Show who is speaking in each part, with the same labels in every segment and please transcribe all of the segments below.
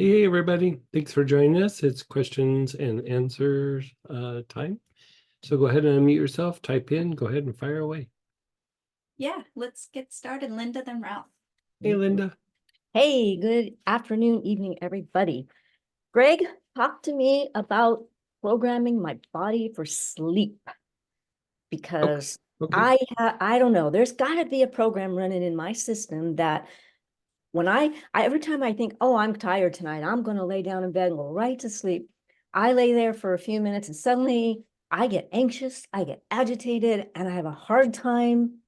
Speaker 1: Hey, everybody. Thanks for joining us. It's questions and answers time. So go ahead and unmute yourself, type in, go ahead and fire away.
Speaker 2: Yeah, let's get started. Linda, then Ralph.
Speaker 1: Hey, Linda.
Speaker 3: Hey, good afternoon, evening, everybody. Greg, talk to me about programming my body for sleep because
Speaker 1: Okay.
Speaker 3: I don't know, there's got to be a program running in my system that when every time I think, oh, I'm tired tonight, I'm going to lay down in bed and go right to sleep. I lay there for a few minutes and suddenly I get anxious, I get agitated, and I have a hard time.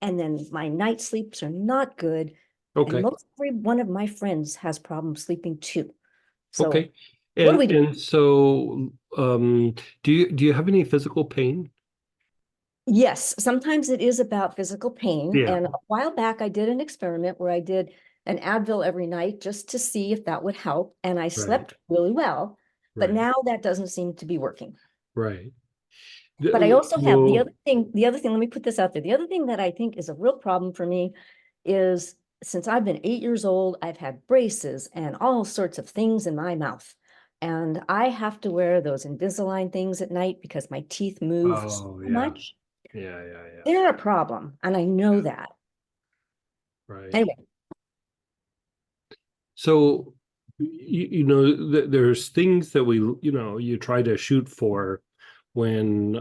Speaker 3: And then my night sleeps are not good. And
Speaker 1: Okay.
Speaker 3: most every one of my friends has problems sleeping too. So
Speaker 1: Okay.
Speaker 3: what do we
Speaker 1: And
Speaker 3: do?
Speaker 1: and so do you have any physical pain?
Speaker 3: Yes, sometimes it is about physical pain.
Speaker 1: Yeah.
Speaker 3: And a while back, I did an experiment where I did an Advil every night just to see if that would help. And I
Speaker 1: Right.
Speaker 3: slept really well. But
Speaker 1: Right.
Speaker 3: now that doesn't seem to be working.
Speaker 1: Right.
Speaker 3: But I also have
Speaker 1: Well,
Speaker 3: the other thing, let me put this out there. The other thing that I think is a real problem for me is since I've been 8 years old, I've had braces and all sorts of things in my mouth. And I have to wear those Invisalign things at night because my teeth move so
Speaker 1: oh yeah.
Speaker 3: much.
Speaker 1: Yeah, yeah, yeah.
Speaker 3: They're a problem, and I know
Speaker 1: Yeah.
Speaker 3: that.
Speaker 1: Right.
Speaker 3: Anyway,
Speaker 1: So there's things that you try to shoot for when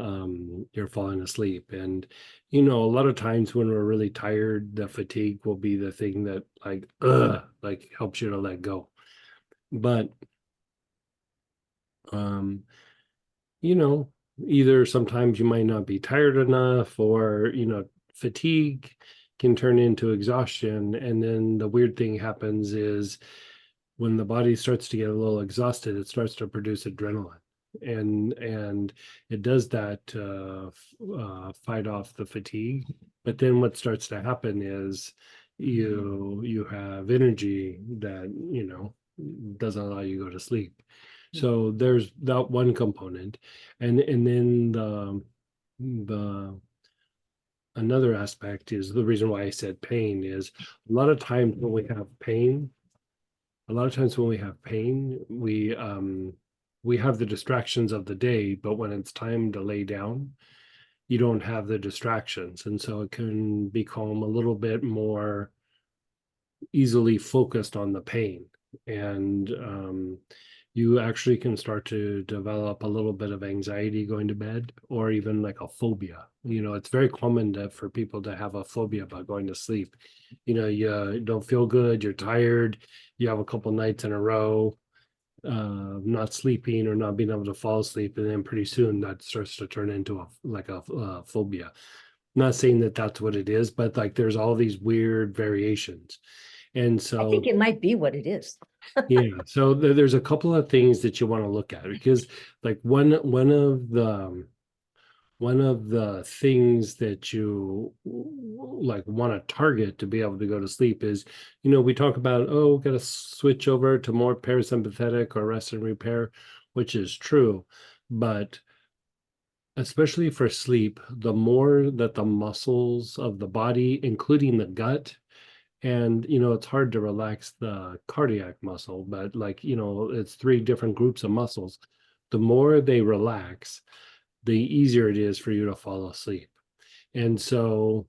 Speaker 1: you're falling asleep. And a lot of times when we're really tired, the fatigue will be the thing that like helps you to let go. But um, you know, either sometimes you might not be tired enough, or fatigue can turn into exhaustion. And then the weird thing happens is when the body starts to get a little exhausted, it starts to produce adrenaline, and it does that to fight off the fatigue. But then what starts to happen is you have energy that doesn't allow you to go to sleep. So there's that one component, and then the another aspect is the reason why I said pain is a lot of times when we have pain a lot of times when we have pain, we have the distractions of the day, but when it's time to lay down, you don't have the distractions. And so it can become a little bit more easily focused on the pain. And you actually can start to develop a little bit of anxiety going to bed, or even like a phobia. It's very common for people to have a phobia about going to sleep. You don't feel good, you're tired, you have a couple nights in a row not sleeping or not being able to fall asleep, and then pretty soon that starts to turn into a phobia. Not saying that that's what it is, but like there's all these weird variations. And
Speaker 3: I think
Speaker 1: so
Speaker 3: it might be what it is.
Speaker 1: yeah, so there's a couple of things that you want to look at, because like one of the things that you like want to target to be able to go to sleep is, we talk about, oh, got to switch over to more parasympathetic or rest and repair, which is true. But especially for sleep, the more that the muscles of the body, including the gut, and it's hard to relax the cardiac muscle, but like it's three different groups of muscles. The more they relax, the easier it is for you to fall asleep. And so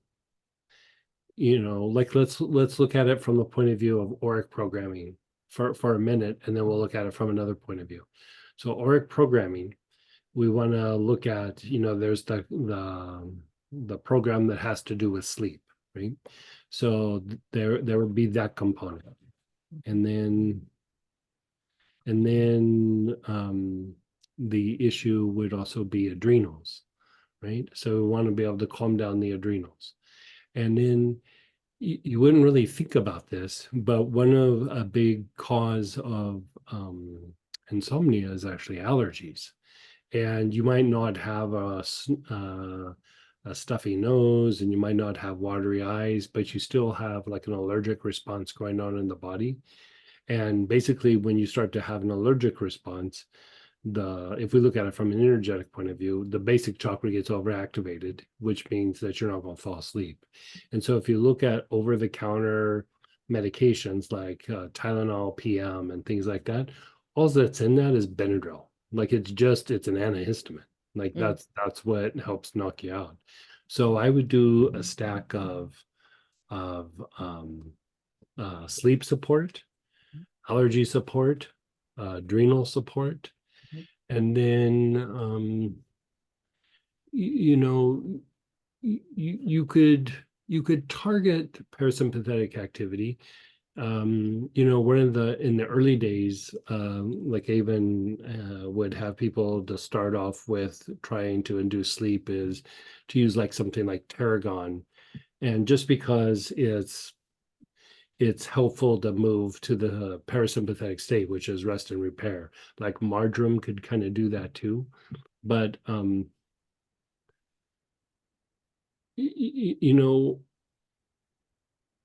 Speaker 1: like let's look at it from the point of view of Auric programming for a minute, and then we'll look at it from another point of view. So Auric programming, we want to look at, there's the program that has to do with sleep, right? So there would be that component. And then the issue would also be adrenals, right? So we want to be able to calm down the adrenals. And then you wouldn't really think about this, but one of a big cause of insomnia is actually allergies. And you might not have a stuffy nose, and you might not have watery eyes, but you still have like an allergic response going on in the body. And basically, when you start to have an allergic response, if we look at it from an energetic point of view, the basic chakra gets overactivated, which means that you're not going to fall asleep. And so if you look at over the counter medications like Tylenol, PM, and things like that, all that's in that is Benadryl. Like it's an antihistamine. Like
Speaker 3: Mm.
Speaker 1: that's what helps knock you out. So I would do a stack of sleep support, allergy support, adrenal support,
Speaker 3: Mhm.
Speaker 1: and then you know you could target parasympathetic activity. One of the in the early days, like I even would have people to start off with trying to induce sleep is to use like something like tarragon, and just because it's helpful to move to the parasympathetic state, which is rest and repair. Like marjoram could kind of do that too, but you know,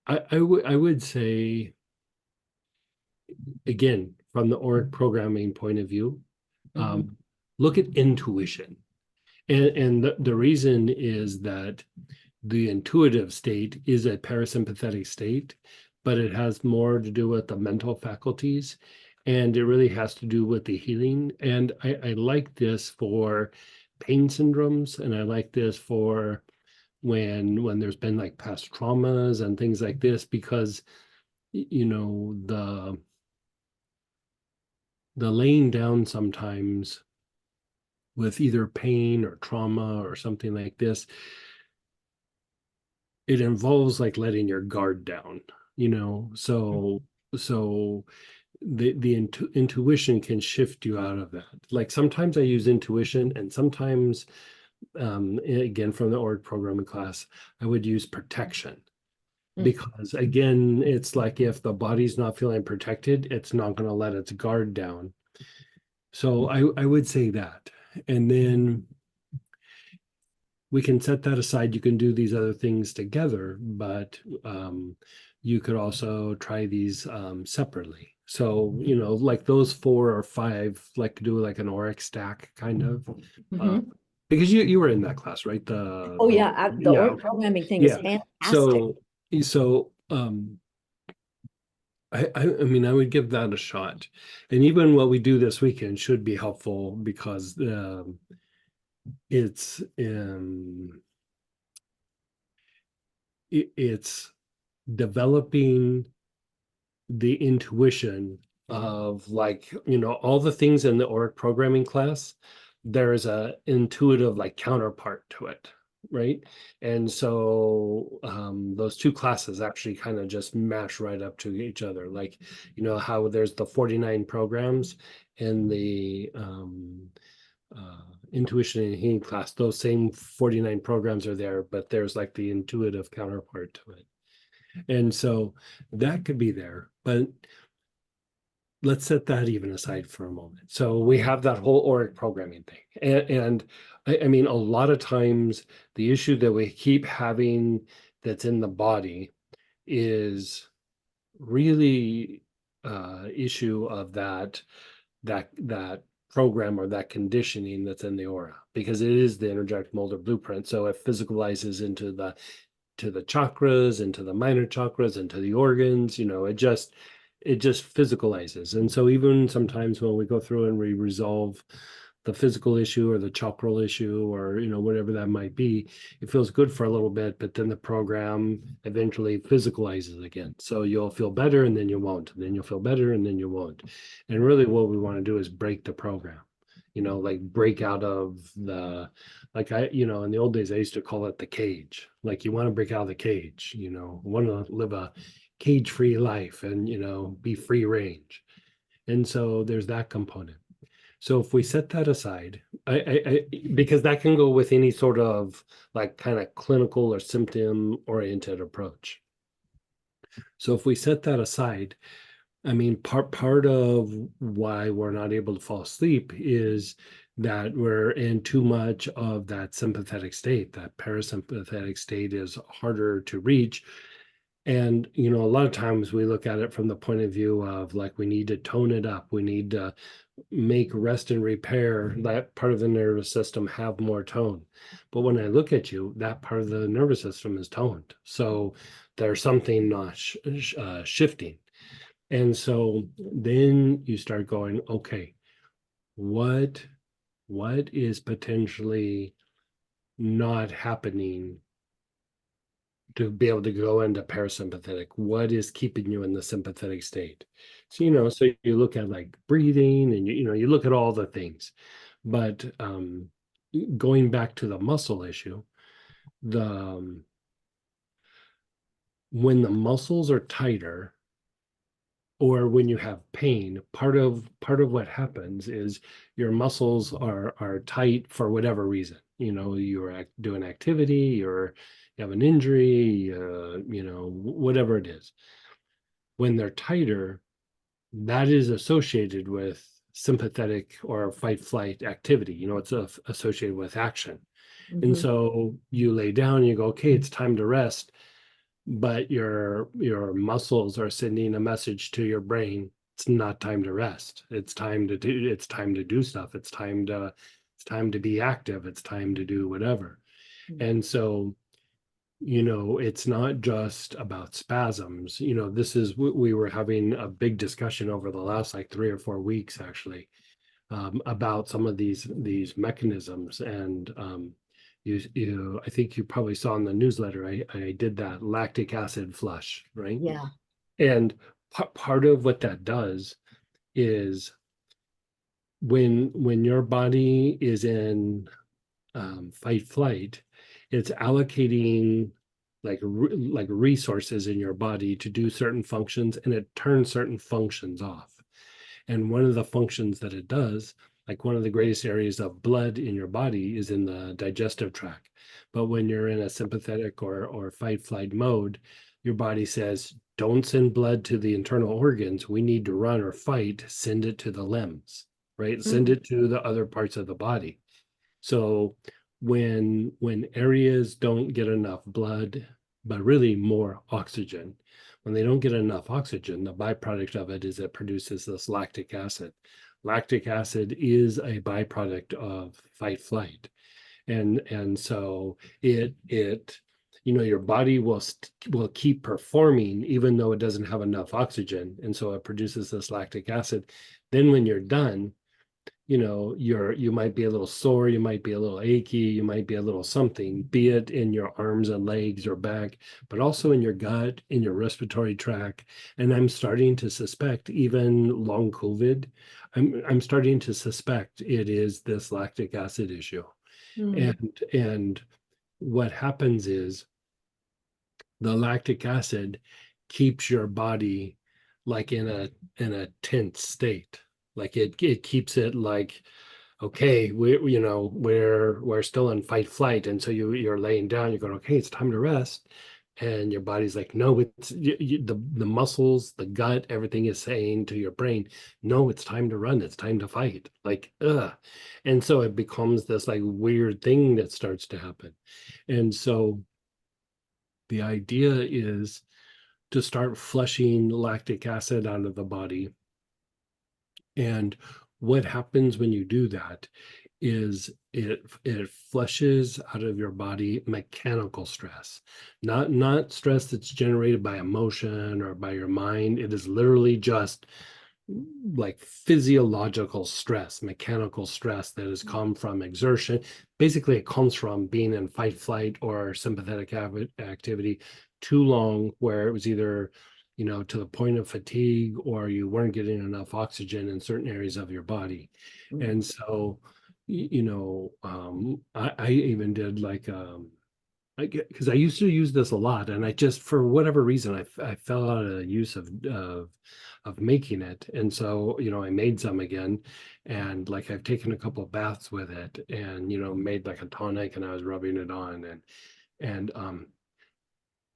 Speaker 1: I would say again from the Auric programming point of view, um, look at intuition, and the reason is that the intuitive state is a parasympathetic state, but it has more to do with the mental faculties, and it really has to do with the healing. And I like this for pain syndromes, and I like this for when there's been like past traumas and things like this, because the laying down sometimes with either pain or trauma or something like this, it involves like letting your guard down, so the intuition can shift you out of that. Like sometimes I use intuition, and sometimes again from the org programming class, I would use protection, because again, it's like if the body's not feeling protected, it's not going to let its guard down. So I would say that. And then we can set that aside. You can do these other things together, but you could also try these separately. So, like those 4 or 5, like do like an Auric stack kind of. Because you were in that class, right?
Speaker 3: Oh, yeah, the
Speaker 1: yeah,
Speaker 3: org programming thing is
Speaker 1: yeah.
Speaker 3: fantastic.
Speaker 1: So I mean, I would give that a shot. And even what we do this weekend should be helpful, because it's it's developing the intuition of, like, all the things in the Auric programming class. There is a intuitive like counterpart to it, right? And so those two classes actually kind of just mash right up to each other. Like, how there's the 49 programs in the intuition and healing class. Those same 49 programs are there, but there's like the intuitive counterpart to it. And so that could be there, but let's set that even aside for a moment. So we have that whole Auric programming thing. And I mean, a lot of times the issue that we keep having that's in the body is really issue of that program or that conditioning that's in the aura, because it is the energetic molder blueprint. So it physicalizes into the chakras, into the minor chakras, into the organs. It just physicalizes. And so even sometimes when we go through and we resolve the physical issue or the chakral issue, or whatever that might be, it feels good for a little bit, but then the program eventually physicalizes again. So you'll feel better and then you won't, and then you'll feel better and then you won't. And really what we want to do is break the program, like break out of the, like in the old days, I used to call it the cage. Like you want to break out of the cage, want to live a cage-free life and, be free range. And so there's that component. So if we set that aside, because that can go with any sort of like kind of clinical or symptom oriented approach. So if we set that aside, I mean, part of why we're not able to fall asleep is that we're in too much of that sympathetic state. That parasympathetic state is harder to reach. And, a lot of times we look at it from the point of view of like, we need to tone it up. We need to make rest and repair, that part of the nervous system, have more tone. But when I look at you, that part of the nervous system is toned. So there's something not shifting. And so then you start going, okay, what is potentially not happening to be able to go into parasympathetic? What is keeping you in the sympathetic state? So, so you look at like breathing, and you look at all the things. But going back to the muscle issue, the when the muscles are tighter, or when you have pain, part of what happens is your muscles are tight for whatever reason. You're doing activity, or you have an injury, whatever it is. When they're tighter, that is associated with sympathetic or fight flight activity. It's associated with action. And
Speaker 3: Mhm.
Speaker 1: so you lay down and you go, okay, it's time to rest, but your muscles are sending a message to your brain. It's not time to rest. It's time to do stuff. It's time to be active. It's time to do whatever. And so, it's not just about spasms. This is, we were having a big discussion over the last like 3 or 4 weeks, actually, about some of these mechanisms. And I think you probably saw in the newsletter, I did that lactic acid flush, right?
Speaker 3: Yeah.
Speaker 1: And part of what that does is when your body is in fight flight, it's allocating like resources in your body to do certain functions, and it turns certain functions off. And one of the functions that it does, like one of the greatest areas of blood in your body, is in the digestive tract. But when you're in a sympathetic or fight flight mode, your body says, don't send blood to the internal organs. We need to run or fight. Send it to the limbs, right? Send it to the other parts of the body. So when areas don't get enough blood, but really more oxygen, when they don't get enough oxygen, the byproduct of it is it produces this lactic acid. Lactic acid is a byproduct of fight flight. And so it your body will keep performing even though it doesn't have enough oxygen. And so it produces this lactic acid. Then when you're done, you might be a little sore, you might be a little achy, you might be a little something, be it in your arms and legs or back, but also in your gut, in your respiratory tract. And I'm starting to suspect, even long COVID, I'm starting to suspect it is this lactic acid issue.
Speaker 3: Mhm.
Speaker 1: And what happens is the lactic acid keeps your body like in a tense state. Like it keeps it like, okay, we're still in fight flight. And so you're laying down, you're going, okay, it's time to rest. And your body's like, no, it's the muscles, the gut, everything is saying to your brain, no, it's time to run, it's time to fight. Like, and so it becomes this like weird thing that starts to happen. And so the idea is to start flushing lactic acid out of the body. And what happens when you do that is it flushes out of your body mechanical stress, not stress that's generated by emotion or by your mind. It is literally just like physiological stress, mechanical stress that has come from exertion. Basically, it comes from being in fight, flight, or sympathetic activity too long, where it was either, to the point of fatigue, or you weren't getting enough oxygen in certain areas of your body. And so, I even did like, because I used to use this a lot, and I just, for whatever reason, I fell out of use of making it. And so, I made some again, and like I've taken a couple of baths with it, and made like a tonic, and I was rubbing it on, and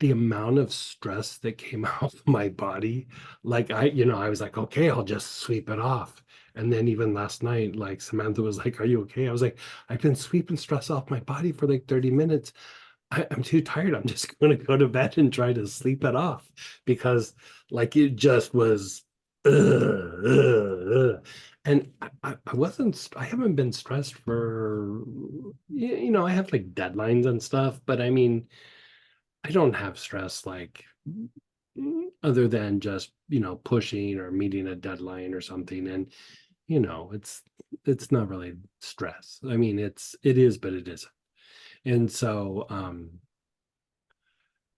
Speaker 1: the amount of stress that came out of my body, like I was like, okay, I'll just sweep it off. And then even last night, like Samantha was like, are you okay? I was like, I've been sweeping stress off my body for like 30 minutes. I'm too tired. I'm just going to go to bed and try to sleep it off, because like it just was, and I haven't been stressed for, I have like deadlines and stuff, but I mean, I don't have stress like other than just, pushing or meeting a deadline or something. And, it's not really stress. I mean, it is, but it isn't. And so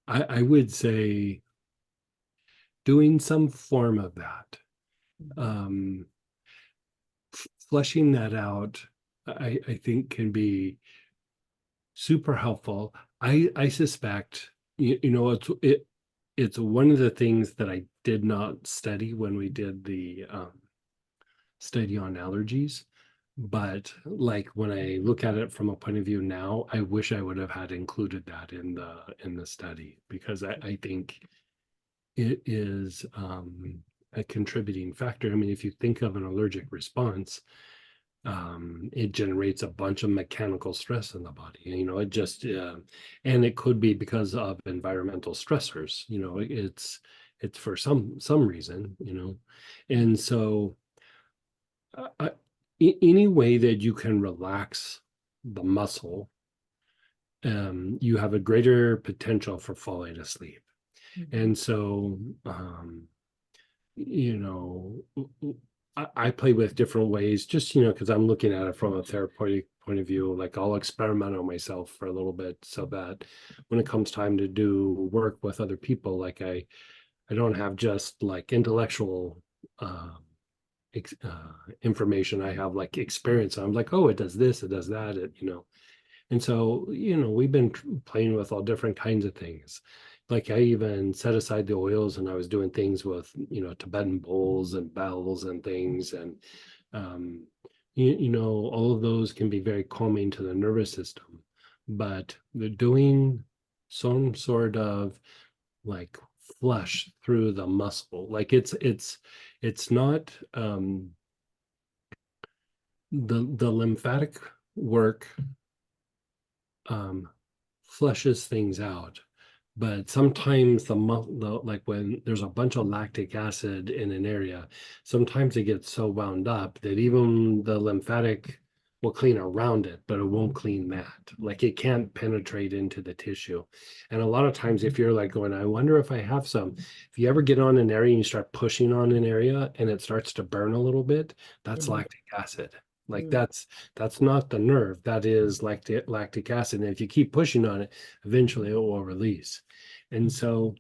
Speaker 1: I would say doing some form of that, um, fleshing that out, I think can be super helpful. I suspect, it's one of the things that I did not study when we did the study on allergies. But like when I look at it from a point of view now, I wish I would have had included that in the study, because I think it is a contributing factor. I mean, if you think of an allergic response, it generates a bunch of mechanical stress in the body. It just and it could be because of environmental stressors. It's for some reason. And so any way that you can relax the muscle, you have a greater potential for falling asleep. And so you know I play with different ways, just because I'm looking at it from a therapeutic point of view. Like, I'll experiment on myself for a little bit, so that when it comes time to do work with other people, like I don't have just like intellectual information. I have like experience. I'm like, oh, it does this, it does that, and so, we've been playing with all different kinds of things. Like, I even set aside the oils, and I was doing things with, Tibetan bowls and bells and things. And, all of those can be very calming to the nervous system. But they're doing some sort of like flush through the muscle. Like, it's not the lymphatic work flushes things out, but sometimes like when there's a bunch of lactic acid in an area, sometimes it gets so wound up that even the lymphatic will clean around it, but it won't clean that. Like, it can't penetrate into the tissue. And a lot of times, if you're like going, I wonder if I have some, if you ever get on an area and you start pushing on an area and it starts to burn a little bit, that's lactic acid. Like, that's not the nerve, that is lactic acid. And if you keep pushing on it, eventually it will release. And so,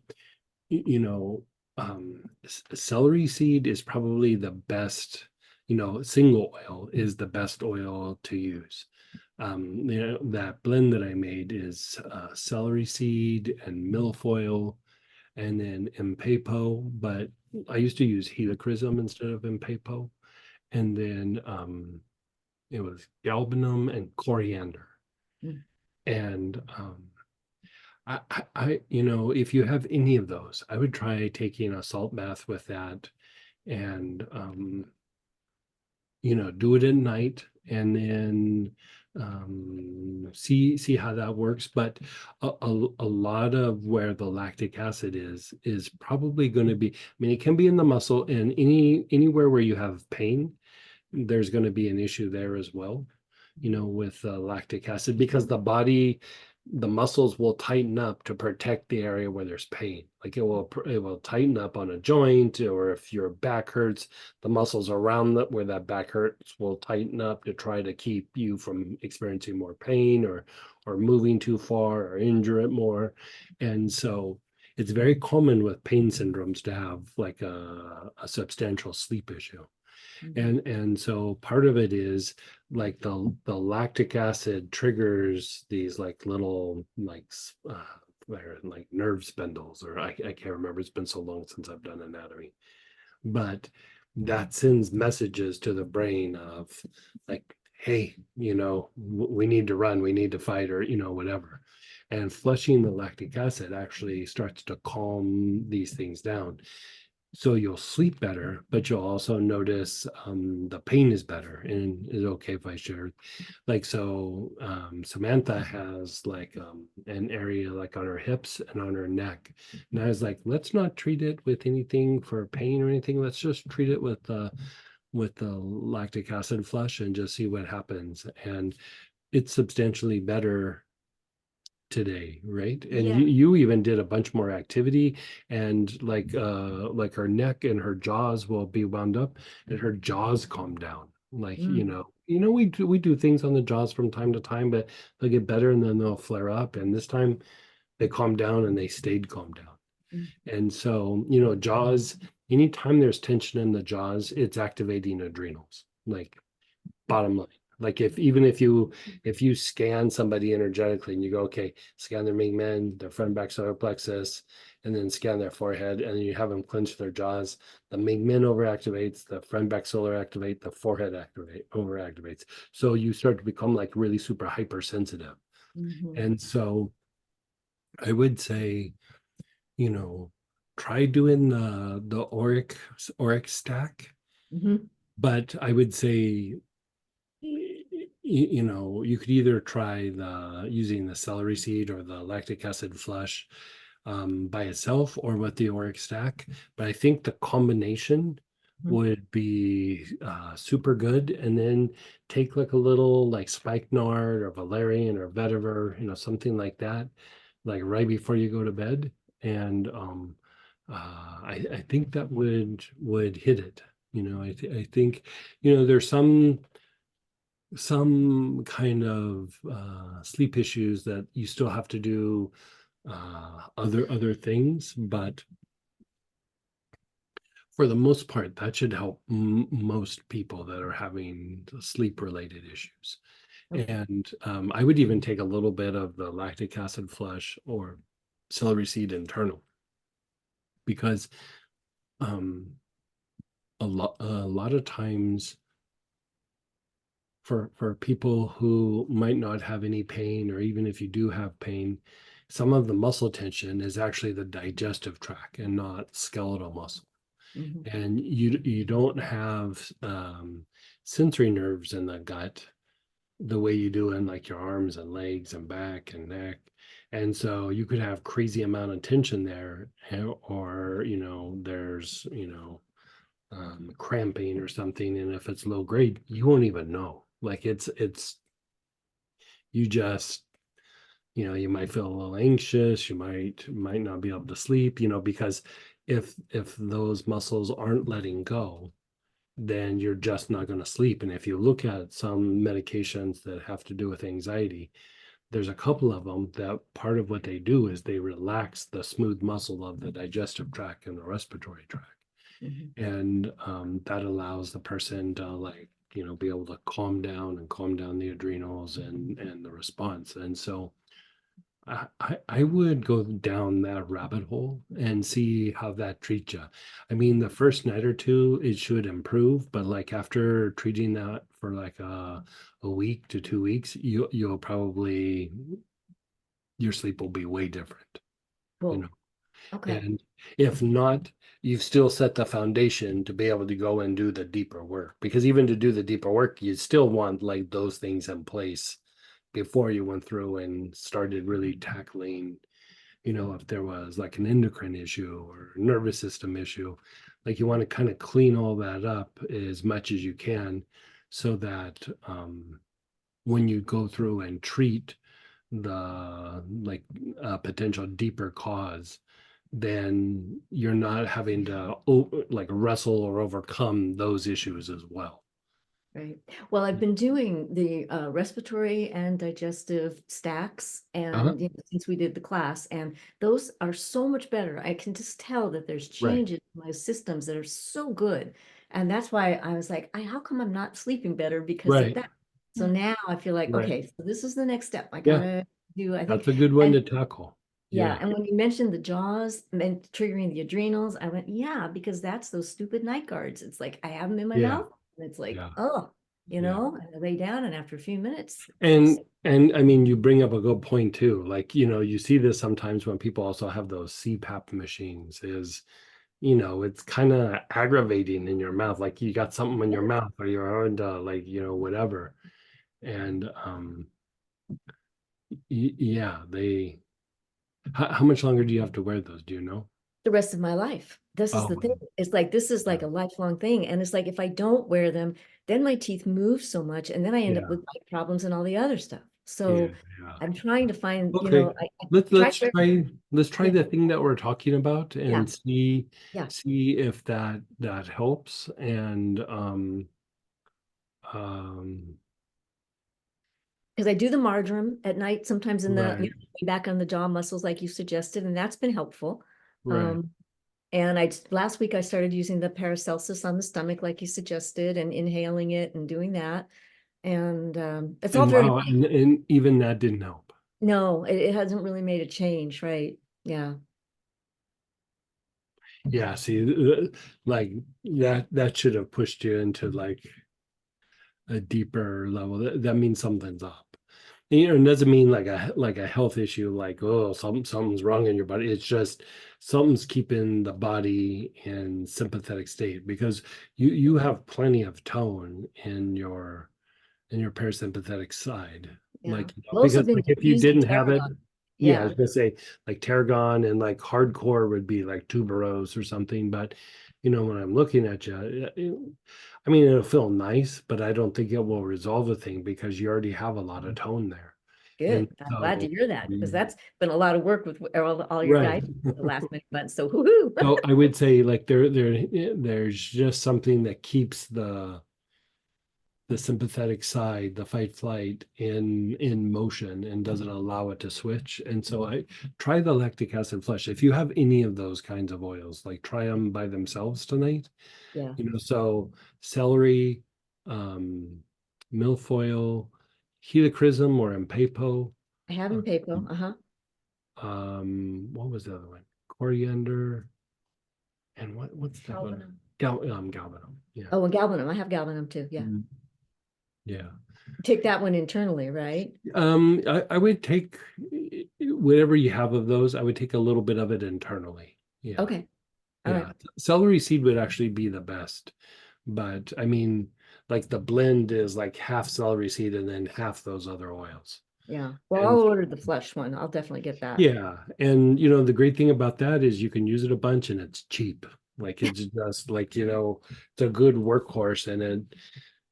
Speaker 1: celery seed is probably the best, single oil is the best oil to use. That blend that I made is celery seed and milfoil and then Impapo, but I used to use helichrysum instead of Impapo. And then it was galbanum and coriander.
Speaker 3: Mm.
Speaker 1: And if you have any of those, I would try taking a salt bath with that, and do it at night, and then see how that works. But a lot of where the lactic acid is probably going to be, I mean, it can be in the muscle, and anywhere where you have pain, there's going to be an issue there as well, with lactic acid, because the muscles will tighten up to protect the area where there's pain. Like, it will tighten up on a joint, or if your back hurts, the muscles around where that back hurts will tighten up to try to keep you from experiencing more pain, or moving too far, or injure it more. And so it's very common with pain syndromes to have like a substantial sleep issue. And so part of it is like the lactic acid triggers these like little they're like nerve spindles, or I can't remember, it's been so long since I've done anatomy, but that sends messages to the brain of like, hey, we need to run, we need to fight, or whatever. And flushing the lactic acid actually starts to calm these things down, so you'll sleep better, but you'll also notice the pain is better. And is it okay if I share? Like, so Samantha has like an area like on her hips and on her neck. And I was like, let's not treat it with anything for pain or anything. Let's just treat it with the lactic acid flush and just see what happens. And it's substantially better today, right? And
Speaker 2: Yeah.
Speaker 1: you even did a bunch more activity, and like her neck and her jaws will be wound up and her jaws calm down. Like, we do things on the jaws from time to time, but they'll get better and then they'll flare up. And this time they calmed down and they stayed calmed down.
Speaker 3: Mm.
Speaker 1: And so, jaws, anytime there's tension in the jaws, it's activating adrenals. Like, bottom line. Like, if you scan somebody energetically and you go, okay, scan their mingmen, their front back solar plexus, and then scan their forehead, and you have them clench their jaws, the mingmen overactivates, the front back solar activate, the forehead overactivates. So you start to become like really super hypersensitive.
Speaker 3: Mhm.
Speaker 1: And so I would say, try doing the Auric stack,
Speaker 3: Mhm.
Speaker 1: but I would say, you could either try using the celery seed or the lactic acid flush by itself or with the Auric stack. But I think the combination
Speaker 3: Mhm.
Speaker 1: would be super good. And then take like a little like spikenard or valerian or vetiver, something like that, like right before you go to bed. And I think that would hit it. I think, there's some kind of sleep issues that you still have to do other things, but for the most part, that should help most people that are having sleep related issues.
Speaker 3: Okay.
Speaker 1: And I would even take a little bit of the lactic acid flush or celery seed internal, because um, a lot of times for people who might not have any pain, or even if you do have pain, some of the muscle tension is actually the digestive tract and not skeletal muscle.
Speaker 3: Mhm.
Speaker 1: And you don't have sensory nerves in the gut the way you do in like your arms and legs and back and neck. And so you could have crazy amount of tension there, or there's cramping or something, and if it's low grade, you won't even know. Like, it's you just, you might feel a little anxious, you might not be able to sleep, because if those muscles aren't letting go, then you're just not going to sleep. And if you look at some medications that have to do with anxiety, there's a couple of them that part of what they do is they relax the smooth muscle of the digestive tract and the respiratory tract.
Speaker 3: Mhm.
Speaker 1: And that allows the person to, like, be able to calm down the adrenals and the response. And so I would go down that rabbit hole and see how that treats you. I mean, the first night or two, it should improve, but like after treating that for like a week to 2 weeks, you'll probably, your sleep will be way different, you
Speaker 3: Cool.
Speaker 1: know.
Speaker 3: Okay.
Speaker 1: And if not, you've still set the foundation to be able to go and do the deeper work. Because even to do the deeper work, you still want like those things in place before you went through and started really tackling, if there was like an endocrine issue or nervous system issue. Like, you want to kind of clean all that up as much as you can, so that when you go through and treat the like potential deeper cause, then you're not having to like wrestle or overcome those issues as well.
Speaker 3: Right. Well, I've been doing the respiratory and digestive stacks,
Speaker 1: Uh-huh.
Speaker 3: and since we did the class, and those are so much better. I can just tell that there's
Speaker 1: Right.
Speaker 3: changes in my systems that are so good. And that's why I was like, how come I'm not sleeping better because of
Speaker 1: Right.
Speaker 3: that? So now I feel like,
Speaker 1: Right.
Speaker 3: okay, so this is the next step I
Speaker 1: Yeah,
Speaker 3: gotta do, I think.
Speaker 1: that's a good one
Speaker 3: And
Speaker 1: to tackle.
Speaker 3: yeah,
Speaker 1: Yeah.
Speaker 3: and when you mentioned the jaws and triggering the adrenals, I went, yeah, because that's those stupid night guards. It's like I have them in my
Speaker 1: Yeah.
Speaker 3: mouth, and it's like,
Speaker 1: Yeah.
Speaker 3: oh,
Speaker 1: Yeah.
Speaker 3: and I lay down, and after a few minutes,
Speaker 1: And I mean, you bring up a good point too. Like, you see this sometimes when people also have those CPAP machines, is, it's kind of aggravating in your mouth. Like, you got something in your mouth, or you're on like, whatever. And yeah, how much longer do you have to wear those? Do you know?
Speaker 3: the rest of my life. This is
Speaker 1: Oh,
Speaker 3: the thing. It's like this is like
Speaker 1: yeah.
Speaker 3: a lifelong thing, and it's like if I don't wear them, then my teeth move so much, and then I end up
Speaker 1: Yeah.
Speaker 3: with bite problems and all the other stuff. So
Speaker 1: yeah.
Speaker 3: I'm trying to find,
Speaker 1: Okay,
Speaker 3: I
Speaker 1: let's
Speaker 3: tried to,
Speaker 1: let's try
Speaker 3: yeah,
Speaker 1: the thing that we're talking about
Speaker 3: yeah,
Speaker 1: and see
Speaker 3: yeah.
Speaker 1: if that helps. And um
Speaker 3: Because I do the marjoram at night, sometimes in the,
Speaker 1: right,
Speaker 3: way back on the jaw muscles like you suggested, and that's been helpful.
Speaker 1: right.
Speaker 3: And last week I started using the Paracelsus on the stomach like you suggested and inhaling it and doing that. And it's all
Speaker 1: And
Speaker 3: very,
Speaker 1: wow, and even that didn't help.
Speaker 3: no, it hasn't really made a change, right? Yeah.
Speaker 1: Yeah, see, like that should have pushed you into like a deeper level. That means something's up. And, it doesn't mean like a health issue, like oh something's wrong in your body. It's just something's keeping the body in sympathetic state because you have plenty of tone in your parasympathetic side.
Speaker 3: Yeah. I've also
Speaker 1: Because
Speaker 3: been
Speaker 1: like if you
Speaker 3: using
Speaker 1: didn't have it,
Speaker 3: tarragon.
Speaker 1: yeah, I
Speaker 3: Yeah,
Speaker 1: was gonna say like tarragon and like hardcore would be like tuberose or something. But when I'm looking at you, I mean, it'll feel nice, but I don't think it will resolve a thing because you already have a lot of tone there. And
Speaker 3: good. I'm glad to
Speaker 1: so,
Speaker 3: hear that because that's been a lot of work with all your
Speaker 1: right.
Speaker 3: guys the last many months. So whoo-hoo.
Speaker 1: So I would say like there's just something that keeps the sympathetic side, the fight flight in motion and doesn't allow it to switch. And so I try the lactic acid flush. If you have any of those kinds of oils, like try them by themselves tonight.
Speaker 3: Yeah,
Speaker 1: So celery, milfoil, helichrysum or impapo,
Speaker 3: I have in Papo. Uh-huh.
Speaker 1: what was the other one? Coriander, and what's that one? Galbanum. Yeah.
Speaker 3: Oh, and galbanum. I have galbanum too. Yeah.
Speaker 1: Mhm. Yeah.
Speaker 3: Take that one internally, right?
Speaker 1: I would take whatever you have of those. I would take a little bit of it internally. Yeah,
Speaker 3: Okay. All right.
Speaker 1: yeah. Celery seed would actually be the best, but I mean, like the blend is like half celery seed and then half those other oils.
Speaker 3: Yeah. Well, I'll
Speaker 1: And
Speaker 3: order the flesh one. I'll definitely get that.
Speaker 1: yeah, and the great thing about that is you can use it a bunch and it's cheap. Like it's just like it's a good workhorse and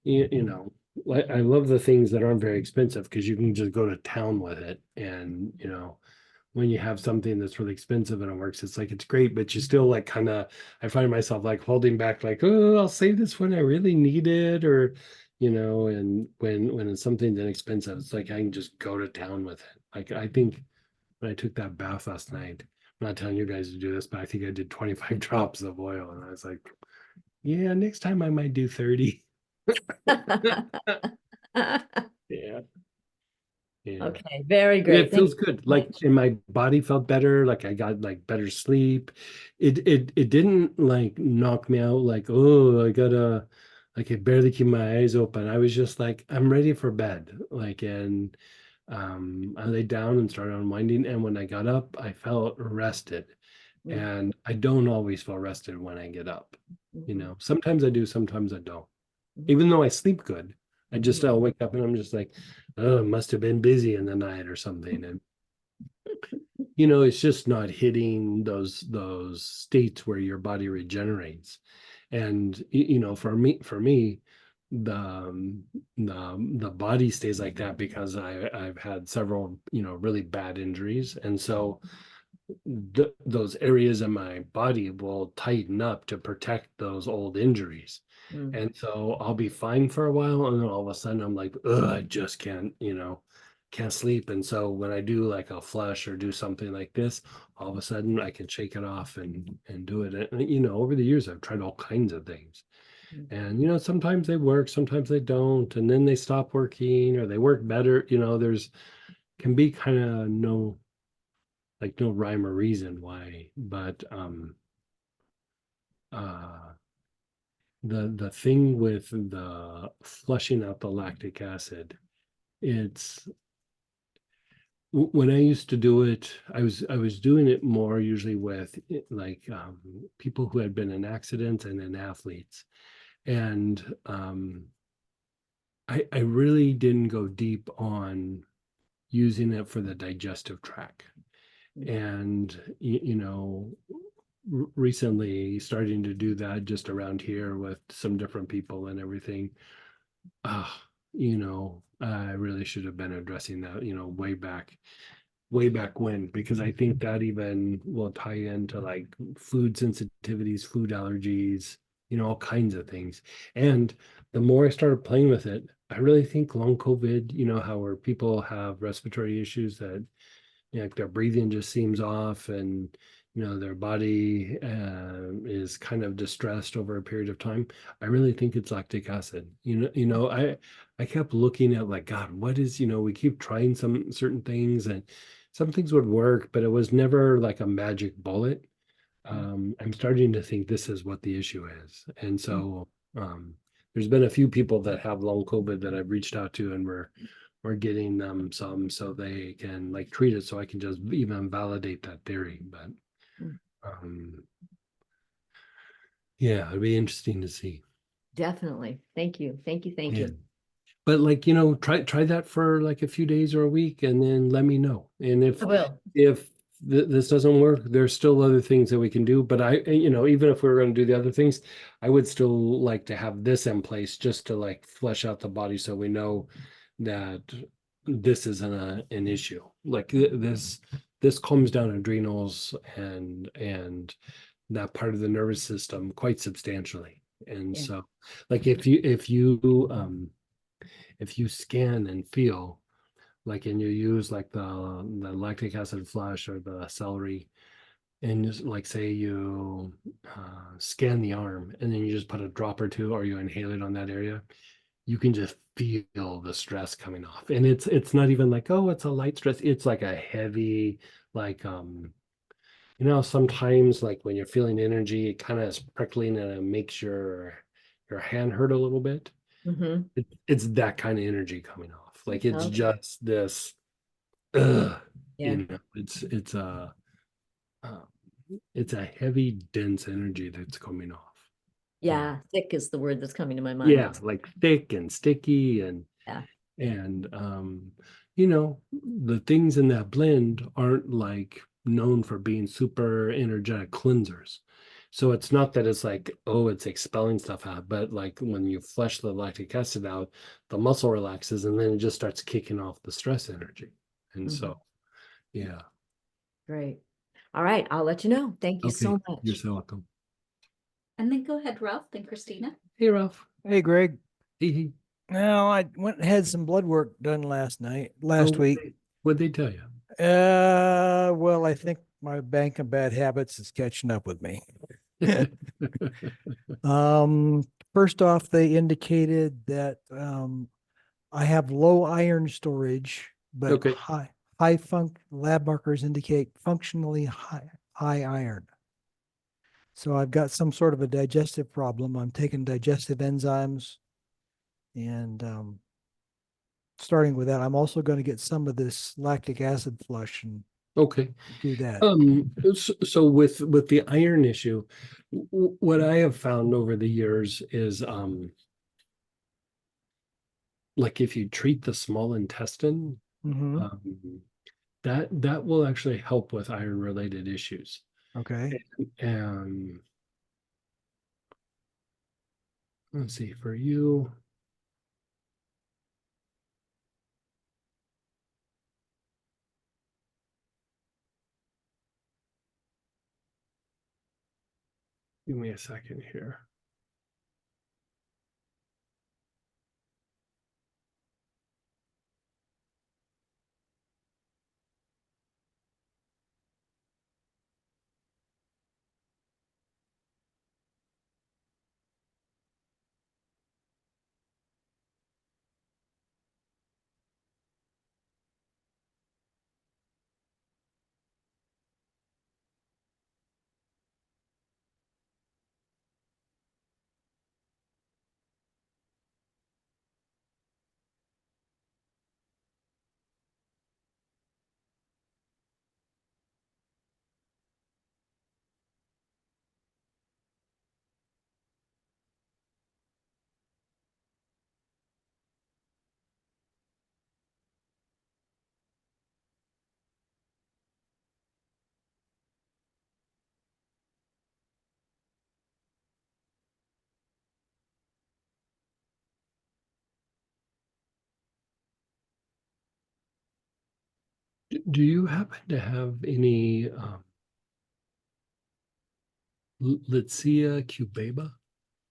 Speaker 1: it like I love the things that aren't very expensive because you can just go to town with it. And when you have something that's really expensive and it works, it's like it's great, but you still like kind of I find myself like holding back, like, oh, I'll save this when I really need it, or and when it's something inexpensive, it's like I can just go to town with it. Like I think when I took that bath last night, I'm not telling you guys to do this, but I think I did 25 drops of oil, and I was like, yeah, next time I might do 30. Yeah. Yeah.
Speaker 3: Okay, very
Speaker 1: Yeah,
Speaker 3: great.
Speaker 1: it
Speaker 3: Thank
Speaker 1: feels
Speaker 3: you
Speaker 1: good.
Speaker 3: so
Speaker 1: Like
Speaker 3: much.
Speaker 1: and my body felt better. Like I got like better sleep. It didn't like knock me out like, oh, I gotta like I barely keep my eyes open. I was just like, I'm ready for bed. Like and I laid down and started unwinding. And when I got up, I felt rested.
Speaker 3: Mm,
Speaker 1: And I don't always feel rested when I get up.
Speaker 3: mhm,
Speaker 1: Sometimes I do, sometimes I don't.
Speaker 3: mhm,
Speaker 1: Even though I sleep good,
Speaker 3: mhm.
Speaker 1: I'll wake up and I'm just like, oh, must have been busy in the night or something. And it's just not hitting those states where your body regenerates. And for me, the the body stays like that because I've had several really bad injuries, and so those areas in my body will tighten up to protect those old injuries.
Speaker 3: Mm,
Speaker 1: And so I'll be fine for a while, and then all of a sudden I'm like, ugh, I just can't sleep. And so when I do like a flush or do something like this, all of a sudden I can shake it off and do it. And over the years I've tried all kinds of things.
Speaker 3: mm.
Speaker 1: And sometimes they work, sometimes they don't, and then they stop working or they work better. There's can be kind of no rhyme or reason why. But uh the thing with the flushing out the lactic acid, it's when I used to do it, I was doing it more usually with like people who had been in accidents and then athletes. And I really didn't go deep on using it for the digestive tract. And recently starting to do that just around here with some different people and everything. I really should have been addressing that, way back when, because I think that even will tie into like food sensitivities, food allergies, all kinds of things. And the more I started playing with it, I really think long COVID, how where people have respiratory issues that, like their breathing just seems off, and their body is kind of distressed over a period of time. I really think it's lactic acid. I kept looking at like, God, what is, we keep trying some certain things, and some things would work, but it was never like a magic bullet. I'm starting to think this is what the issue is. And so there's been a few people that have long COVID that I've reached out to, and we're getting them some so they can like treat it, so I can just even validate that theory. But
Speaker 3: Mm.
Speaker 1: yeah, it'd be interesting to see.
Speaker 3: Definitely. Thank you. Thank you. Thank
Speaker 1: Yeah.
Speaker 3: you.
Speaker 1: But like, try that for like a few days or a week, and then let me know. And
Speaker 3: I will.
Speaker 1: if this doesn't work, there's still other things that we can do. But even if we were going to do the other things, I would still like to have this in place just to like flesh out the body, so we know that this isn't an issue. Like this calms down adrenals and that part of the nervous system quite substantially. And
Speaker 3: Yeah.
Speaker 1: so, like if you scan and feel like, and you use like the lactic acid flush or the celery, and just like say you scan the arm, and then you just put a drop or two, or you inhale it on that area, you can just feel the stress coming off. And it's not even like, oh, it's a light stress, it's like a heavy, like sometimes like when you're feeling energy, it kind of is prickling, and it makes your hand hurt a little bit.
Speaker 3: Mm-hmm.
Speaker 1: It's that kind of energy coming off. Like it's
Speaker 3: Okay.
Speaker 1: just this, ugh,
Speaker 3: Yeah.
Speaker 1: uh, it's a heavy, dense energy that's coming off. And
Speaker 3: Yeah. Thick is the word that's coming to my mind.
Speaker 1: yeah, like thick and sticky, and
Speaker 3: Yeah.
Speaker 1: and the things in that blend aren't like known for being super energetic cleansers. So it's not that it's like, oh, it's expelling stuff out, but like when you flush the lactic acid out, the muscle relaxes, and then it just starts kicking off the stress energy. And
Speaker 3: Mhm.
Speaker 1: so, yeah.
Speaker 3: Great. All right. I'll let you know. Thank you
Speaker 1: Okay.
Speaker 3: so
Speaker 1: You're
Speaker 3: much.
Speaker 1: so welcome.
Speaker 2: And then go ahead, Ralph, then Christina.
Speaker 1: Hey, Ralph.
Speaker 4: Hey, Greg.
Speaker 1: Hey.
Speaker 4: Now, I went and had some blood work done last
Speaker 1: Oh,
Speaker 4: week.
Speaker 1: what'd they tell you?
Speaker 4: Well, I think my bank of bad habits is catching up with me. Um, First off, they indicated that I have low iron storage, but
Speaker 1: Okay.
Speaker 4: high lab markers indicate functionally high iron. So I've got some sort of a digestive problem. I'm taking digestive enzymes, and starting with that, I'm also going to get some of this lactic acid flush and
Speaker 1: Okay.
Speaker 4: do that.
Speaker 1: So with the iron issue, what I have found over the years is like if you treat the small intestine,
Speaker 4: Mm-hmm.
Speaker 1: that will actually help with iron related issues.
Speaker 4: Okay.
Speaker 1: And let's see, for you, give me a second here. Do you happen to have any Litsea cubeba?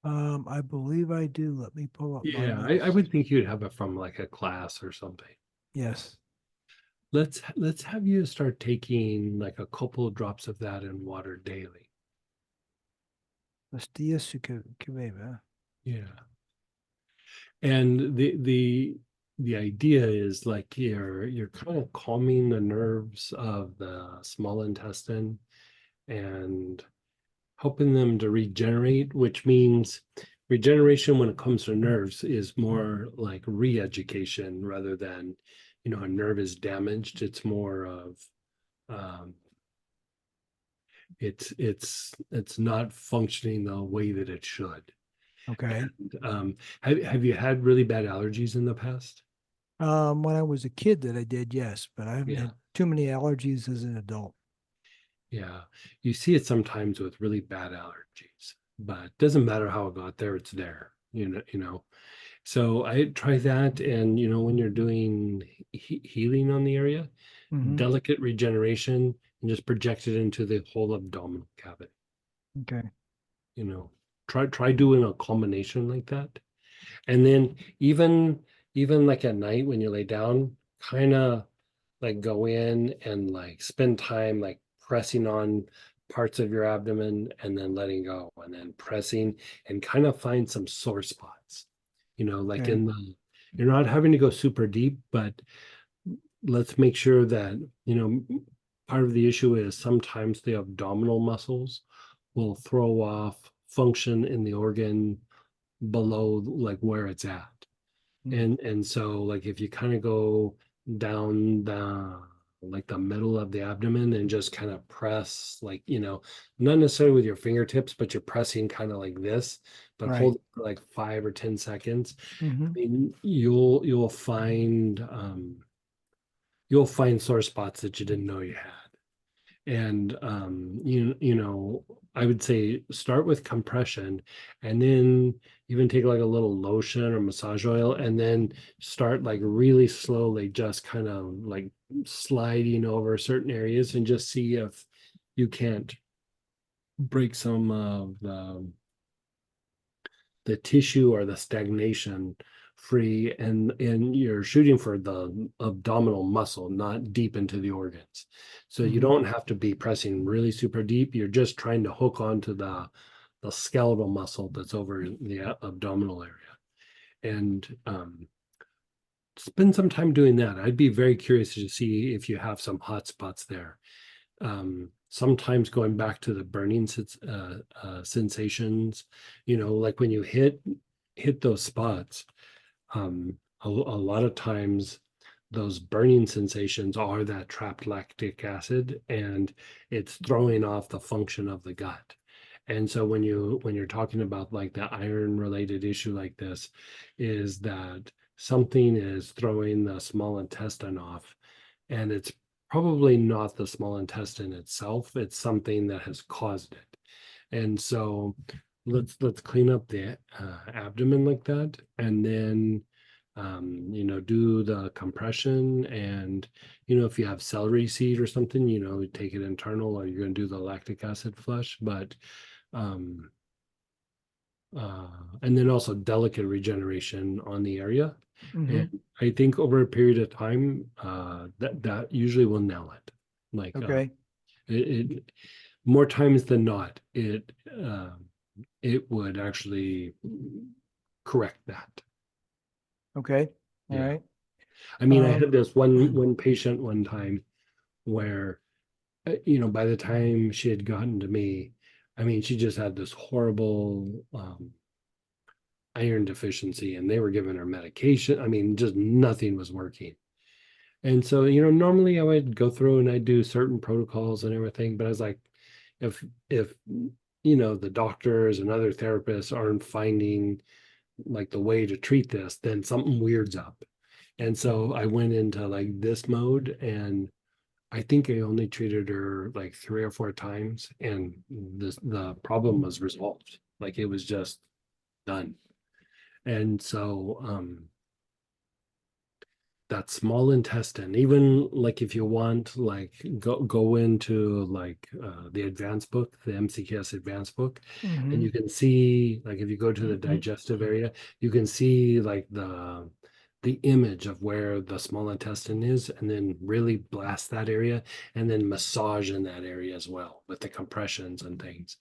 Speaker 4: I believe I do. Let me pull up my
Speaker 1: Yeah, I
Speaker 4: notes.
Speaker 1: would think you'd have it from like a class or something.
Speaker 4: Yes.
Speaker 1: Let's have you start taking like a couple of drops of that in water daily.
Speaker 4: Listia sucubeba.
Speaker 1: Yeah. And the idea is like you're kind of calming the nerves of the small intestine and helping them to regenerate, which means regeneration when it comes to nerves is more like re-education rather than, a nerve is damaged. It's more of um, it's not functioning the way that it should.
Speaker 4: Okay.
Speaker 1: Have you had really bad allergies in the past?
Speaker 4: When I was a kid that I did, yes, but I haven't
Speaker 1: Yeah.
Speaker 4: had too many allergies as an adult.
Speaker 1: Yeah, you see it sometimes with really bad allergies, but it doesn't matter how it got there, it's there, So I try that, and when you're doing healing on the area,
Speaker 4: Hmm.
Speaker 1: delicate regeneration, and just project it into the whole abdominal cavity.
Speaker 4: Okay.
Speaker 1: You know, try doing a combination like that, and then even like at night when you lay down, kind of like go in and like spend time like pressing on parts of your abdomen and then letting go and then pressing and kind of find some sore spots. Like
Speaker 4: Okay.
Speaker 1: you're not having to go super deep, but let's make sure that, part of the issue is sometimes the abdominal muscles will throw off function in the organ below like where it's at.
Speaker 4: Mm.
Speaker 1: And so like if you kind of go down the like the middle of the abdomen and just kind of press like, not necessarily with your fingertips, but you're pressing kind of like this, but
Speaker 4: Right.
Speaker 1: hold it for like 5 or 10 seconds.
Speaker 4: Hmm.
Speaker 1: I mean, you'll find sore spots that you didn't know you had. And I would say start with compression and then even take like a little lotion or massage oil and then start like really slowly just kind of like sliding over certain areas and just see if you can't break some of the tissue or the stagnation free, and you're shooting for the abdominal muscle, not deep into the organs. So you
Speaker 4: Hmm.
Speaker 1: don't have to be pressing really super deep. You're just trying to hook onto the skeletal muscle that's over in the abdominal area. And spend some time doing that. I'd be very curious to see if you have some hot spots there. Sometimes going back to the burning sensations, like when you hit those spots, a lot of times those burning sensations are that trapped lactic acid, and it's throwing off the function of the gut. And so when you're talking about like the iron related issue like this, is that something is throwing the small intestine off, and it's probably not the small intestine itself, it's something that has caused it. And so let's clean up the abdomen like that, and then do the compression, and if you have celery seed or something, take it internal, or you're going to do the lactic acid flush. But um and then also delicate regeneration on the area.
Speaker 4: Hmm.
Speaker 1: And I think over a period of time, that usually will nail it. Like
Speaker 4: Okay.
Speaker 1: it more times than not, it would actually correct that.
Speaker 4: Okay. All
Speaker 1: Yeah.
Speaker 4: right.
Speaker 1: I mean, I
Speaker 4: Um,
Speaker 1: had this one patient one time where, by the time she had gotten to me, I mean, she just had this horrible iron deficiency, and they were giving her medication. I mean, just nothing was working. And so, normally I would go through and I'd do certain protocols and everything, but I was like, if the doctors and other therapists aren't finding like the way to treat this, then something weird's up. And so I went into like this mode, and I think I only treated her like 3 or 4 times, and the problem was resolved. Like it was just done. And so that small intestine, even like if you want, like go into like the advanced book, the MCKS advanced book, and you can see, like if you go to the digestive area, you can see like the image of where the small intestine is, and then really blast that area, and then massage in that area as well with the compressions and things.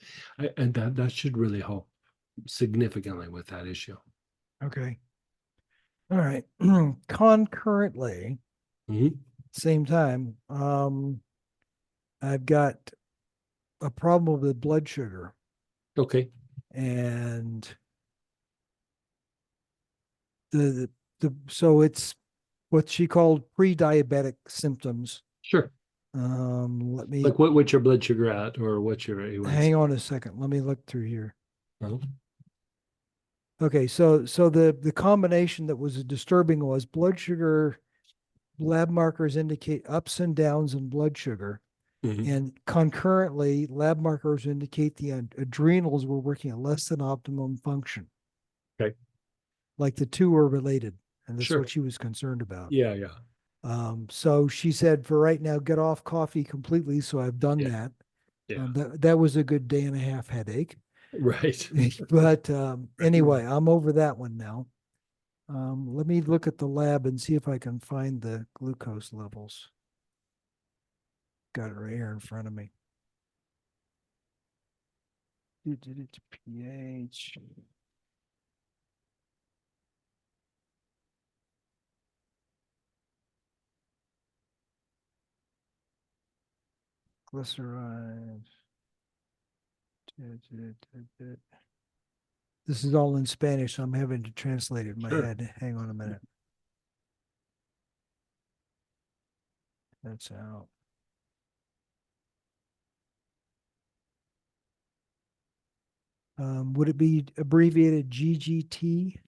Speaker 1: And that should really help significantly with that issue.
Speaker 4: Okay. All right. Concurrently,
Speaker 1: Mhm.
Speaker 4: same time, I've got a problem with blood sugar,
Speaker 1: Okay,
Speaker 4: and so it's what she called pre-diabetic symptoms.
Speaker 1: sure.
Speaker 4: Let me
Speaker 1: Like what's your blood sugar at, or what's your A1C?
Speaker 4: hang on a second. Let me look through here.
Speaker 1: Oh,
Speaker 4: Okay, so the combination that was disturbing was blood sugar lab markers indicate ups and downs in blood sugar.
Speaker 1: mhm.
Speaker 4: And concurrently, lab markers indicate the adrenals were working at less than optimum function.
Speaker 1: Okay.
Speaker 4: Like the two were related. And that's
Speaker 1: Sure.
Speaker 4: what she was concerned about.
Speaker 1: Yeah, yeah,
Speaker 4: So she said, for right now, get off coffee completely. So I've done
Speaker 1: yeah,
Speaker 4: that.
Speaker 1: yeah.
Speaker 4: That was a good day and a half headache.
Speaker 1: Right.
Speaker 4: But anyway, I'm over that one now. Let me look at the lab and see if I can find the glucose levels. Got it right here in front of me. pH. Glyceride. This is all in Spanish, so I'm having to translate it in my
Speaker 1: Sure.
Speaker 4: head. Hang on a minute. That's out. Would it be abbreviated GGT?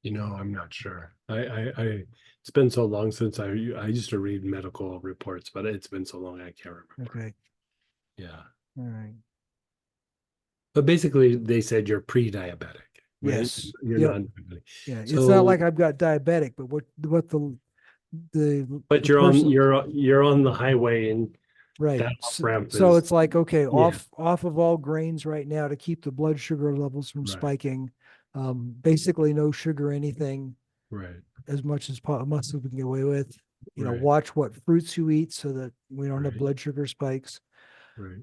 Speaker 1: I'm not sure. It's been so long since I used to read medical reports, but it's been so long I can't remember.
Speaker 4: Okay.
Speaker 1: Yeah.
Speaker 4: All right.
Speaker 1: But basically they said you're pre-diabetic, right?
Speaker 4: Yes.
Speaker 1: You're
Speaker 4: Yep.
Speaker 1: not diabetic.
Speaker 4: Yeah. It's
Speaker 1: So,
Speaker 4: not like I've got diabetic, but what the
Speaker 1: but
Speaker 4: person
Speaker 1: you're on the highway, and
Speaker 4: right.
Speaker 1: that off
Speaker 4: So,
Speaker 1: ramp
Speaker 4: so
Speaker 1: is,
Speaker 4: it's like, okay,
Speaker 1: yeah,
Speaker 4: off of all grains right now to keep the blood sugar levels from
Speaker 1: right,
Speaker 4: spiking. Basically no sugar, anything
Speaker 1: right,
Speaker 4: as much as possible we can get away with.
Speaker 1: right,
Speaker 4: Watch what fruits you eat so that we don't have
Speaker 1: right,
Speaker 4: blood sugar spikes.
Speaker 1: right.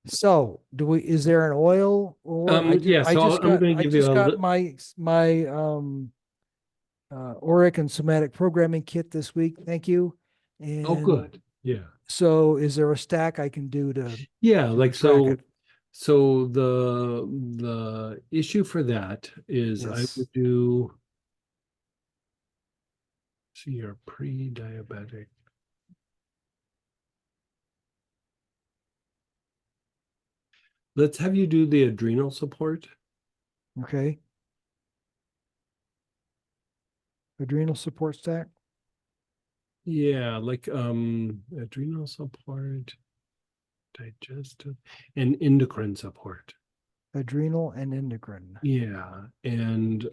Speaker 4: So is there an oil or
Speaker 1: Yeah, so I'm going to
Speaker 4: I
Speaker 1: give you
Speaker 4: just
Speaker 1: a
Speaker 4: got my Auric and somatic programming kit this week. Thank you.
Speaker 1: oh,
Speaker 4: And
Speaker 1: good. Yeah.
Speaker 4: so is there a stack I can do to
Speaker 1: Yeah, like
Speaker 4: track it?
Speaker 1: so the issue for that is I
Speaker 4: Yes.
Speaker 1: would do, see, you're pre-diabetic. Let's have you do the adrenal support.
Speaker 4: Okay. Adrenal support stack.
Speaker 1: Yeah, like adrenal support, digestive, and endocrine support.
Speaker 4: Adrenal and endocrine.
Speaker 1: Yeah, and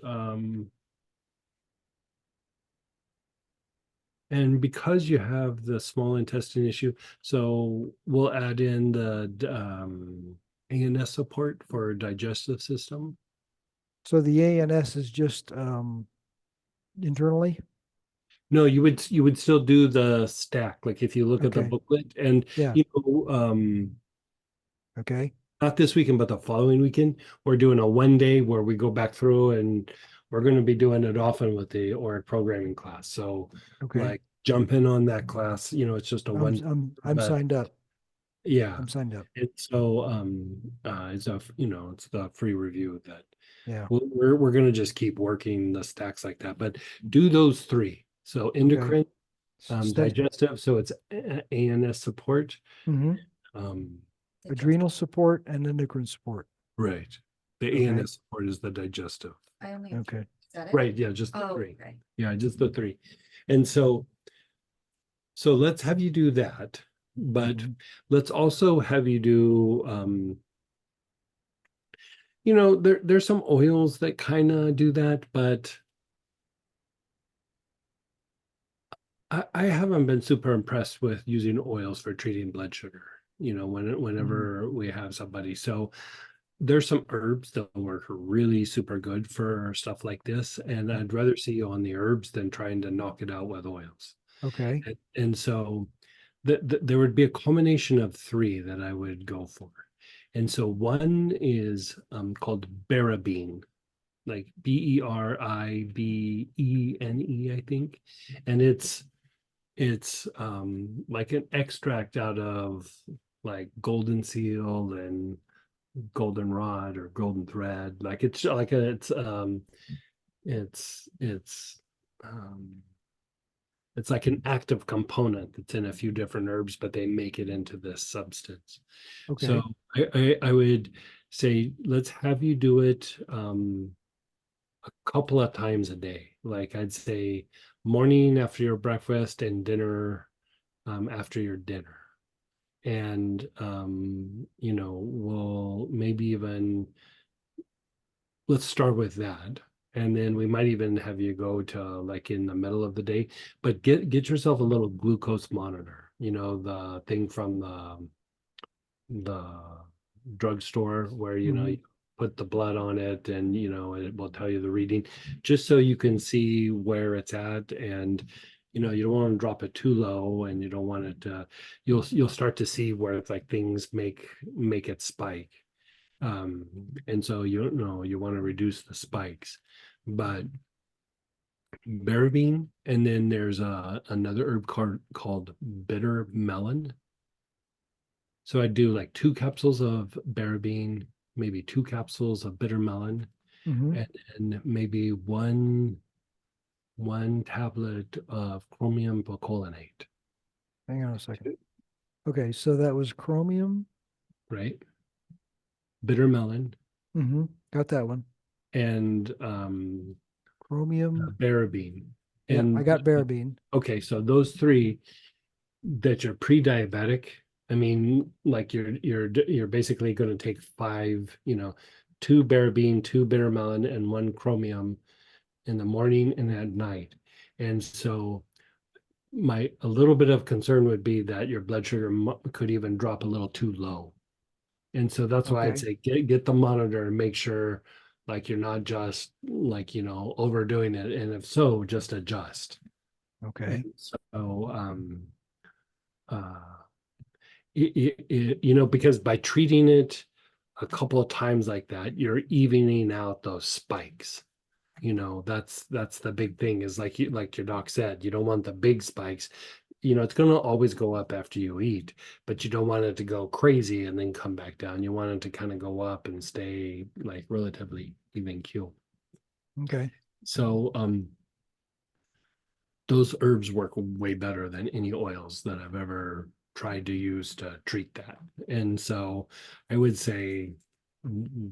Speaker 1: because you have the small intestine issue, so we'll add in the ANS support for digestive system.
Speaker 4: So the ANS is just internally.
Speaker 1: No, you would still do the stack. Like if you look at the
Speaker 4: Okay.
Speaker 1: booklet, and
Speaker 4: Yeah.
Speaker 1: you know,
Speaker 4: Okay.
Speaker 1: not this weekend, but the following weekend, we're doing a 1 day where we go back through, and we're going to be doing it often with the Auric programming class. So
Speaker 4: Okay.
Speaker 1: like jump in on that class. It's just a one,
Speaker 4: I'm
Speaker 1: but
Speaker 4: signed up.
Speaker 1: yeah.
Speaker 4: I'm signed up.
Speaker 1: It's so it's the free review that
Speaker 4: Yeah.
Speaker 1: we're gonna just keep working the stacks like that. But do those three. So
Speaker 4: Okay.
Speaker 1: endocrine,
Speaker 4: Stay.
Speaker 1: digestive, so it's ANS support.
Speaker 4: Hmm.
Speaker 1: Um,
Speaker 4: Adrenal support and endocrine support.
Speaker 1: right. The
Speaker 4: Okay.
Speaker 1: ANS support is the digestive.
Speaker 2: I only have
Speaker 4: Okay.
Speaker 2: Is that it?
Speaker 1: Right, yeah, just the
Speaker 2: Oh,
Speaker 1: three.
Speaker 2: okay.
Speaker 1: Yeah, just the three. And so let's have you do that, but
Speaker 4: Mhm.
Speaker 1: let's also have you do there's some oils that kind of do that, but I haven't been super impressed with using oils for treating blood sugar, whenever we have somebody. So there's some herbs that work really super good for stuff like this. And I'd rather see you on the herbs than trying to knock it out with oils.
Speaker 4: Okay.
Speaker 1: And so there would be a combination of three that I would go for. And so one is called Barabine, like Beribene, I think. And it's like an extract out of like golden seal and goldenrod or golden thread. Like it's um it's like an active component that's in a few different herbs, but they make it into this substance. So
Speaker 4: Okay.
Speaker 1: I would say let's have you do it a couple of times a day. Like I'd say morning after your breakfast and dinner after your dinner. And we'll maybe even let's start with that. And then we might even have you go to like in the middle of the day, but get yourself a little glucose monitor, the thing from the drugstore where
Speaker 4: Mhm.
Speaker 1: you put the blood on it and it will tell you the reading, just so you can see where it's at. And you don't want to drop it too low, and you don't want it to you'll start to see where it's like things make it spike. And so you want to reduce the spikes. But Barabine, and then there's another herb called bitter melon. So I do like 2 capsules of Barabine, maybe 2 capsules of bitter melon,
Speaker 4: Mhm.
Speaker 1: and maybe one tablet of chromium picolinate,
Speaker 4: Hang on a second. Okay, so that was chromium.
Speaker 1: right? Bitter melon
Speaker 4: Mm-hmm. Got that one.
Speaker 1: and
Speaker 4: Chromium.
Speaker 1: Barabine.
Speaker 4: Yeah, I
Speaker 1: And
Speaker 4: got Barabine.
Speaker 1: okay, so those three that you're pre-diabetic, I mean, like you're basically going to take five, 2 Barabine, 2 bitter melon, and 1 chromium in the morning and at night. And so my a little bit of concern would be that your blood sugar could even drop a little too low. And so that's why I'd
Speaker 4: Okay.
Speaker 1: say get the monitor and make sure like you're not just like, overdoing it. And if so, just adjust.
Speaker 4: Okay.
Speaker 1: And so uh because by treating it a couple of times like that, you're evening out those spikes. That's the big thing, is like your doc said, you don't want the big spikes. It's going to always go up after you eat, but you don't want it to go crazy and then come back down. You want it to kind of go up and stay like relatively even keel.
Speaker 4: Okay.
Speaker 1: So those herbs work way better than any oils that I've ever tried to use to treat that. And so I would say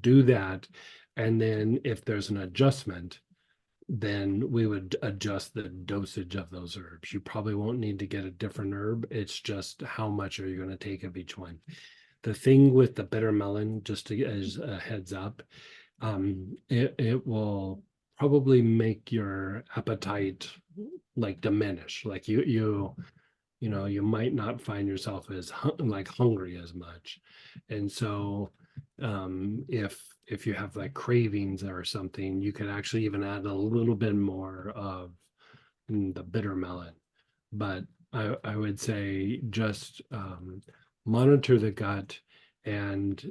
Speaker 1: do that. And then if there's an adjustment, then we would adjust the dosage of those herbs. You probably won't need to get a different herb. It's just how much are you going to take of each one. The thing with the bitter melon, just as a heads up, it will probably make your appetite like diminish. Like you might not find yourself as like hungry as much. And so if you have like cravings or something, you could actually even add a little bit more of the bitter melon. But I would say just monitor the gut, and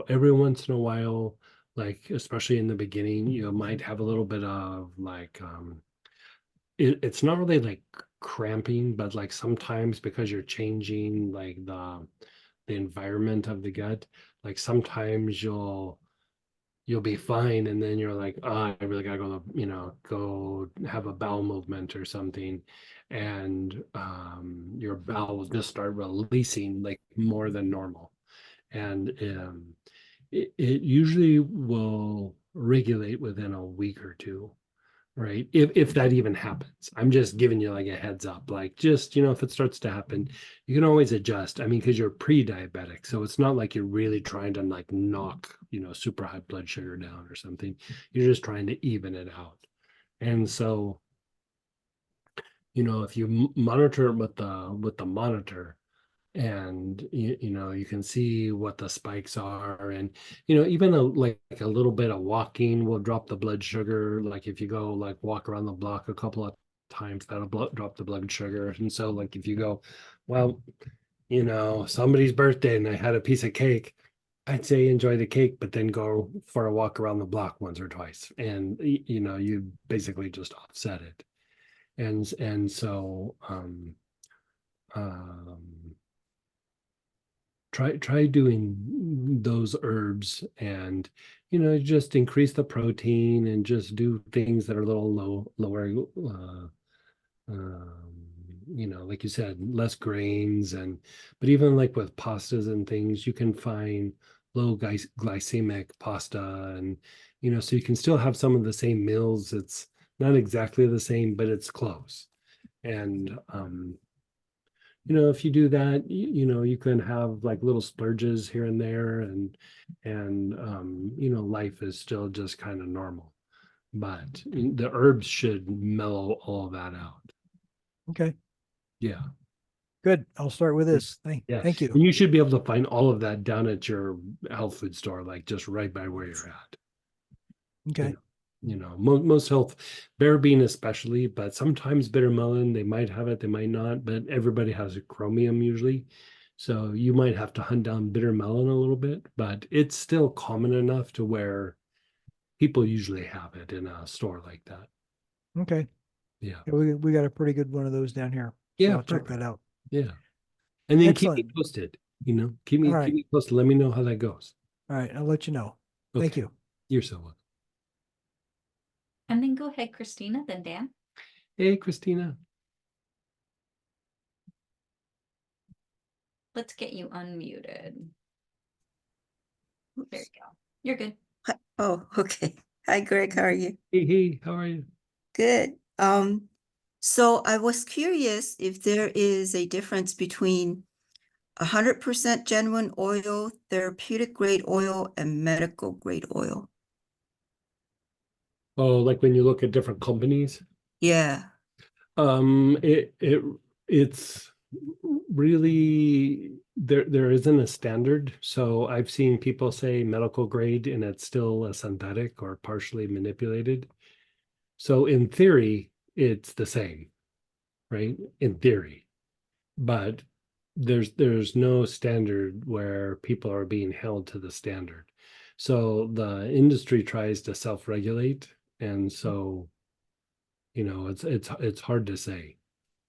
Speaker 1: every once in a while, like especially in the beginning, you might have a little bit of like it's not really like cramping, but like sometimes because you're changing like the environment of the gut, like sometimes you'll be fine, and then you're like, oh, I really gotta go have a bowel movement or something, and your bowels just start releasing like more than normal. And it usually will regulate within a week or two, right? If that even happens. I'm just giving you like a heads up. Like just, if it starts to happen, you can always adjust. I mean, because you're pre-diabetic. So it's not like you're really trying to like knock, super high blood sugar down or something. You're just trying to even it out. And so if you monitor it with the monitor, and you can see what the spikes are, and even like a little bit of walking will drop the blood sugar. Like if you go like walk around the block a couple of times, that'll drop the blood sugar. And so like if you go, well, somebody's birthday and I had a piece of cake, I'd say enjoy the cake, but then go for a walk around the block once or twice, and you basically just offset it. And so um try doing those herbs, and just increase the protein and just do things that are a little lower, like you said, less grains. But even like with pastas and things, you can find low glycemic pasta, and so you can still have some of the same meals. It's not exactly the same, but it's close. And if you do that, you can have like little splurges here and there, and life is still just kind of normal. But the herbs should mellow all that out.
Speaker 4: Okay,
Speaker 1: Yeah.
Speaker 4: good. I'll start with this.
Speaker 1: Yeah.
Speaker 4: Thank you.
Speaker 1: And you should be able to find all of that down at your health food store, like just right by where you're at.
Speaker 4: Okay,
Speaker 1: Most health, bare bean especially, but sometimes bitter melon, they might have it, they might not, but everybody has a chromium usually. So you might have to hunt down bitter melon a little bit, but it's still common enough to where people usually have it in a store like that.
Speaker 4: okay.
Speaker 1: Yeah.
Speaker 4: Yeah, we got a pretty good one of those down here. So
Speaker 1: Yeah,
Speaker 4: I'll check
Speaker 1: perfect.
Speaker 4: that out.
Speaker 1: Yeah. And then keep me
Speaker 4: Excellent.
Speaker 1: posted,
Speaker 4: All right.
Speaker 1: keep me posted. Let me know how that goes.
Speaker 4: All right, I'll let you know. Thank
Speaker 1: Okay.
Speaker 4: you.
Speaker 1: You're so welcome.
Speaker 2: And then go ahead, Christina, then Dan.
Speaker 1: Hey, Christina.
Speaker 2: Let's get you unmuted. There you go. You're good.
Speaker 5: Oh, okay. Hi, Greg. How are you?
Speaker 1: Hey, how are you?
Speaker 5: Good. So I was curious if there is a difference between 100% genuine oil, therapeutic grade oil, and medical grade oil.
Speaker 1: Oh, like when you look at different companies?
Speaker 5: Yeah.
Speaker 1: It's really there isn't a standard. So I've seen people say medical grade and it's still a synthetic or partially manipulated. So in theory, it's the same, right? In theory. But there's no standard where people are being held to the standard. So the industry tries to self-regulate, and so it's hard to say.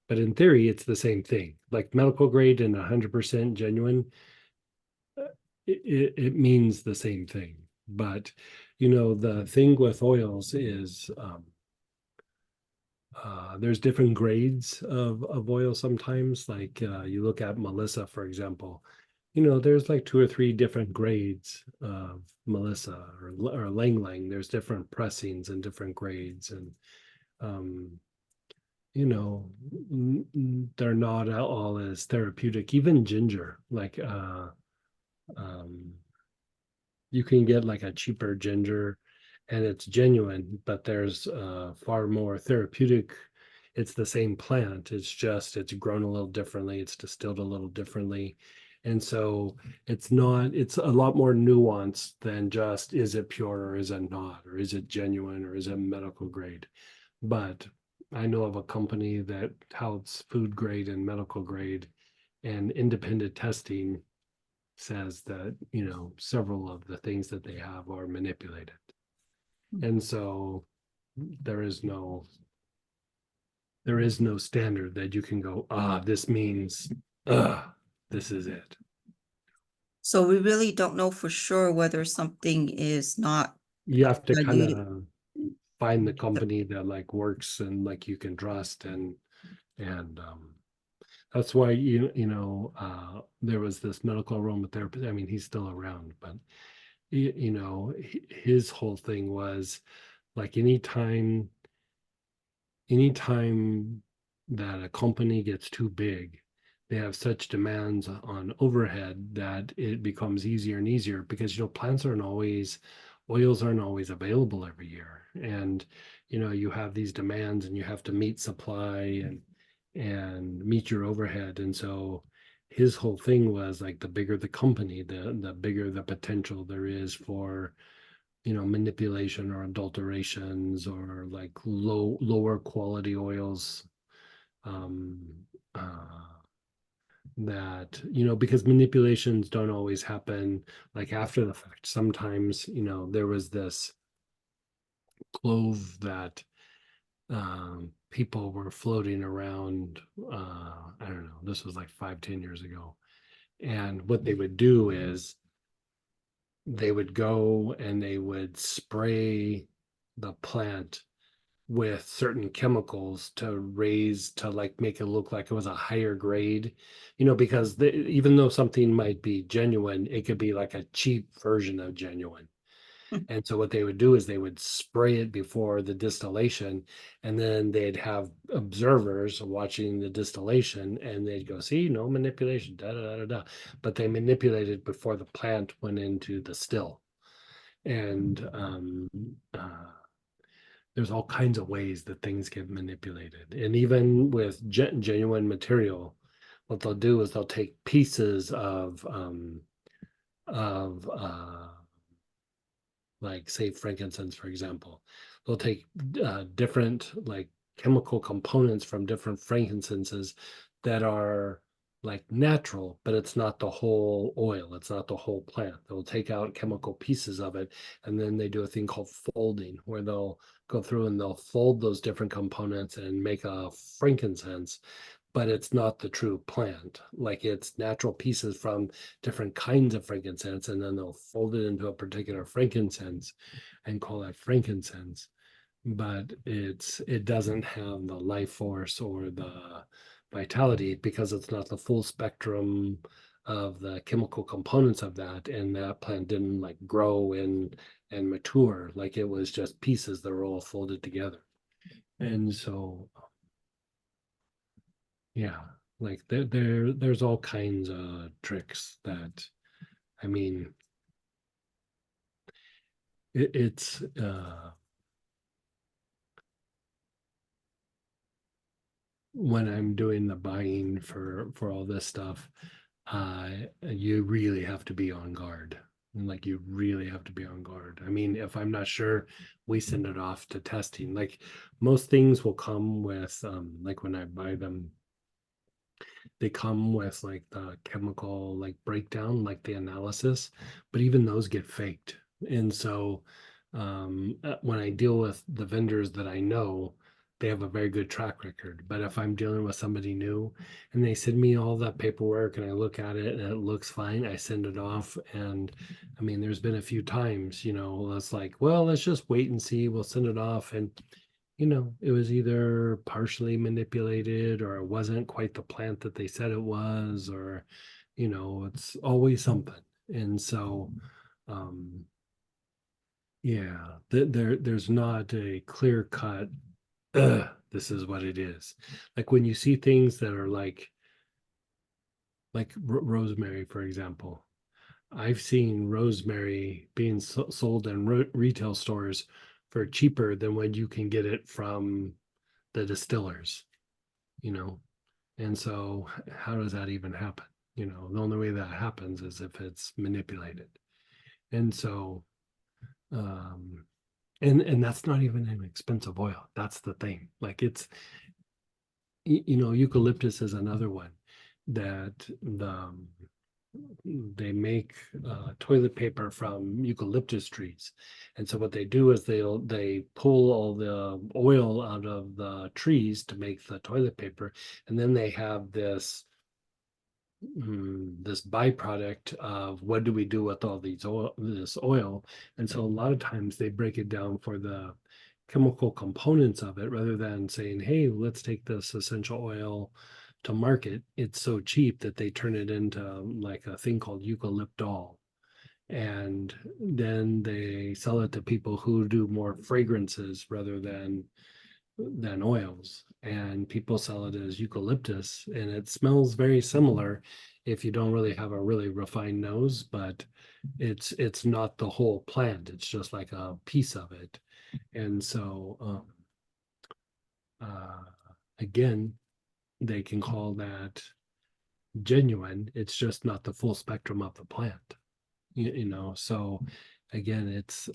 Speaker 1: But in theory, it's the same thing. Like medical grade and 100% genuine, it means the same thing. But the thing with oils is there's different grades of oil sometimes. Like you look at Melissa, for example, there's like 2 or 3 different grades of Melissa or Lang Lang. There's different pressings and different grades, and um, they're not all as therapeutic. Even ginger, like um, you can get like a cheaper ginger and it's genuine, but there's far more therapeutic. It's the same plant, it's grown a little differently, it's distilled a little differently. And so it's a lot more nuanced than just is it pure or is it not, or is it genuine or is it medical grade. But I know of a company that touts food grade and medical grade, and independent testing says that several of the things that they have are manipulated. And so there is no standard that you can go, this means this is it.
Speaker 5: So we really don't know for sure whether something is not
Speaker 1: You have to kind
Speaker 5: diluted.
Speaker 1: of find the company that like works and like you can trust, and that's why there was this medical aromatherapist. I mean, he's still around, but his whole thing was like anytime that a company gets too big, they have such demands on overhead that it becomes easier and easier, because oils aren't always available every year, and you have these demands and you have to meet supply, and meet your overhead. And so his whole thing was like, the bigger the company, the bigger the potential there is for, you know, manipulation or adulterations or like lower quality oils. Um, that, you know, because manipulations don't always happen like after the fact. Sometimes, you know, there was this clove that people were floating around. I don't know, this was like 5-10 years ago. And what they would do is they would go and they would spray the plant with certain chemicals to raise, to like make it look like it was a higher grade, you know, because even though something might be genuine, it could be like a cheap version of genuine. And so what they would do is they would spray it before the distillation, and then they'd have observers watching the distillation, and they'd go, see, no manipulation, da da da da da. But they manipulated before the plant went into the still. And there's all kinds of ways that things get manipulated. And even with genuine material, what they'll do is they'll take pieces of like say frankincense, for example. They'll take different like chemical components from different frankincenses that are like natural, but it's not the whole oil, it's not the whole plant. They'll take out chemical pieces of it, and then they do a thing called folding, where they'll go through and they'll fold those different components and make a frankincense, but it's not the true plant. Like, it's natural pieces from different kinds of frankincense, and then they'll fold it into a particular frankincense and call that frankincense. But it doesn't have the life force or the vitality, because it's not the full spectrum of the chemical components of that, and that plant didn't like grow and mature. Like, it was just pieces that were all folded together. And so yeah, like there's all kinds of tricks that, I mean, it's when I'm doing the buying for all this stuff, you really have to be on guard. Like, you really have to be on guard. I mean, if I'm not sure, we send it off to testing. Like, most things will come with like when I buy them, they come with like the chemical like breakdown, like the analysis, but even those get faked. And so when I deal with the vendors that I know, they have a very good track record. But if I'm dealing with somebody new and they send me all that paperwork and I look at it and it looks fine, I send it off. And I mean, there's been a few times, you know, it's like, well, let's just wait and see, we'll send it off. And you know, it was either partially manipulated, or it wasn't quite the plant that they said it was, or, you know, it's always something. And so, yeah, there's not a clear cut, this is what it is. Like, when you see things that are like rosemary, for example, I've seen rosemary being sold in retail stores for cheaper than when you can get it from the distillers, you know. And so how does that even happen? You know, the only way that happens is if it's manipulated. And so and that's not even an expensive oil. That's the thing. Like, it's, you know, eucalyptus is another one that they make toilet paper from eucalyptus trees. And so what they do is they pull all the oil out of the trees to make the toilet paper, and then they have this this byproduct of what do we do with all this oil. And so a lot of times they break it down for the chemical components of it, rather than saying, hey, let's take this essential oil to market. It's so cheap that they turn it into like a thing called eucalyptol, and then they sell it to people who do more fragrances rather than oils, and people sell it as eucalyptus, and it smells very similar if you don't really have a really refined nose, but it's not the whole plant, it's just like a piece of it. And so again, they can call that genuine. It's just not the full spectrum of the plant. You know, so again, it's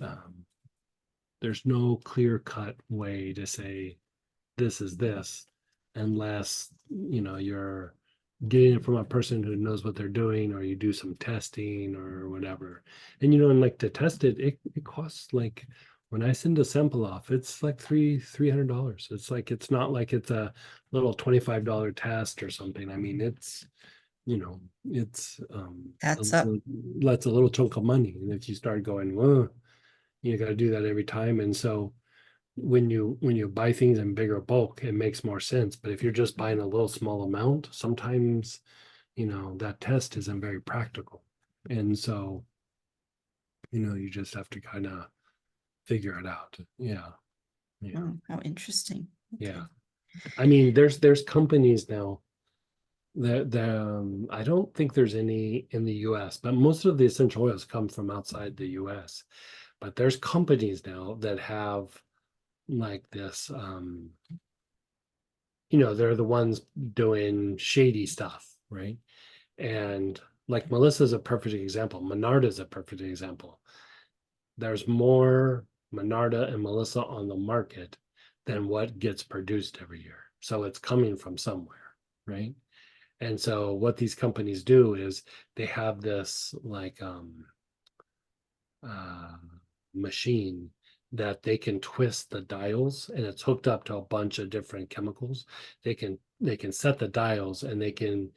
Speaker 1: there's no clear cut way to say this is this, unless you know you're getting it from a person who knows what they're doing, or you do some testing or whatever. And you know, and like to test it, it costs like, when I send a sample off, it's like $300. It's like, it's not like it's a little $25 test or something. I mean, it's, you know, it's
Speaker 5: That's up.
Speaker 1: that's a little chunk of money. And if you start going, well, you got to do that every time. And so when you buy things in bigger bulk, it makes more sense. But if you're just buying a little small amount, sometimes, you know, that test isn't very practical. And so, you know, you just have to kind of figure it out. Yeah. Yeah.
Speaker 5: Oh, how interesting. Okay.
Speaker 1: Yeah. I mean, there's companies now that I don't think there's any in the US, but most of the essential oils come from outside the US. But there's companies now that have like this you know, they're the ones doing shady stuff, right? And like Melissa's a perfect example. Monarda's a perfect example. There's more Monarda and Melissa on the market than what gets produced every year. So it's coming from somewhere, right? And so what these companies do is they have this like uh machine that they can twist the dials, and it's hooked up to a bunch of different chemicals. They can set the dials, and they can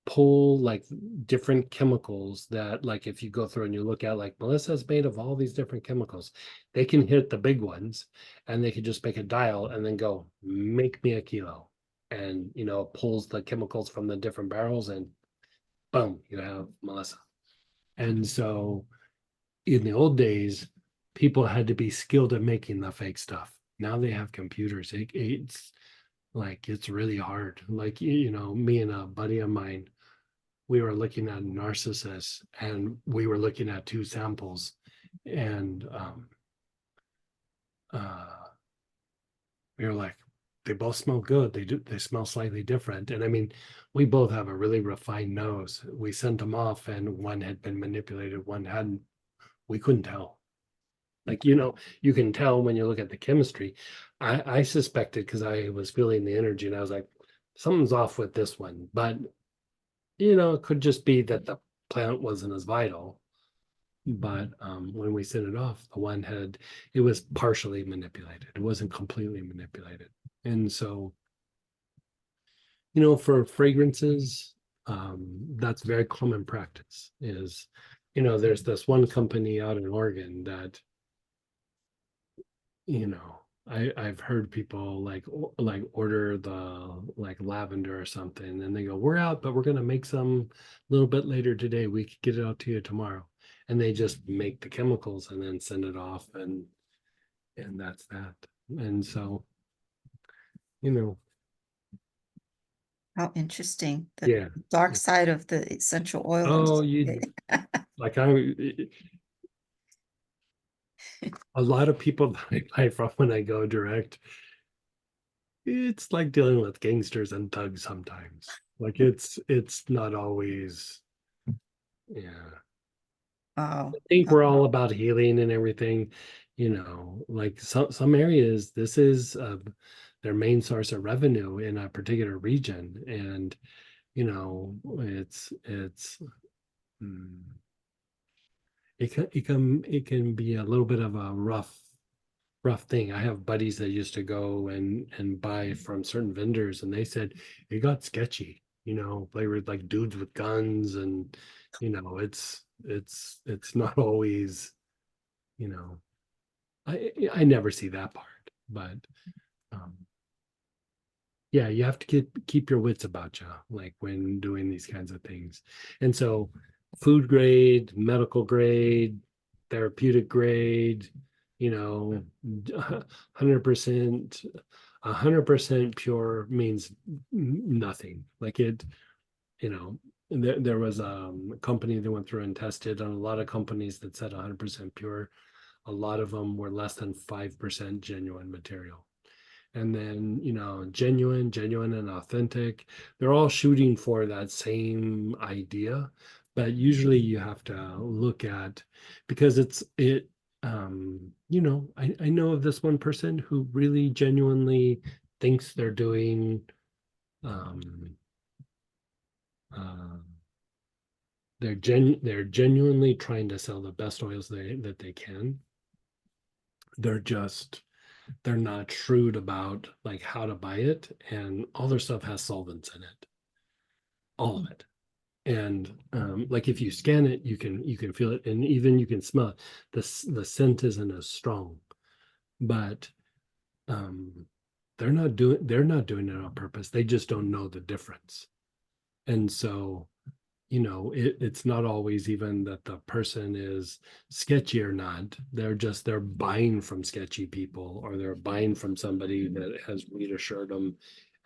Speaker 1: pull like different chemicals that, like, if you go through and you look at, like, Melissa's made of all these different chemicals, they can hit the big ones, and they can just make a dial and then go, make me a kilo. And you know, it pulls the chemicals from the different barrels, and boom, you have Melissa. And so in the old days, people had to be skilled at making the fake stuff. Now they have computers. It's like, it's really hard. Like, you know, me and a buddy of mine, we were looking at Narcissus, and we were looking at two samples, and we were like, they both smell good. They smell slightly different. And I mean, we both have a really refined nose. We sent them off, and one had been manipulated, one hadn't. We couldn't tell. Like, you know, you can tell when you look at the chemistry. I suspected, because I was feeling the energy, and I was like, something's off with this one. But, you know, it could just be that the plant wasn't as vital. But when we sent it off, the one had, it was partially manipulated. It wasn't completely manipulated. And so, you know, for fragrances, that's very common practice. Is, you know, there's this one company out in Oregon that, you know, I've heard people like order the like lavender or something, and they go, we're out, but we're gonna make some a little bit later today. We could get it out to you tomorrow. And they just make the chemicals and then send it off, and that's that. And so, you know,
Speaker 5: How interesting. The
Speaker 1: yeah.
Speaker 5: dark side of the essential oil
Speaker 1: Oh,
Speaker 5: industry.
Speaker 1: like a lot of people that I buy from when I go direct, it's like dealing with gangsters and thugs sometimes. Like, it's not always, yeah.
Speaker 5: Wow.
Speaker 1: I think we're all about healing and everything, you know, like some areas, this is their main source of revenue in a particular region. And, you know, mm, it can be a little bit of a rough thing. I have buddies that used to go and buy from certain vendors, and they said it got sketchy. You know, they were like dudes with guns, and you know, it's not always, you know, I never see that part, but um yeah, you have to keep your wits about you, like when doing these kinds of things. And so food grade, medical grade, therapeutic grade, you know, 100%, 100% pure means nothing. Like it, you know, there was a company that went through and tested on a lot of companies that said 100% pure. A lot of them were less than 5% genuine material. and then, genuine and authentic. They're all shooting for that same idea, but usually you have to look at, because I know of this one person who really genuinely thinks they're doing uh, they're genuinely trying to sell the best oils that they can. They're not shrewd about like how to buy it, and all their stuff has solvents in it, all of it. And like if you scan it, you can feel it, and even you can smell it. The scent isn't as strong, but um, they're not doing it on purpose. They just don't know the difference. And so, it's not always even that the person is sketchy or not. They're buying from sketchy people, or they're buying from somebody that has reassured them,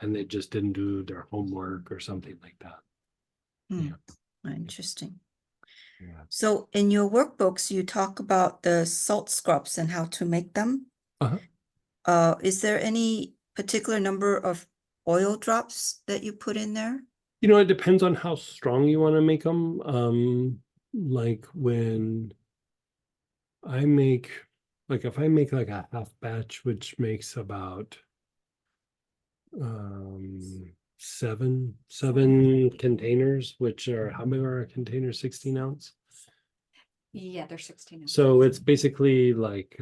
Speaker 1: and they just didn't do their homework or something like that.
Speaker 5: Hmm, interesting.
Speaker 1: Yeah.
Speaker 5: So in your workbooks, you talk about the salt scrubs and how to make them. Is there any particular number of oil drops that you put in there?
Speaker 1: It depends on how strong you want to make them. Like when I make, like if I make like a half batch, which makes about seven containers, which are, how big are a container? 16 ounce.
Speaker 2: Yeah, they're 16 ounces.
Speaker 1: So it's basically like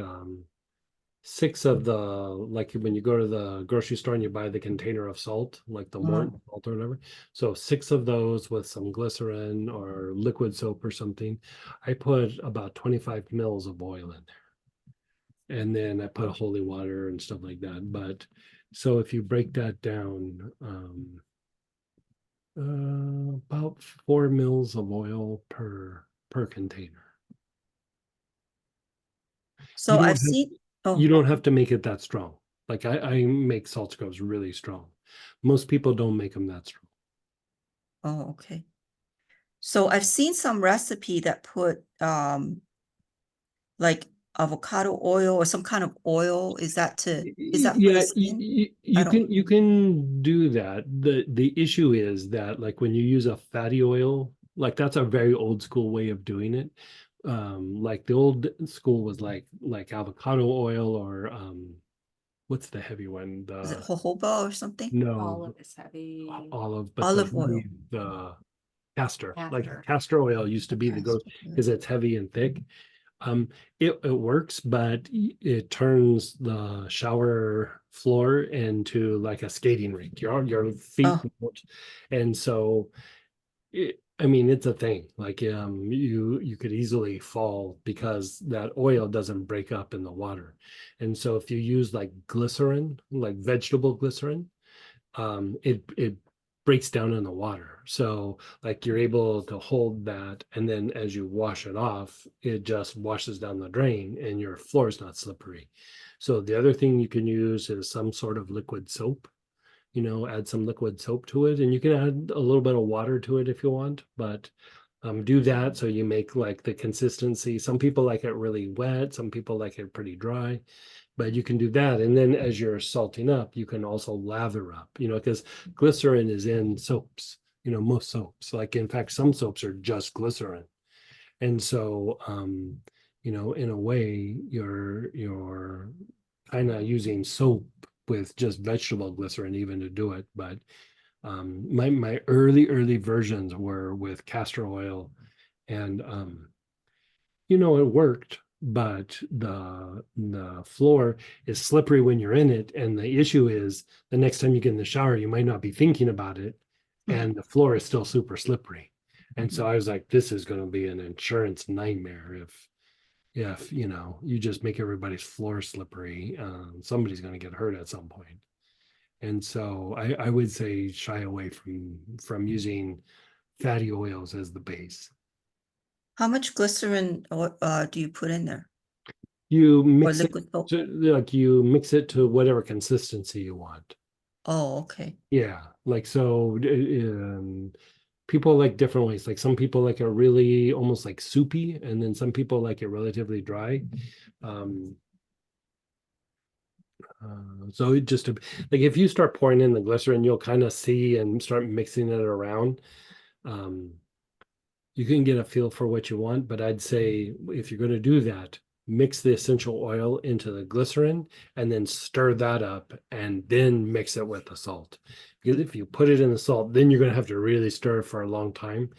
Speaker 1: six of the, like when you go to the grocery store and you buy the container of salt, like the Morton salt or whatever. So six of those with some glycerin or liquid soap or something. I put about 25 mils of oil in there. And then I put holy water and stuff like that. But so if you break that down, about 4 mils of oil per container.
Speaker 5: So
Speaker 1: You don't
Speaker 5: I've
Speaker 1: have-
Speaker 5: seen,
Speaker 1: You don't have to make it that strong. Like I make salt scrubs really strong. Most people don't make them that strong.
Speaker 5: oh, okay. So I've seen some recipe that put like avocado oil or some kind of oil. Is that for
Speaker 1: Yeah,
Speaker 5: the skin?
Speaker 1: you can do that. The issue is that like when you use a fatty oil, like that's a very old school way of doing it. Like the old school was like avocado oil, or what's the heavy one?
Speaker 5: Is it
Speaker 1: The
Speaker 5: jojoba or something?
Speaker 1: No,
Speaker 2: Olive is heavy.
Speaker 1: olive, but
Speaker 5: Olive oil.
Speaker 1: the castor, like
Speaker 2: Castor.
Speaker 1: castor oil used to be the go
Speaker 5: Castor oil.
Speaker 1: because it's heavy and thick. It works, but it turns the shower floor into like a skating rink. Your feet
Speaker 5: Oh.
Speaker 1: won't. And so I mean, it's a thing. Like you could easily fall because that oil doesn't break up in the water. And so if you use like glycerin, like vegetable glycerin, it breaks down in the water. So like you're able to hold that, and then as you wash it off, it just washes down the drain and your floor is not slippery. So the other thing you can use is some sort of liquid soap. Add some liquid soap to it, and you can add a little bit of water to it if you want, but do that so you make like the consistency. Some people like it really wet, some people like it pretty dry, but you can do that. And then as you're salting up, you can also lather up, because glycerin is in soaps, most soaps. Like in fact, some soaps are just glycerin. And so in a way, you're kind of using soap with just vegetable glycerin even to do it. But my early versions were with castor oil, and it worked, but the floor is slippery when you're in it, and the issue is the next time you get in the shower, you might not be thinking about it, and the floor is still super slippery. And so I was like, this is going to be an insurance nightmare if you just make everybody's floor slippery. Somebody's going to get hurt at some point. And so I would say shy away from using fatty oils as the base.
Speaker 5: How much glycerin do you put in there?
Speaker 1: You
Speaker 5: Or
Speaker 1: mix it
Speaker 5: liquid soap?
Speaker 1: you mix it to whatever consistency you want.
Speaker 5: Oh, okay.
Speaker 1: Yeah, like so people like different ways. Like some people like it really almost like soupy, and then some people like it relatively dry. So it just like if you start pouring in the glycerin, you'll kind of see and start mixing it around. Um, you can get a feel for what you want, but I'd say if you're going to do that, mix the essential oil into the glycerin and then stir that up and then mix it with the salt. Because if you put it in the salt, then you're going to have to really stir it for a long time.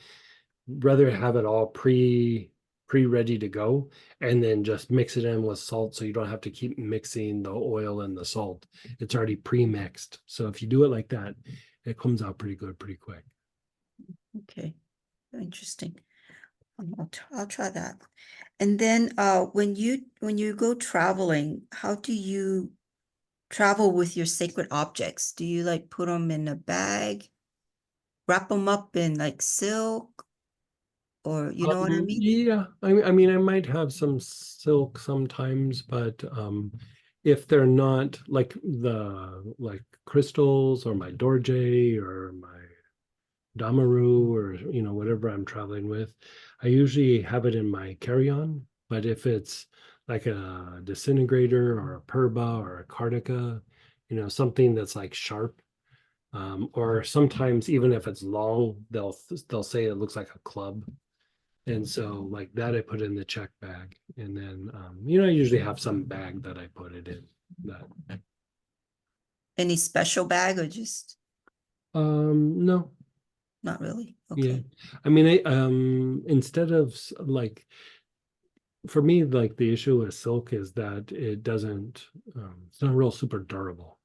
Speaker 1: Rather have it all pre ready to go and then just mix it in with salt so you don't have to keep mixing the oil and the salt. It's already pre-mixed. So if you do it like that, it comes out pretty good pretty quick.
Speaker 5: Okay, interesting. I'll try that. And then when you go traveling, how do you travel with your sacred objects? Do you like put them in a bag, wrap them up in like silk, or you know what I mean?
Speaker 1: Yeah, I mean, I might have some silk sometimes, but if they're not like like crystals or my dorje or my Damaru or whatever I'm traveling with, I usually have it in my carry-on. But if it's like a disintegrator or a perba or a cardica, something that's like sharp, or sometimes even if it's long, they'll say it looks like a club. And so like that I put in the check bag. And then I usually have some bag that I put it in. That
Speaker 5: Any special bag or just
Speaker 1: no.
Speaker 5: not really?
Speaker 1: Yeah.
Speaker 5: Okay.
Speaker 1: I mean, instead of like for me, like the issue with silk is that it doesn't it's not real super durable.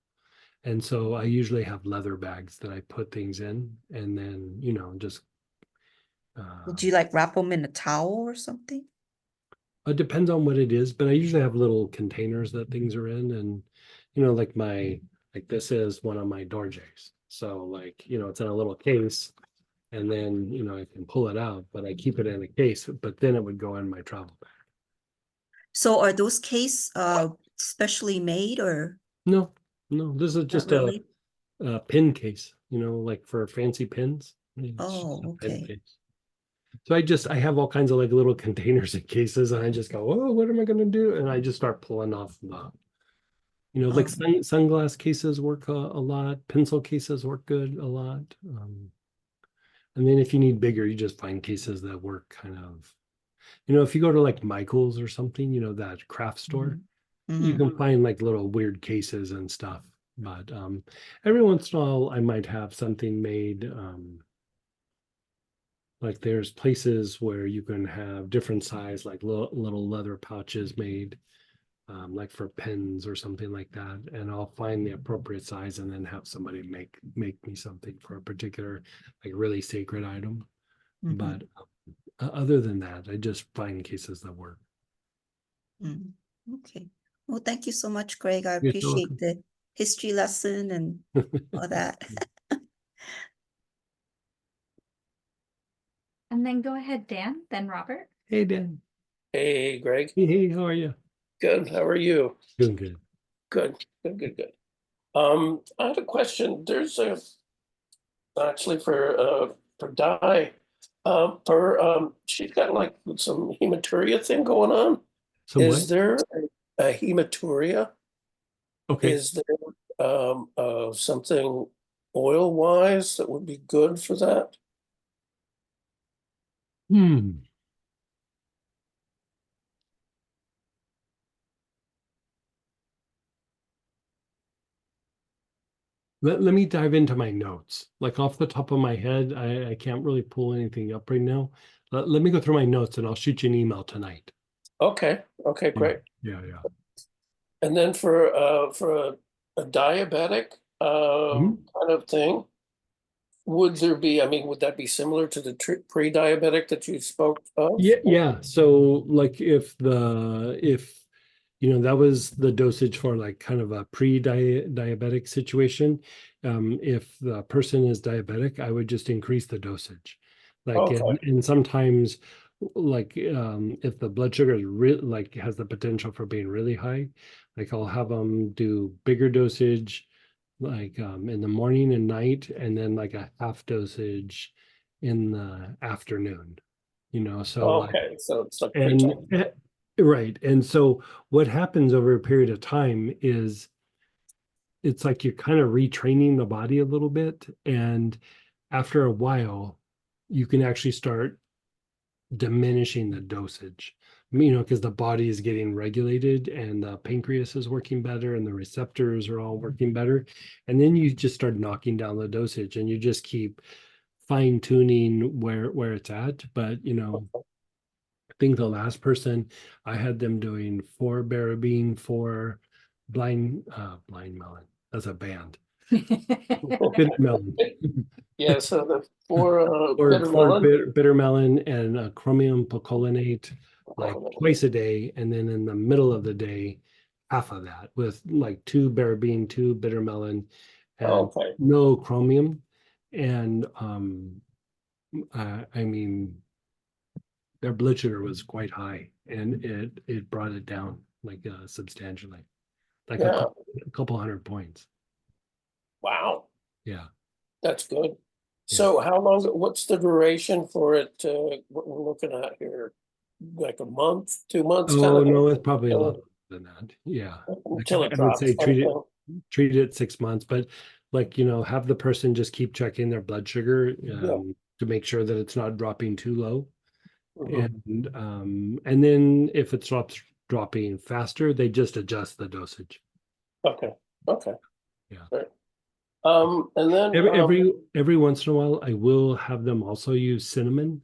Speaker 1: And so I usually have leather bags that I put things in and then, just
Speaker 5: Would you like wrap them in a towel or something?
Speaker 1: it depends on what it is, but I usually have little containers that things are in, and like this is one of my dorjes. So like it's in a little case, and then I can pull it out, but I keep it in a case. But then it would go in my travel bag.
Speaker 5: So are those case specially made or
Speaker 1: No, no, this is
Speaker 5: not
Speaker 1: just
Speaker 5: really?
Speaker 1: a pin case. Like for fancy pins. It's just
Speaker 5: Oh,
Speaker 1: a pin
Speaker 5: okay.
Speaker 1: case. So I have all kinds of like little containers and cases, and I just go, oh, what am I gonna do? And I just start pulling off the like
Speaker 5: Oh.
Speaker 1: sunglass cases work a lot. Pencil cases work good a lot. And then if you need bigger, you just find cases that work kind of, if you go to like Michael's or something, that craft store, you
Speaker 5: Mhm.
Speaker 1: can find like little weird cases and stuff. But every once in a while, I might have something made. Like there's places where you can have different size, like little leather pouches made like for pens or something like that, and I'll find the appropriate size and then have somebody make me something for a particular like really sacred item.
Speaker 5: Mhm.
Speaker 1: But other than that, I just find cases that work.
Speaker 5: Mhm. Okay. Well, thank you so much, Greg. I
Speaker 1: You're so
Speaker 5: appreciate
Speaker 1: welcome.
Speaker 5: the history lesson and all that.
Speaker 2: And then go ahead, Dan, then Robert.
Speaker 1: Hey Dan.
Speaker 6: Hey, Greg.
Speaker 1: Hey, how are you?
Speaker 6: Good. How are you?
Speaker 1: Doing good.
Speaker 6: Good. Good. Good. Good. I had a question. There's actually for Di, for she's got like some hematuria thing going on.
Speaker 1: Somewhat.
Speaker 6: Is there a hematuria?
Speaker 1: Okay.
Speaker 6: Is there something oil wise that would be good for that?
Speaker 1: Hmm. Let me dive into my notes. Like off the top of my head, I can't really pull anything up right now. Let me go through my notes and I'll shoot you an email tonight.
Speaker 6: Okay. Okay.
Speaker 1: Yeah,
Speaker 6: Great.
Speaker 1: yeah.
Speaker 6: And then for a diabetic
Speaker 1: Mhm.
Speaker 6: kind of thing, would there be, I mean, would that be similar to the pre-diabetic that you spoke of?
Speaker 1: Yeah. So like if that was the dosage for like kind of a pre-diabetic situation. If the person is diabetic, I would just increase the dosage. Like
Speaker 6: Okay.
Speaker 1: and sometimes like if the blood sugar is like has the potential for being really high, like I'll have them do bigger dosage like in the morning and night, and then like a half dosage in the afternoon. So like
Speaker 6: Okay. So it's like
Speaker 1: and
Speaker 6: pre-time.
Speaker 1: right. And so what happens over a period of time is it's like you're kind of retraining the body a little bit. And after a while, you can actually start diminishing the dosage, because the body is getting regulated and the pancreas is working better and the receptors are all working better. And then you just start knocking down the dosage and you just keep fine tuning where it's at. But, I think the last person I had them doing 4 Barabine, 4 blind melon as a band. Bitter melon.
Speaker 6: Yeah, so the four
Speaker 1: Or
Speaker 6: bitter melon.
Speaker 1: bitter melon and chromium picolinate like twice a day, and then in the middle of the day, half of that with like 2 Barabine, 2 bitter melon, and
Speaker 6: Okay.
Speaker 1: no chromium. And I mean, their blood sugar was quite high, and it brought it down like substantially, like
Speaker 6: Yeah.
Speaker 1: a couple 100 points.
Speaker 6: Wow,
Speaker 1: Yeah.
Speaker 6: that's good. So how long, what's the duration for it, what we're looking at here? Like a month, 2 months? kind
Speaker 1: Oh,
Speaker 6: of
Speaker 1: no, it's probably a
Speaker 6: until-
Speaker 1: lot more than that. Yeah. Like,
Speaker 6: Until it
Speaker 1: I would
Speaker 6: drops.
Speaker 1: say
Speaker 6: kind of
Speaker 1: treat it 6 months, but like, have the person just keep checking their blood sugar to make sure that it's not dropping too low.
Speaker 6: thing.
Speaker 1: And then if it stops dropping faster, they just adjust the dosage.
Speaker 6: Okay, okay.
Speaker 1: Yeah.
Speaker 6: Great. And then,
Speaker 1: Every once in a while, I will have them also use cinnamon,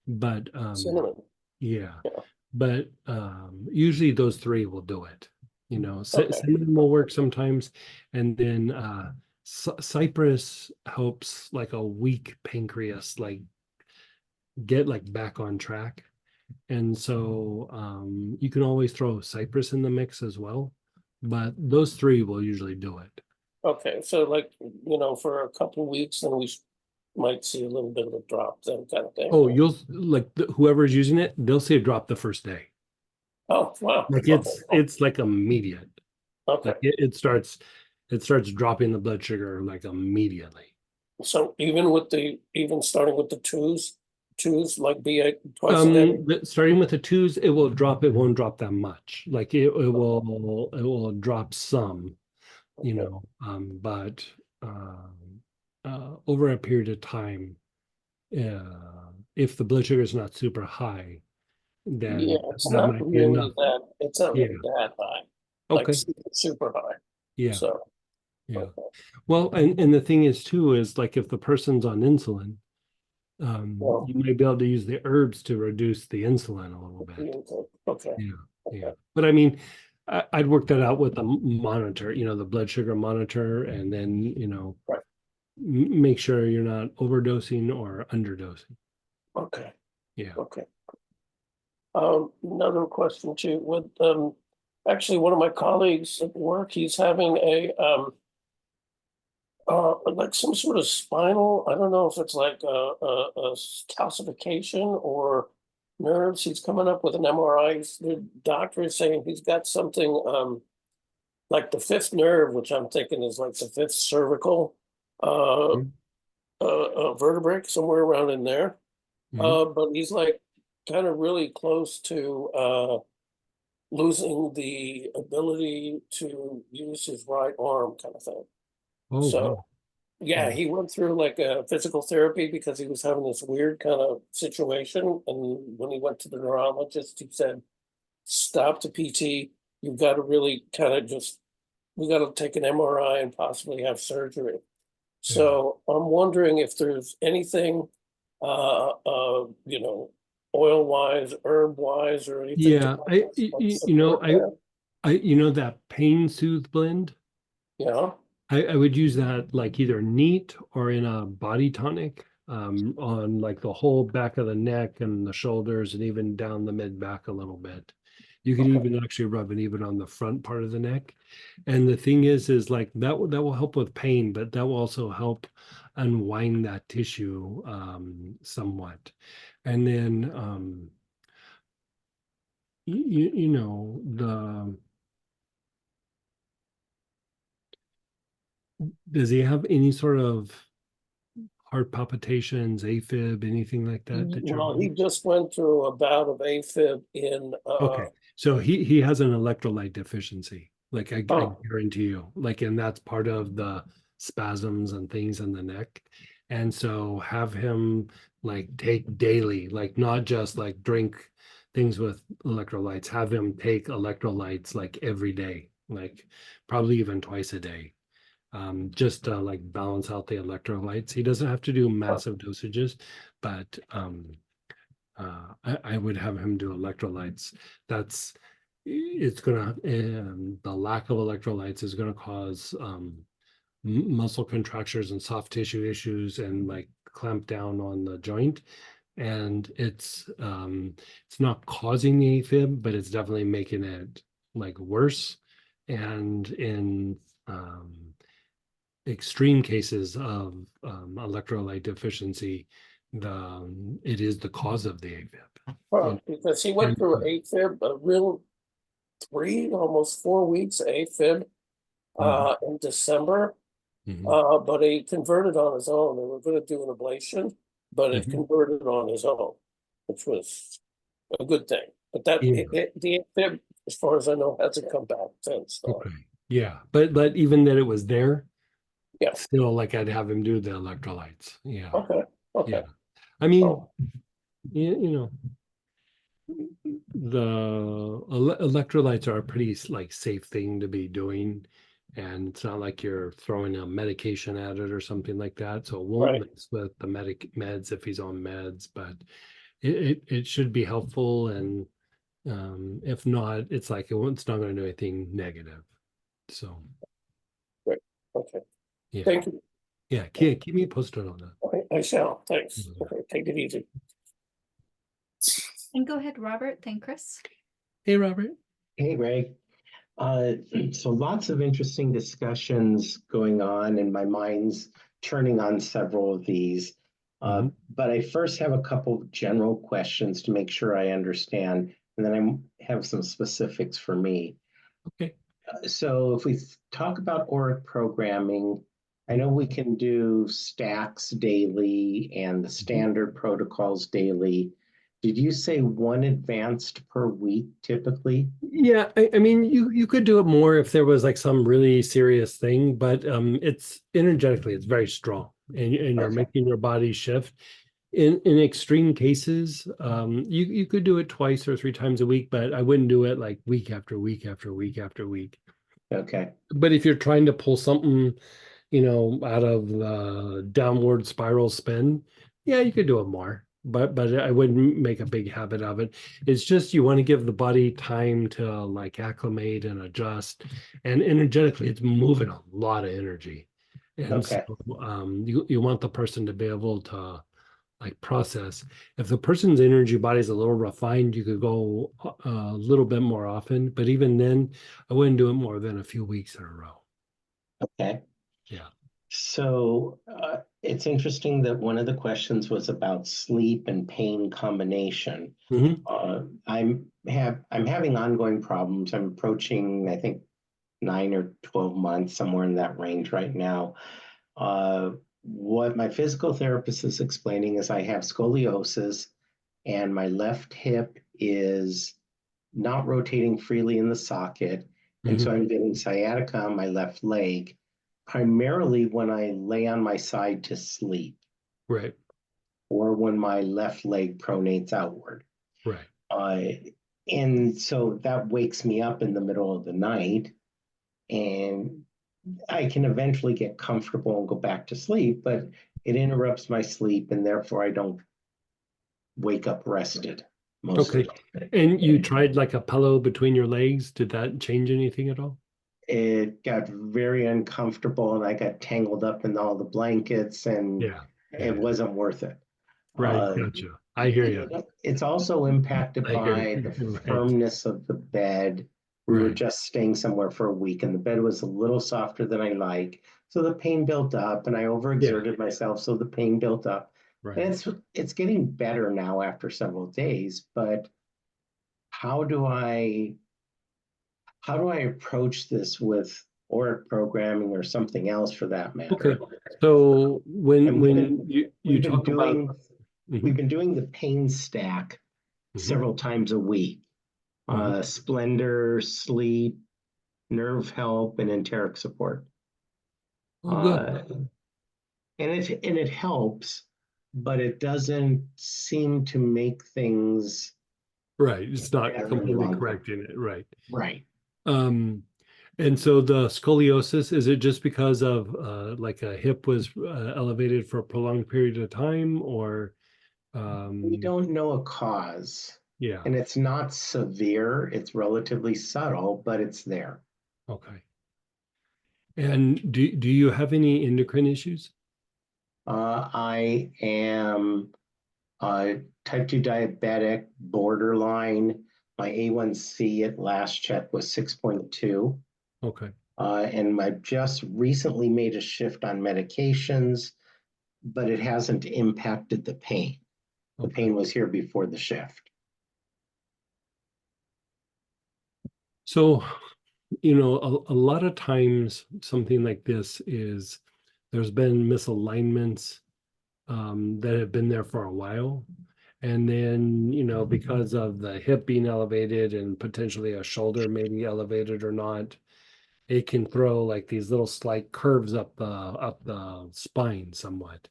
Speaker 1: but
Speaker 6: cinnamon.
Speaker 1: yeah,
Speaker 6: Yeah.
Speaker 1: but usually those 3 will do it.
Speaker 6: Okay.
Speaker 1: Cinnamon will work sometimes, and then cypress helps like a weak pancreas, like get like back on track. And so you can always throw cypress in the mix as well, but those 3 will usually do it.
Speaker 6: Okay, so like, for a couple of weeks, then we might see a little bit of a drop, then kind of thing.
Speaker 1: Oh, you'll like whoever's using it, they'll see a drop the first day.
Speaker 6: Oh, wow.
Speaker 1: Like
Speaker 6: Okay.
Speaker 1: it's like immediate.
Speaker 6: Okay,
Speaker 1: Like it starts dropping the blood sugar like immediately.
Speaker 6: so even starting with the twos, like be twice a day?
Speaker 1: Starting with the 2s, it will drop. It won't drop that much. Like it will drop some, but over a period of time, if the blood sugar is not super high, then
Speaker 6: Yeah, it's
Speaker 1: that
Speaker 6: not
Speaker 1: might be
Speaker 6: really
Speaker 1: enough.
Speaker 6: it's not really that high, like
Speaker 1: Okay.
Speaker 6: super high,
Speaker 1: Yeah.
Speaker 6: so.
Speaker 1: Yeah.
Speaker 6: Okay.
Speaker 1: Well, and the thing is too, is like if the person's on insulin,
Speaker 6: Well,
Speaker 1: you may be able to use the herbs to reduce the insulin a little bit.
Speaker 6: okay,
Speaker 1: Yeah. But I mean, I'd work that out with the monitor, the blood sugar monitor, and then,
Speaker 6: Right.
Speaker 1: make sure you're not overdosing or underdosing.
Speaker 6: okay,
Speaker 1: Yeah.
Speaker 6: okay. Another question too, with, actually, one of my colleagues at work, he's having like some sort of spinal, I don't know if it's like a calcification or nerves. He's coming up with an MRI. The doctor is saying he's got something, like the 5th nerve, which I'm thinking is like the 5th cervical,
Speaker 1: Mhm.
Speaker 6: vertebrae, somewhere around in there.
Speaker 1: Mhm.
Speaker 6: But he's like kind of really close to losing the ability to use his right arm, kind of thing.
Speaker 1: Oh,
Speaker 6: So,
Speaker 1: wow.
Speaker 6: yeah, he went through like a physical therapy because he was having this weird kind of situation. And when he went to the neurologist, he said, stop the PT. You've got to really kind of we got to take an MRI and possibly have surgery. So I'm wondering if there's anything, oil wise, herb wise, or anything.
Speaker 1: Yeah. That pain soothe blend.
Speaker 6: Yeah,
Speaker 1: I would use that like either neat or in a body tonic, on like the whole back of the neck and the shoulders and even down the mid back a little bit. You can
Speaker 6: Okay.
Speaker 1: even actually rub it even on the front part of the neck. And the thing is like that will help with pain, but that will also help unwind that tissue somewhat. And then does he have any sort of heart palpitations, AFib, anything like that you're
Speaker 6: well, he just went through a bout of AFib in,
Speaker 1: okay. So he has an electrolyte deficiency. Like I
Speaker 6: Oh.
Speaker 1: guarantee you, like, and that's part of the spasms and things in the neck. And so have him like take daily, like not just like drink things with electrolytes, have him take electrolytes like every day, like probably even twice a day. Just to like balance out the electrolytes. He doesn't have to do massive dosages, but I would have him do electrolytes. That's it's gonna the lack of electrolytes is gonna cause muscle contractures and soft tissue issues and like clamp down on the joint. And it's not causing the AFib, but it's definitely making it like worse. And in extreme cases of electrolyte deficiency, it is the cause of the AFib.
Speaker 6: Well, because he went through AFib, a real almost 4 weeks AFib in December.
Speaker 1: Mhm.
Speaker 6: But he converted on his own. They were going to do an ablation, but it
Speaker 1: Mhm.
Speaker 6: converted on his own, which was a good thing. But
Speaker 1: Yeah.
Speaker 6: the AFib, as far as I know, hasn't come back since. So,
Speaker 1: Okay. Yeah, but even that it was there,
Speaker 6: yeah.
Speaker 1: still like I'd have him do the electrolytes. Yeah.
Speaker 6: Okay. Okay.
Speaker 1: Yeah. I mean,
Speaker 6: Oh,
Speaker 1: you know, the electrolytes are a pretty like safe thing to be doing, and it's not like you're throwing a medication at it or something like that, so it won't
Speaker 6: right.
Speaker 1: mess with the meds if he's on meds, but it should be helpful. And if not, it's like it's not going to do anything negative. So
Speaker 6: Great. Okay.
Speaker 1: yeah,
Speaker 6: Thank you.
Speaker 1: yeah, keep me posted on that.
Speaker 6: Okay, I shall. Thanks.
Speaker 1: Yeah.
Speaker 6: Okay, take it easy.
Speaker 2: And go ahead, Robert, then Chris.
Speaker 1: Hey, Robert.
Speaker 7: Hey, Greg. So lots of interesting discussions going on, and my mind's turning on several of these.
Speaker 1: Mhm.
Speaker 7: But I first have a couple of general questions to make sure I understand, and then I have some specifics for me.
Speaker 1: Okay.
Speaker 7: So if we talk about Auric programming, I know we can do stacks daily and the standard protocols daily. Did you say one advanced per week typically?
Speaker 1: Yeah, I mean, you could do it more if there was like some really serious thing, but it's energetically, it's very strong, and you're
Speaker 7: Okay.
Speaker 1: making your body shift. In extreme cases, you could do it twice or three times a week, but I wouldn't do it like week after week after week after week.
Speaker 7: Okay.
Speaker 1: But if you're trying to pull something, out of the downward spiral spin, yeah, you could do it more. But I wouldn't make a big habit of it. It's just you want to give the body time to like acclimate and adjust. And energetically, it's moving a lot of energy. And so
Speaker 7: Okay.
Speaker 1: you want the person to be able to like process. If the person's energy body is a little refined, you could go a little bit more often. But even then, I wouldn't do it more than a few weeks in a row.
Speaker 7: Okay.
Speaker 1: Yeah.
Speaker 7: So it's interesting that one of the questions was about sleep and pain combination.
Speaker 1: Mhm.
Speaker 7: I'm having ongoing problems. I'm approaching, I think, 9 or 12 months, somewhere in that range right now. What my physical therapist is explaining is I have scoliosis, and my left hip is not rotating freely in the socket. And so
Speaker 1: Mhm.
Speaker 7: I'm getting sciatica on my left leg, primarily when I lay on my side to sleep
Speaker 1: Right.
Speaker 7: or when my left leg pronates outward.
Speaker 1: Right.
Speaker 7: And so that wakes me up in the middle of the night, and I can eventually get comfortable and go back to sleep, but it interrupts my sleep, and therefore I don't wake up rested most of
Speaker 1: Okay.
Speaker 7: the time.
Speaker 1: And you tried like a pillow between your legs. Did that change anything at all?
Speaker 7: It got very uncomfortable, and I got tangled up in all the blankets, and
Speaker 1: Yeah.
Speaker 7: it wasn't worth it.
Speaker 1: Right.
Speaker 7: Uh,
Speaker 1: Gotcha. I hear you.
Speaker 7: it's also impacted
Speaker 1: I hear
Speaker 7: by
Speaker 1: you.
Speaker 7: the
Speaker 1: Right.
Speaker 7: firmness of the bed. We were
Speaker 1: Right.
Speaker 7: just staying somewhere for a week, and the bed was a little softer than I like. So the pain built up, and I overexerted myself, so the pain built up. And
Speaker 1: Right.
Speaker 7: it's getting better now after several days, but how do I approach this with Auric programming or something else for that matter?
Speaker 1: Okay. So
Speaker 7: And
Speaker 1: when you
Speaker 7: we've been
Speaker 1: talk about
Speaker 7: doing
Speaker 1: Mhm.
Speaker 7: we've been doing the pain stack
Speaker 1: Mhm.
Speaker 7: several times a week. Splendor, sleep, nerve help, and enteric support.
Speaker 1: Oh, good.
Speaker 7: And it helps, but it doesn't seem to make things
Speaker 1: Right. It's not
Speaker 7: better
Speaker 1: completely
Speaker 7: long term.
Speaker 1: correcting it. Right.
Speaker 7: Right.
Speaker 1: And so the scoliosis, is it just because of like a hip was elevated for a prolonged period of time, or
Speaker 7: We don't know a cause,
Speaker 1: yeah,
Speaker 7: and it's not severe. It's relatively subtle, but it's there.
Speaker 1: okay. And do you have any endocrine issues?
Speaker 7: I am type 2 diabetic, borderline. My A1C at last check was 6.2.
Speaker 1: Okay.
Speaker 7: And I've just recently made a shift on medications, but it hasn't impacted the pain. The
Speaker 1: Okay.
Speaker 7: pain was here before the shift.
Speaker 1: So, a lot of times something like this is there's been misalignments that have been there for a while. And then, because of the hip being elevated and potentially a shoulder maybe elevated or not, it can throw like these little slight curves up the spine somewhat.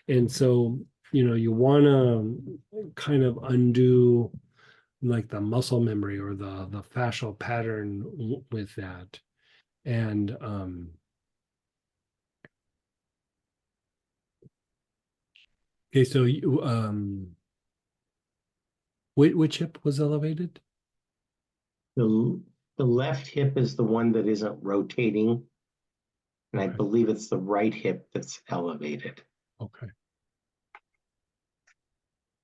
Speaker 1: And so, you want to kind of undo like the muscle memory or the fascial pattern with that. And okay, so you which hip was elevated?
Speaker 7: The, the left hip is the one that isn't rotating, and I
Speaker 1: Okay.
Speaker 7: believe it's the right hip that's elevated.
Speaker 1: Okay.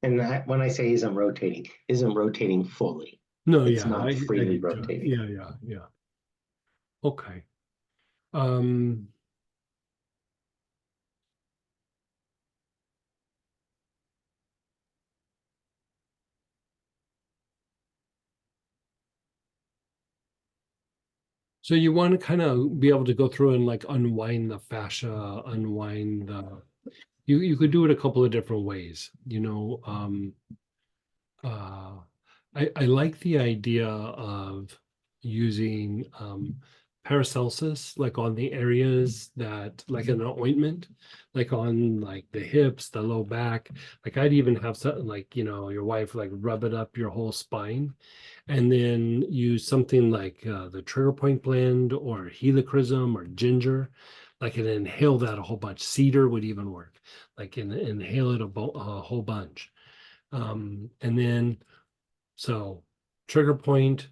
Speaker 7: And when I say isn't rotating fully.
Speaker 1: No,
Speaker 7: It's
Speaker 1: yeah,
Speaker 7: not
Speaker 1: I
Speaker 7: freely
Speaker 1: get you.
Speaker 7: rotating.
Speaker 1: Yeah. Okay. Um, so you want to kind of be able to go through and like unwind the fascia, unwind the you could do it a couple of different ways, uh I like the idea of using Paracelsus like on the areas that like an ointment, like on like the hips, the low back. Like I'd even have something like, your wife like rub it up your whole spine, and then use something like the trigger point blend or helichrysum or ginger, like and inhale that a whole bunch. Cedar would even work, like inhale it a whole bunch. And then so trigger point,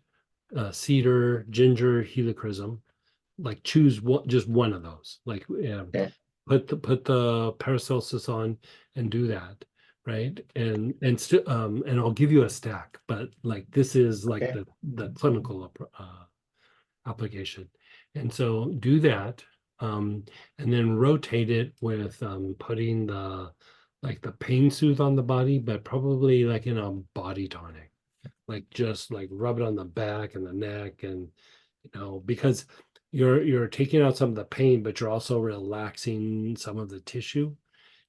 Speaker 1: cedar, ginger, helichrysum, like choose just one of those. Like
Speaker 7: Okay.
Speaker 1: put the Paracelsus on and do that, right? And still and I'll give you a stack, but like this is like
Speaker 7: Okay.
Speaker 1: the clinical application. And so do that, and then rotate it with putting the pain soothe on the body, but probably like in a body tonic, like just like rub it on the back and the neck, and because you're taking out some of the pain, but you're also relaxing some of the tissue,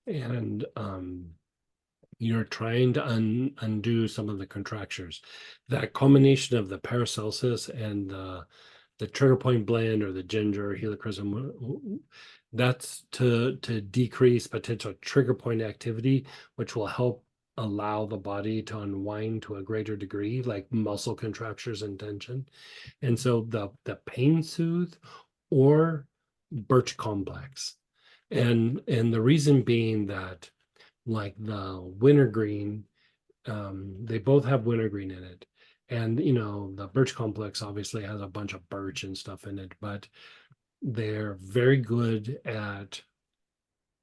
Speaker 1: and you're trying to undo some of the contractures. That combination of the Paracelsus and the trigger point blend or the ginger helichrysum, that's to decrease potential trigger point activity, which will help allow the body to unwind to a greater degree, like muscle contractures and tension. And so the pain soothe or birch complex. And the reason being that like the wintergreen, they both have wintergreen in it. And the birch complex obviously has a bunch of birch and stuff in it, but they're very good at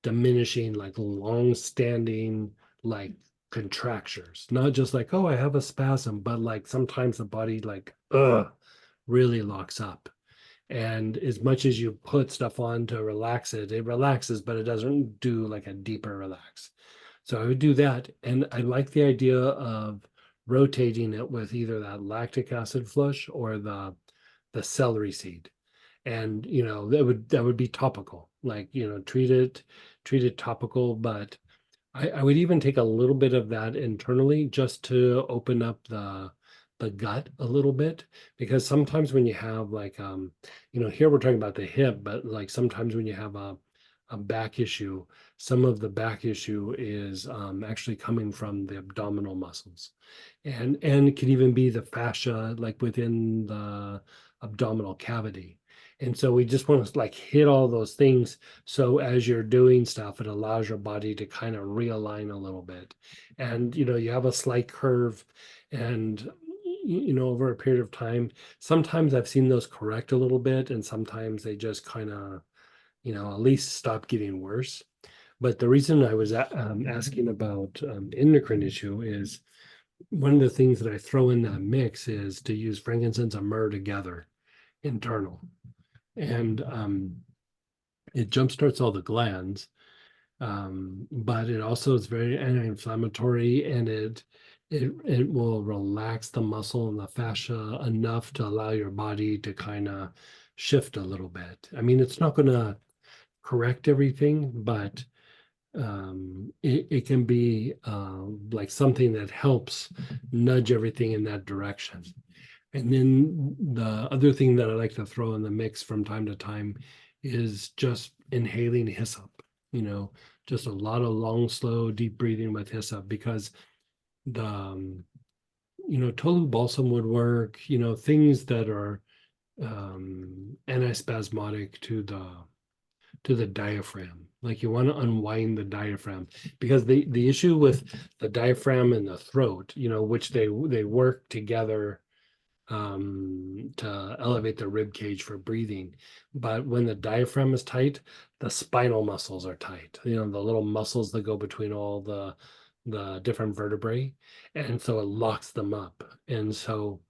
Speaker 1: diminishing like long-standing like contractures. Not just like, oh, I have a spasm, but like sometimes the body like really locks up. And as much as you put stuff on to relax it, it relaxes, but it doesn't do like a deeper relax. So I would do that. And I like the idea of rotating it with either that lactic acid flush or the celery seed. And that would be topical. Like, treat it topical, but I would even take a little bit of that internally just to open up the the gut a little bit, because sometimes when you have like here we're talking about the hip, but like sometimes when you have a back issue, some of the back issue is actually coming from the abdominal muscles, and it can even be the fascia like within the abdominal cavity. And so we just want to like hit all those things, so as you're doing stuff, it allows your body to kind of realign a little bit. And you have a slight curve, and over a period of time, sometimes I've seen those correct a little bit, and sometimes they just kind of at least stop getting worse. But the reason I was asking about endocrine issue is one of the things that I throw in that mix is to use frankincense and myrrh together, internal, and it jumpstarts all the glands, but it also is very anti-inflammatory, and it will relax the muscle and the fascia enough to allow your body to kind of shift a little bit. I mean, it's not going to correct everything, but it can be like something that helps nudge everything in that direction. And then the other thing that I like to throw in the mix from time to time is just inhaling hyssop, just a lot of long, slow, deep breathing with hyssop, because the, Tolu balsam would work, things that are antispasmodic to the diaphragm. Like you want to unwind the diaphragm, because the issue with the diaphragm and the throat, which they work together to elevate the rib cage for breathing. But when the diaphragm is tight, the spinal muscles are tight. The little muscles that go between all the different vertebrae, and so it locks them up. And so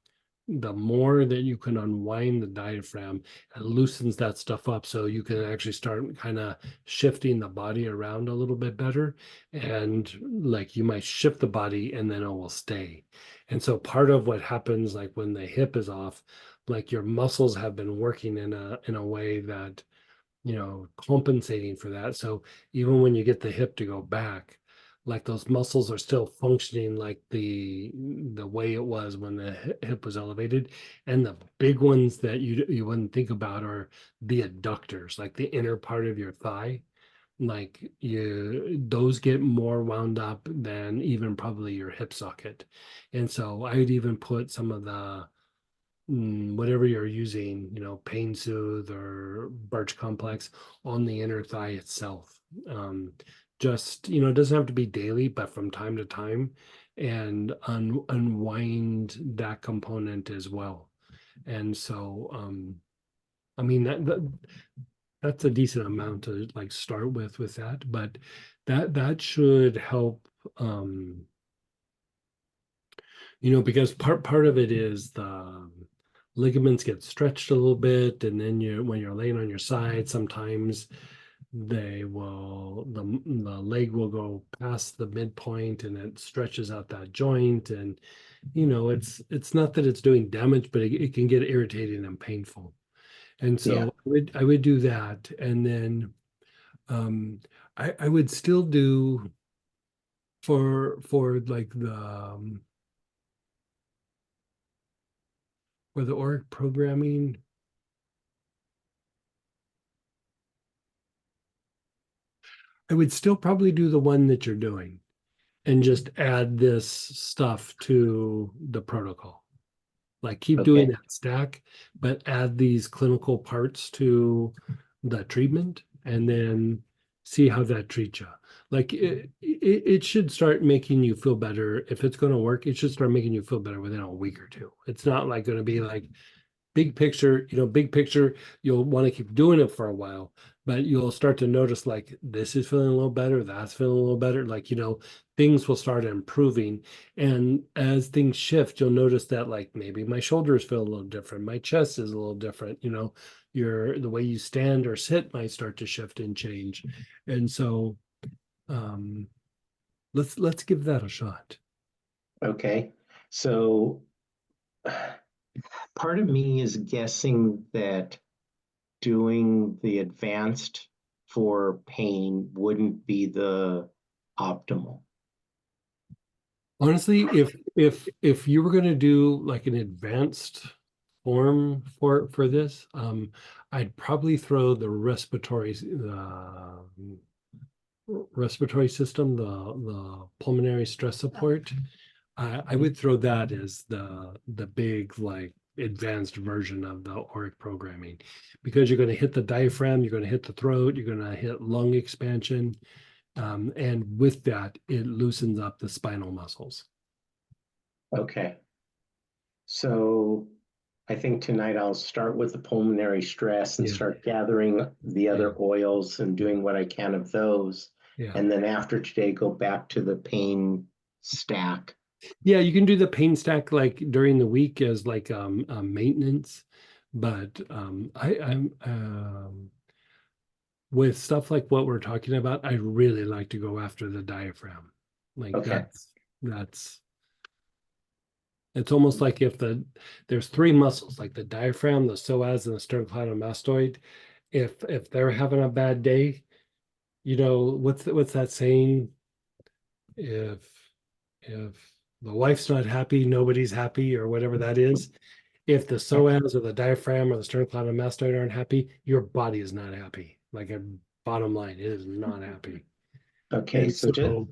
Speaker 1: the more that you can unwind the diaphragm, it loosens that stuff up, so you can actually start kind of shifting the body around a little bit better. And like you might shift the body and then it will stay. And so part of what happens, like when the hip is off, like your muscles have been working in a way that compensating for that. So even when you get the hip to go back, like those muscles are still functioning like the way it was when the hip was elevated. And the big ones that you wouldn't think about are the adductors, like the inner part of your thigh. Like those get more wound up than even probably your hip socket. And so I would even put some of the whatever you're using, Pain Soothe or Birch Complex, on the inner thigh itself. Just, it doesn't have to be daily, but from time to time, and unwind that component as well. And so, I mean, that's a decent amount to like start with that, but that should help, because part of it is the ligaments get stretched a little bit, and then when you're laying on your side, sometimes the leg will go past the midpoint and it stretches out that joint. And it's not that it's doing damage, but it can get irritating and painful. And so
Speaker 7: Yeah.
Speaker 1: I would do that. And then I would still do for like for the Auric programming, I would still probably do the one that you're doing and just add this stuff to the protocol. Like keep doing
Speaker 7: Okay.
Speaker 1: that stack, but add these clinical parts to the treatment, and then see how that treats you. Like it should start making you feel better. If it's going to work, it should start making you feel better within a week or two. It's not like going to be like big picture, big picture, you'll want to keep doing it for a while, but you'll start to notice like this is feeling a little better, that's feeling a little better. Like, things will start improving. And as things shift, you'll notice that like maybe my shoulders feel a little different, my chest is a little different, the way you stand or sit might start to shift and change. And so um let's give that a shot.
Speaker 7: Okay. So part of me is guessing that doing the advanced for pain wouldn't be the optimal.
Speaker 1: Honestly, if you were gonna do like an advanced form for this, I'd probably throw the respiratory system, the pulmonary stress support. I would throw that as the big like advanced version of the Auric programming, because you're going to hit the diaphragm, you're going to hit the throat, you're going to hit lung expansion, and with that, it loosens up the spinal muscles.
Speaker 7: Okay. So I think tonight I'll start with the pulmonary stress and
Speaker 1: Yeah.
Speaker 7: start gathering the other oils and doing what I can of those.
Speaker 1: Yeah.
Speaker 7: And then after today, go back to the pain stack.
Speaker 1: Yeah, you can do the pain stack like during the week as like maintenance, but I'm with stuff like what we're talking about, I really like to go after the diaphragm. Like
Speaker 7: Okay.
Speaker 1: that's it's almost like if there's three muscles, like the diaphragm, the psoas, and the sternocleidomastoid. If they're having a bad day, you know, what's that saying? If if the wife's not happy, nobody's happy, or whatever that is. If the psoas or the diaphragm or the sternocleidomastoid aren't happy, your body is not happy. Like a bottom line, it is not happy.
Speaker 7: Okay,
Speaker 1: And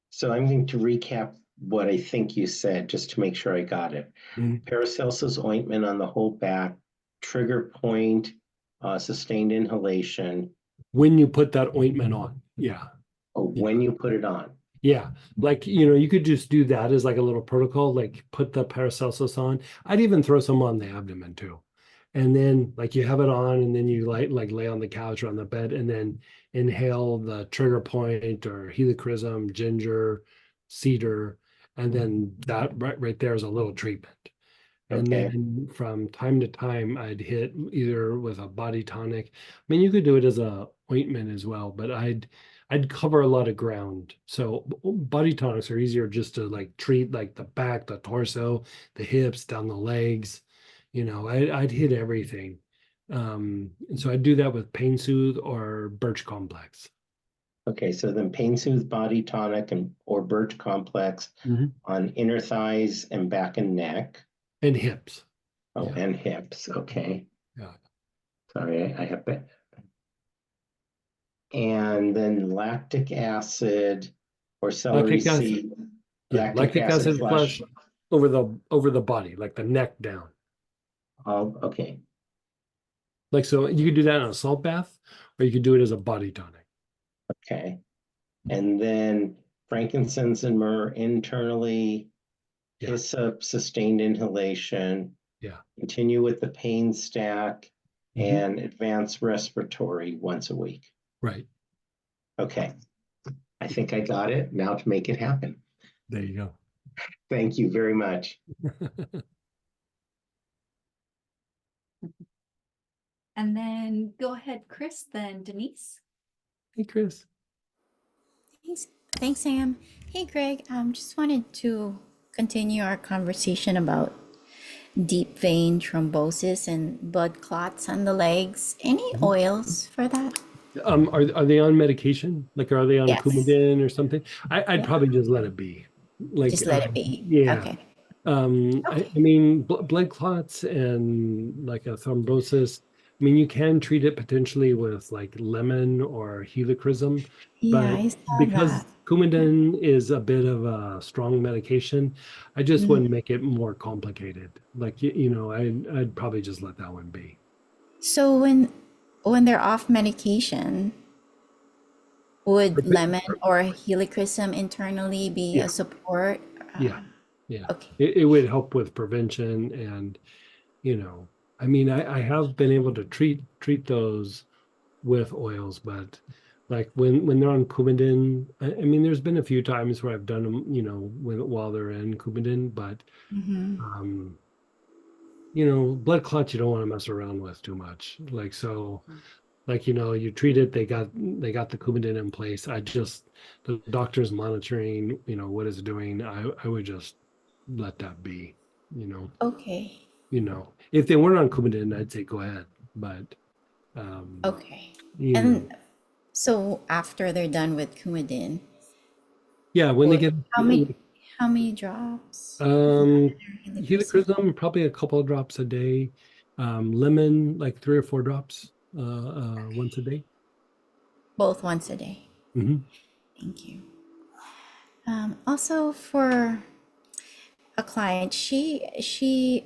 Speaker 7: so I'm going to recap what I think you said, just to make sure I got it.
Speaker 1: Mhm.
Speaker 7: Paracelsus ointment on the whole back, trigger point, sustained inhalation,
Speaker 1: when you put that ointment on, yeah.
Speaker 7: when you put it on.
Speaker 1: Yeah, like you could just do that as like a little protocol, like put the Paracelsus on. I'd even throw some on the abdomen too. And then like you have it on and then you like lay on the couch or on the bed and then inhale the trigger point or helichrysum, ginger, cedar, and then that right there is a little treatment. And
Speaker 7: Okay.
Speaker 1: then from time to time, I'd hit either with a body tonic. I mean, you could do it as a ointment as well, but I'd cover a lot of ground. So body tonics are easier just to like treat like the back, the torso, the hips, down the legs. I'd hit everything. And so I'd do that with Pain Soothe or Birch Complex.
Speaker 7: Okay, so then Pain Soothe Body Tonic or Birch Complex on inner thighs and back and neck.
Speaker 1: And hips.
Speaker 7: Oh,
Speaker 1: Yeah.
Speaker 7: and hips. Okay.
Speaker 1: Yeah.
Speaker 7: Sorry, I have that. And then lactic acid or celery
Speaker 1: Lactic acid.
Speaker 7: seed.
Speaker 1: Yeah, lactic acid flush over the body, like the neck down.
Speaker 7: Oh, okay.
Speaker 1: Like, so you could do that in a salt bath, or you could do it as a body tonic.
Speaker 7: Okay. And then frankincense and myrrh internally,
Speaker 1: Yeah.
Speaker 7: hyssop, sustained inhalation.
Speaker 1: Yeah.
Speaker 7: Continue with the pain stack
Speaker 1: Mhm.
Speaker 7: and advanced respiratory once a week.
Speaker 1: Right.
Speaker 7: Okay. I think I got it. Now to make it happen.
Speaker 1: There you go.
Speaker 7: Thank you very much.
Speaker 2: And then go ahead, Chris, then Denise.
Speaker 1: Hey, Chris.
Speaker 8: Thanks, Sam. Hey, Greg. Just wanted to continue our conversation about deep vein thrombosis and blood clots on the legs. Any oils for that?
Speaker 1: Are they on medication? Like, are they on
Speaker 8: Yes.
Speaker 1: Coumadin or something? I'd
Speaker 8: Yeah.
Speaker 1: probably just let it be. Like,
Speaker 8: Just let it be.
Speaker 1: Yeah.
Speaker 8: Okay.
Speaker 1: I mean, blood clots and like a thrombosis. I mean, you can treat it potentially with like lemon or helichrysum,
Speaker 8: Yeah,
Speaker 1: but
Speaker 8: I saw
Speaker 1: because
Speaker 8: that.
Speaker 1: Coumadin is a bit of a strong medication, I just wouldn't make it more complicated. Like, I'd probably just let that one be.
Speaker 8: So when they're off medication, would lemon or helichrysum internally be
Speaker 1: Yeah.
Speaker 8: a support?
Speaker 1: Yeah. Yeah.
Speaker 8: Okay.
Speaker 1: It would help with prevention and, I mean, I have been able to treat those with oils, but like when they're on Coumadin, I mean, there's been a few times where I've done them, while they're in Coumadin, but blood clots you don't want to mess around with too much. Like, so, like, you treat it, they got the Coumadin in place. The doctor's monitoring, what it's doing. I would just let that be,
Speaker 8: Okay.
Speaker 1: If they weren't on Coumadin, I'd say go ahead, but
Speaker 8: Okay.
Speaker 1: you know,
Speaker 8: And so after they're done with Coumadin,
Speaker 1: yeah, when they get
Speaker 8: how How many drops?
Speaker 1: Helichrysum, probably a couple of drops a day. Lemon, like 3 or 4 drops once a day.
Speaker 8: Both once a day.
Speaker 1: Hmm.
Speaker 8: Thank you. Also for a client, she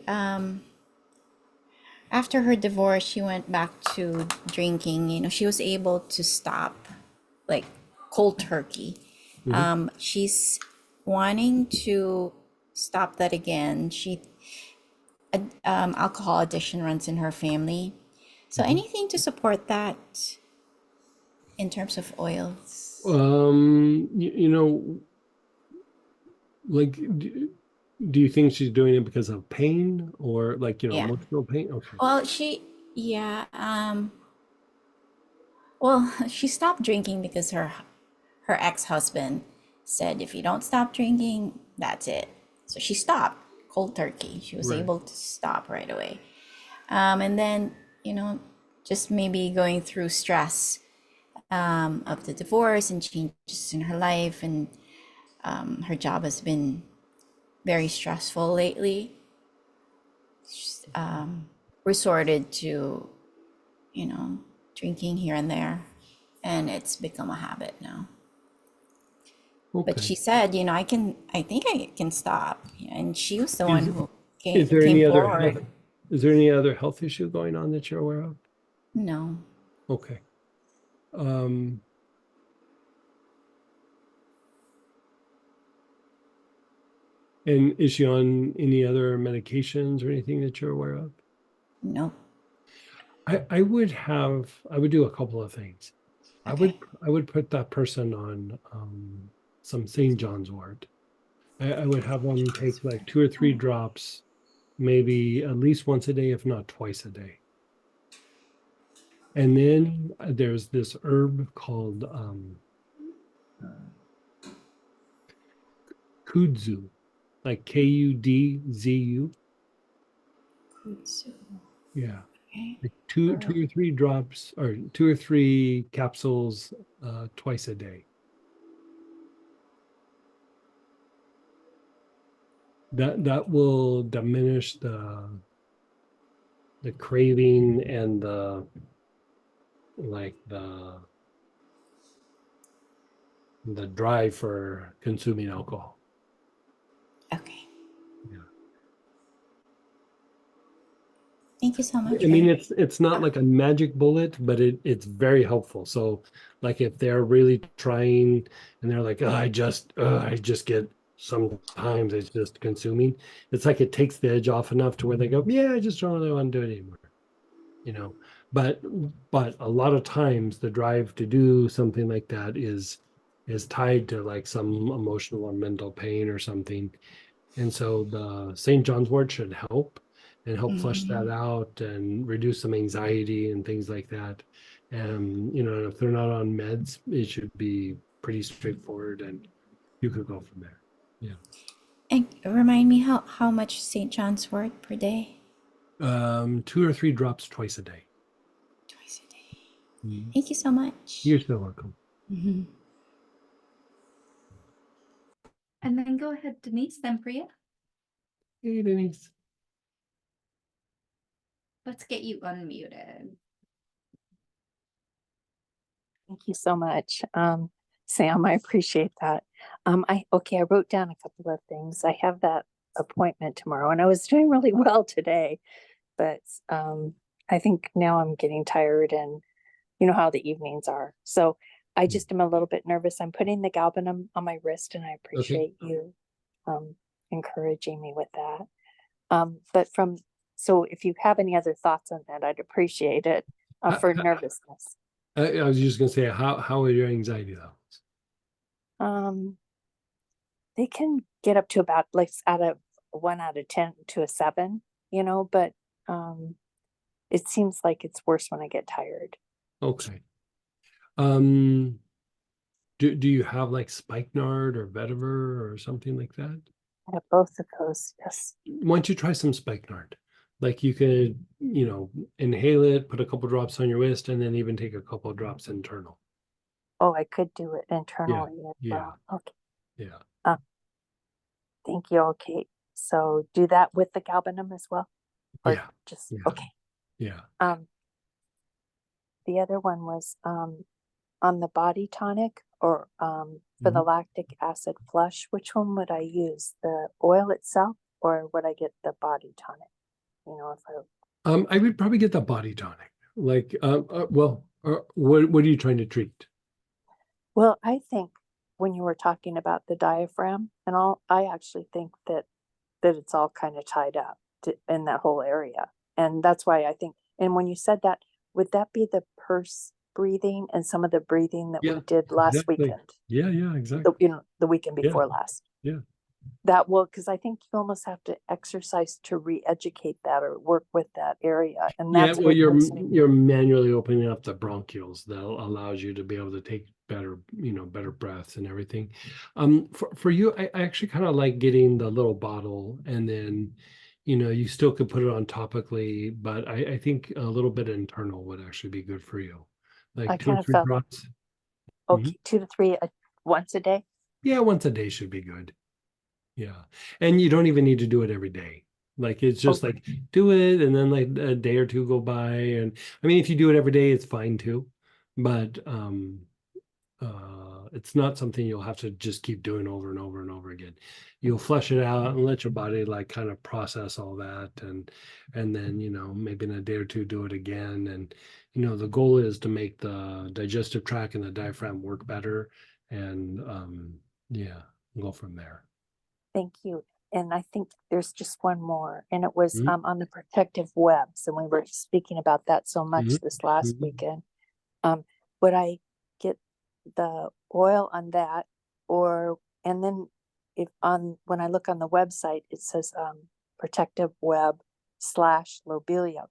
Speaker 8: after her divorce, she went back to drinking. You know, she was able to stop, like cold turkey. She's wanting to stop that again. Alcohol addiction runs in her family. So anything to support that in terms of oils?
Speaker 1: You know, like, do you think she's doing it because of pain or like,
Speaker 8: Yeah.
Speaker 1: emotional pain? Okay.
Speaker 8: Well, yeah, well, she stopped drinking because her ex-husband said, if you don't stop drinking, that's it. So she stopped cold turkey. She was
Speaker 1: Right.
Speaker 8: able to stop right away. And then, just maybe going through stress of the divorce and changes in her life, and her job has been very stressful lately. She's resorted to, drinking here and there, and it's become a habit now. But
Speaker 1: Okay.
Speaker 8: she said, I think I can stop. And she was the one who
Speaker 1: Is there
Speaker 8: came
Speaker 1: any other
Speaker 8: forward.
Speaker 1: is there any other health issue going on that you're aware of?
Speaker 8: No.
Speaker 1: Okay. And is she on any other medications or anything that you're aware of?
Speaker 8: No.
Speaker 1: I would do a couple of things.
Speaker 8: Okay.
Speaker 1: I would put that person on some St. John's wort. I would have them take like 2 or 3 drops, maybe at least once a day, if not twice a day. And then there's this herb called kudzu, like Kudzu.
Speaker 8: Kudzu.
Speaker 1: Yeah.
Speaker 8: Okay.
Speaker 1: Like two or 3 drops or 2 or 3 capsules twice a day. That will diminish the craving and the drive for consuming alcohol.
Speaker 8: Okay.
Speaker 1: Yeah.
Speaker 8: Thank you so much.
Speaker 1: I mean, it's not like a magic bullet, but it's very helpful. So, like, if they're really trying and they're like, oh, I just get, sometimes it's just consuming. It's like it takes the edge off enough to where they go, yeah, I just don't really want to do it anymore. But a lot of times the drive to do something like that is tied to like some emotional or mental pain or something. And so the St. John's wort should help and help flush that out and reduce some anxiety and things like that. And, if they're not on meds, it should be pretty straightforward and you could go from there. Yeah.
Speaker 8: And remind me how much St. John's wort per day?
Speaker 1: 2 or 3 drops twice a day.
Speaker 8: Twice a day. Thank you so much.
Speaker 1: You're still welcome.
Speaker 2: And then go ahead, Denise, then Priya.
Speaker 1: Hey, Denise.
Speaker 2: Let's get you unmuted.
Speaker 9: Thank you so much, Sam. I appreciate that. I wrote down a couple of things. I have that appointment tomorrow, and I was doing really well today, but I think now I'm getting tired, and you know how the evenings are. So I just am a little bit nervous. I'm putting the galbanum on my wrist, and I appreciate you encouraging me with that. So if you have any other thoughts on that, I'd appreciate it for nervousness.
Speaker 1: I was just gonna say, how are your anxiety levels?
Speaker 9: They can get up to about like out of 1 out of 10 to a 7, but it seems like it's worse when I get tired.
Speaker 1: Okay. Do you have like spikenard or vetiver or something like that?
Speaker 9: I have both of those, yes.
Speaker 1: Why don't you try some spikenard? Like you could, inhale it, put a couple drops on your wrist, and then even take a couple of drops internal.
Speaker 9: Oh, I could do it internally as
Speaker 1: yeah.
Speaker 9: well. Okay.
Speaker 1: Yeah.
Speaker 9: Thank you. Okay. So do that with the galbanum as well? Or
Speaker 1: Yeah,
Speaker 9: just,
Speaker 1: yeah.
Speaker 9: okay.
Speaker 1: Yeah.
Speaker 9: The other one was on the body tonic or for the
Speaker 1: Mhm.
Speaker 9: lactic acid flush. Which one would I use? The oil itself or would I get the body tonic? You know, if
Speaker 1: I would probably get the body tonic. Like, what are you trying to treat?
Speaker 9: well, I think when you were talking about the diaphragm and all, I actually think that it's all kind of tied up in that whole area. And that's why I think, and when you said that, would that be the purse breathing and some of the breathing that we
Speaker 1: Yeah,
Speaker 9: did last
Speaker 1: exactly.
Speaker 9: weekend?
Speaker 1: Yeah, exactly.
Speaker 9: The weekend
Speaker 1: Yeah.
Speaker 9: before last.
Speaker 1: Yeah.
Speaker 9: That will, because I think you almost have to exercise to re-educate that or work with that area. And
Speaker 1: Yeah,
Speaker 9: that's
Speaker 1: well,
Speaker 9: what makes me,
Speaker 1: you're manually opening up the bronchioles that allows you to be able to take better, better breaths and everything. For you, I actually kind of like getting the little bottle, and then, you still could put it on topically, but I think a little bit internal would actually be good for you,
Speaker 9: I
Speaker 1: like two or
Speaker 9: kind of
Speaker 1: three
Speaker 9: felt,
Speaker 1: drops.
Speaker 9: okay, 2 to 3 once a day.
Speaker 1: Yeah, once a day should be good. Yeah. And you don't even need to do it every day. Like it's just
Speaker 9: Okay.
Speaker 1: like do it and then like a day or two go by. And I mean if you do it every day, it's fine too. But it's not something you'll have to just keep doing over and over and over again. You'll flush it out and let your body like kind of process all that and then maybe in a day or two do it again. And the goal is to make the digestive tract and the diaphragm work better and yeah, go from there.
Speaker 9: Thank you. And I think there's just one more, and it was
Speaker 1: Mhm.
Speaker 9: on the protective webs, and we were speaking about that so much
Speaker 1: Mhm.
Speaker 9: this last
Speaker 1: Mhm.
Speaker 9: weekend. Would I get the oil on that, or and then if on when I look on the website, it says protective web / lobelia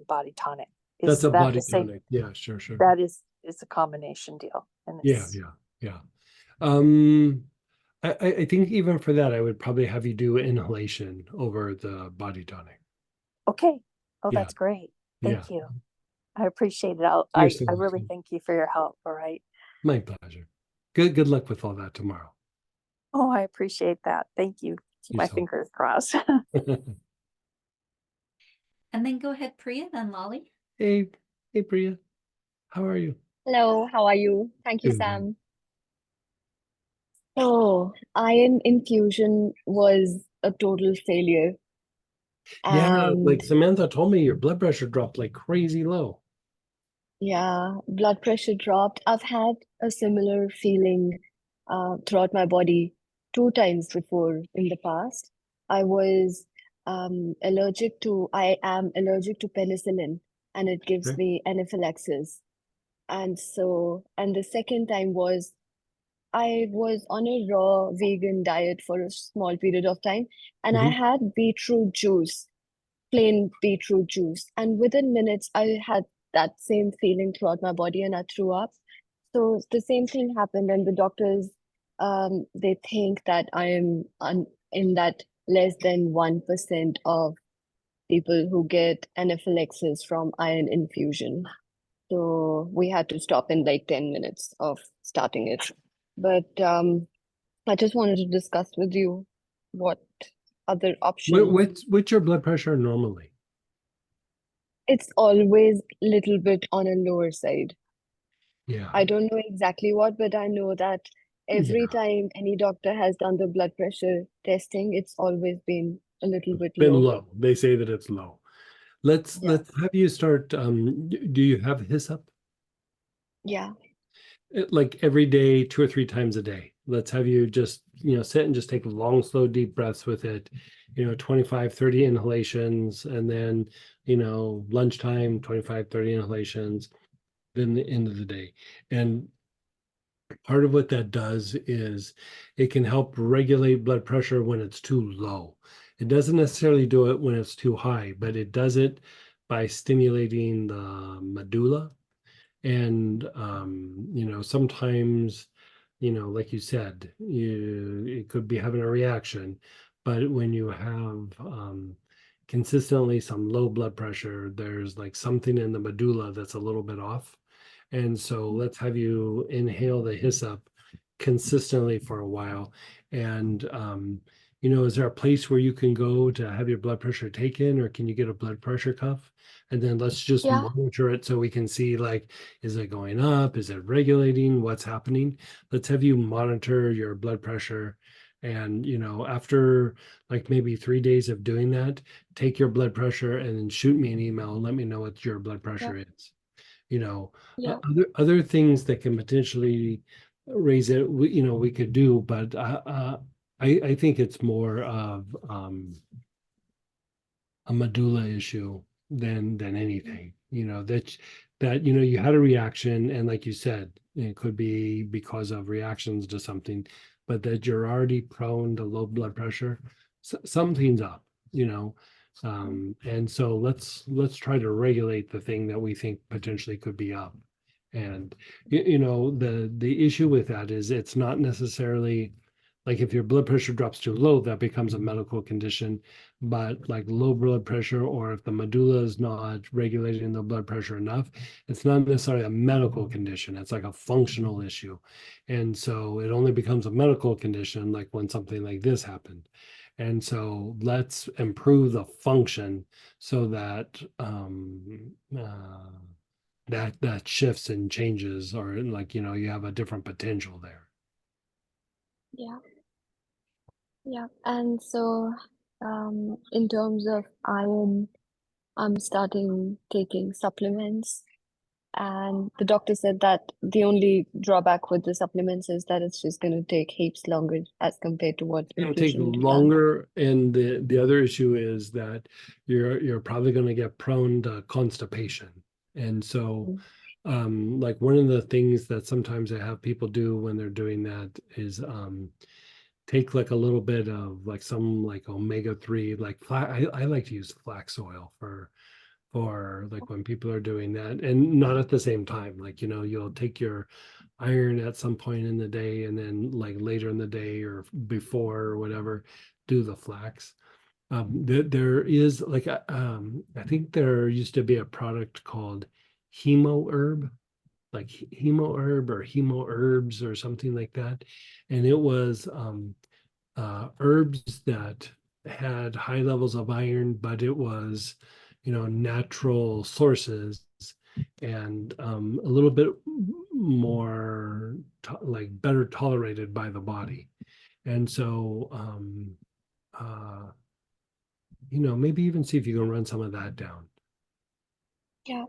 Speaker 9: body tonic.
Speaker 1: That's
Speaker 9: Is
Speaker 1: a
Speaker 9: that
Speaker 1: body
Speaker 9: the same?
Speaker 1: tonic. Yeah, sure.
Speaker 9: That is a combination deal, and
Speaker 1: Yeah,
Speaker 9: it's
Speaker 1: yeah. Um, I think even for that, I would probably have you do inhalation over the body tonic.
Speaker 9: okay. Oh,
Speaker 1: Yeah,
Speaker 9: that's great.
Speaker 1: yeah.
Speaker 9: Thank you. I appreciate it.
Speaker 1: You're so
Speaker 9: I really
Speaker 1: welcome.
Speaker 9: thank you for your help. All right.
Speaker 1: My pleasure. Good luck with all that tomorrow.
Speaker 9: Oh, I appreciate that. Thank you. Keep my
Speaker 1: Yourself.
Speaker 9: fingers crossed.
Speaker 2: And then go ahead, Priya, then Lolly.
Speaker 1: Hey, Priya. How are you?
Speaker 10: Hello, how are you? Thank you,
Speaker 1: Doing good.
Speaker 10: Sam. So, iron infusion was a total failure.
Speaker 1: Yeah,
Speaker 10: And
Speaker 1: like Samantha told me your blood pressure dropped like crazy low.
Speaker 10: yeah, blood pressure dropped. I've had a similar feeling throughout my body 2 times before in the past. I was I am allergic to penicillin, and it gives
Speaker 1: Okay.
Speaker 10: me anaphylaxis. And the second time was I was on a raw vegan diet for a small period of time, and I
Speaker 1: Mhm.
Speaker 10: had beetroot juice, plain beetroot juice. And within minutes, I had that same feeling throughout my body and I threw up. So the same thing happened, and the doctors, they think that I am in that less than 1% of people who get anaphylaxis from iron infusion. So we had to stop in like 10 minutes of starting it. But I just wanted to discuss with you what other options.
Speaker 1: What's your blood pressure normally?
Speaker 10: It's always little bit on a lower side.
Speaker 1: Yeah.
Speaker 10: I don't know exactly what, but I know that every
Speaker 1: Yeah.
Speaker 10: time any doctor has done the blood pressure testing, it's always been a little bit
Speaker 1: Been
Speaker 10: low.
Speaker 1: low. They say that it's low.
Speaker 10: Yeah.
Speaker 1: Let's have you start. Do you have hyssop?
Speaker 10: Yeah.
Speaker 1: Like every day, 2 or 3 times a day. Let's have you just, sit and just take long, slow, deep breaths with it, 25, 30 inhalations, and then, lunchtime, 25, 30 inhalations, then the end of the day. And part of what that does is it can help regulate blood pressure when it's too low. It doesn't necessarily do it when it's too high, but it does it by stimulating the medulla. And sometimes, like you said, it could be having a reaction, but when you have consistently some low blood pressure, there's like something in the medulla that's a little bit off. And so let's have you inhale the hyssop consistently for a while. And is there a place where you can go to have your blood pressure taken, or can you get a blood pressure cuff? And then let's just
Speaker 10: Yeah,
Speaker 1: monitor it so we can see, like, is it going up? Is it regulating? What's happening? Let's have you monitor your blood pressure. And, after like maybe 3 days of doing that, take your blood pressure and then shoot me an email and let me know what your blood
Speaker 10: yeah,
Speaker 1: pressure is. You know,
Speaker 10: yeah,
Speaker 1: other things that can potentially raise it, we could do, but I think it's more of a medulla issue than anything. That you had a reaction, and like you said, it could be because of reactions to something, but that you're already prone to low blood pressure. Something's up, and so let's try to regulate the thing that we think potentially could be up. And the issue with that is it's not necessarily like if your blood pressure drops too low, that becomes a medical condition. But like low blood pressure, or if the medulla is not regulating the blood pressure enough, it's not necessarily a medical condition. It's like a functional issue. And so it only becomes a medical condition like when something like this happened. And so let's improve the function so that that shifts and changes, or like you have a different potential there.
Speaker 10: yeah, yeah. And so, in terms of iron, I'm starting taking supplements. And the doctor said that the only drawback with the supplements is that it's just going to take heaps longer as compared to what
Speaker 1: It'll take
Speaker 10: infusion would have done.
Speaker 1: longer, and the other issue is that you're probably going to get prone to constipation. And so like one of the things that sometimes I have people do when they're doing that is take like a little bit of like some like omega-3, like I like to use flax oil for like when people are doing that, and not at the same time. Like you'll take your iron at some point in the day, and then like later in the day or before or whatever, do the flax. There is like I think there used to be a product called Hemo Herb, like Hemo Herb or Hemo Herbs or something like that, and it was herbs that had high levels of iron, but it was natural sources, and a little bit more like better tolerated by the body. And so maybe even see if you can run some of that down.
Speaker 10: Yeah,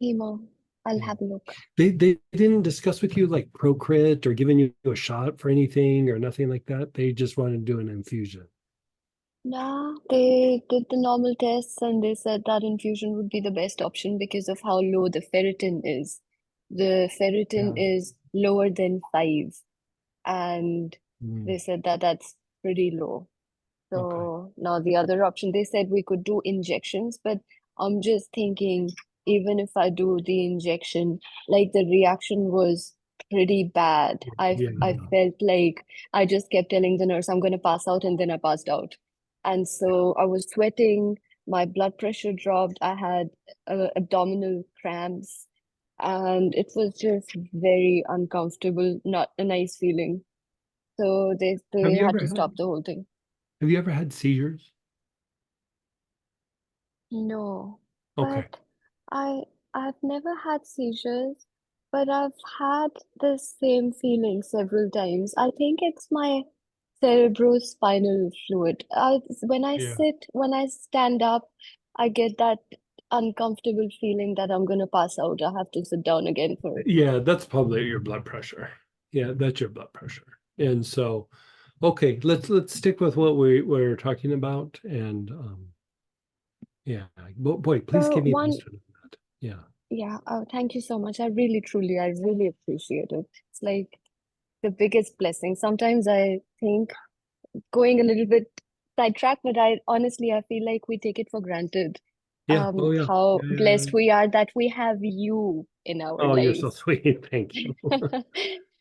Speaker 10: hemo. I'll
Speaker 1: Yeah.
Speaker 10: have a look.
Speaker 1: They didn't discuss with you like Procrit or giving you a shot for anything or nothing like that. They just wanted to do an infusion.
Speaker 10: Nah, they did the normal tests and they said that infusion would be the best option because of how low the ferritin is. The ferritin
Speaker 1: Yeah.
Speaker 10: is lower than 5, and they said that that's pretty low.
Speaker 1: Okay.
Speaker 10: So now the other option, they said we could do injections, but I'm just thinking, even if I do the injection, like the reaction was pretty bad. I
Speaker 1: Yeah.
Speaker 10: felt like I just kept telling the nurse I'm going to pass out, and then I passed out. And so I was sweating, my blood pressure dropped, I had abdominal cramps, and it was just very uncomfortable, not a nice feeling. So they
Speaker 1: Have you
Speaker 10: had
Speaker 1: ever
Speaker 10: to
Speaker 1: had
Speaker 10: stop the whole thing.
Speaker 1: Have you ever had seizures?
Speaker 10: No,
Speaker 1: Okay.
Speaker 10: but I've never had seizures, but I've had the same feeling several times. I think it's my cerebrospinal fluid. When I
Speaker 1: Yeah.
Speaker 10: sit, when I stand up, I get that uncomfortable feeling that I'm gonna pass out. I have to sit down again for.
Speaker 1: Yeah, that's probably your blood pressure. Yeah, that's your blood pressure. And so, okay, let's stick with what we're talking about. And yeah, boy, please
Speaker 10: So
Speaker 1: keep me
Speaker 10: one,
Speaker 1: posted on that. Yeah.
Speaker 10: yeah, thank you so much. I really appreciate it. It's like the biggest blessing. Sometimes I think going a little bit sidetracked, but I feel like we take it for granted,
Speaker 1: Yeah. Oh yeah.
Speaker 10: how
Speaker 1: Yeah.
Speaker 10: blessed we are that we have you in our
Speaker 1: Oh, you're so
Speaker 10: lives.
Speaker 1: sweet. Thank you.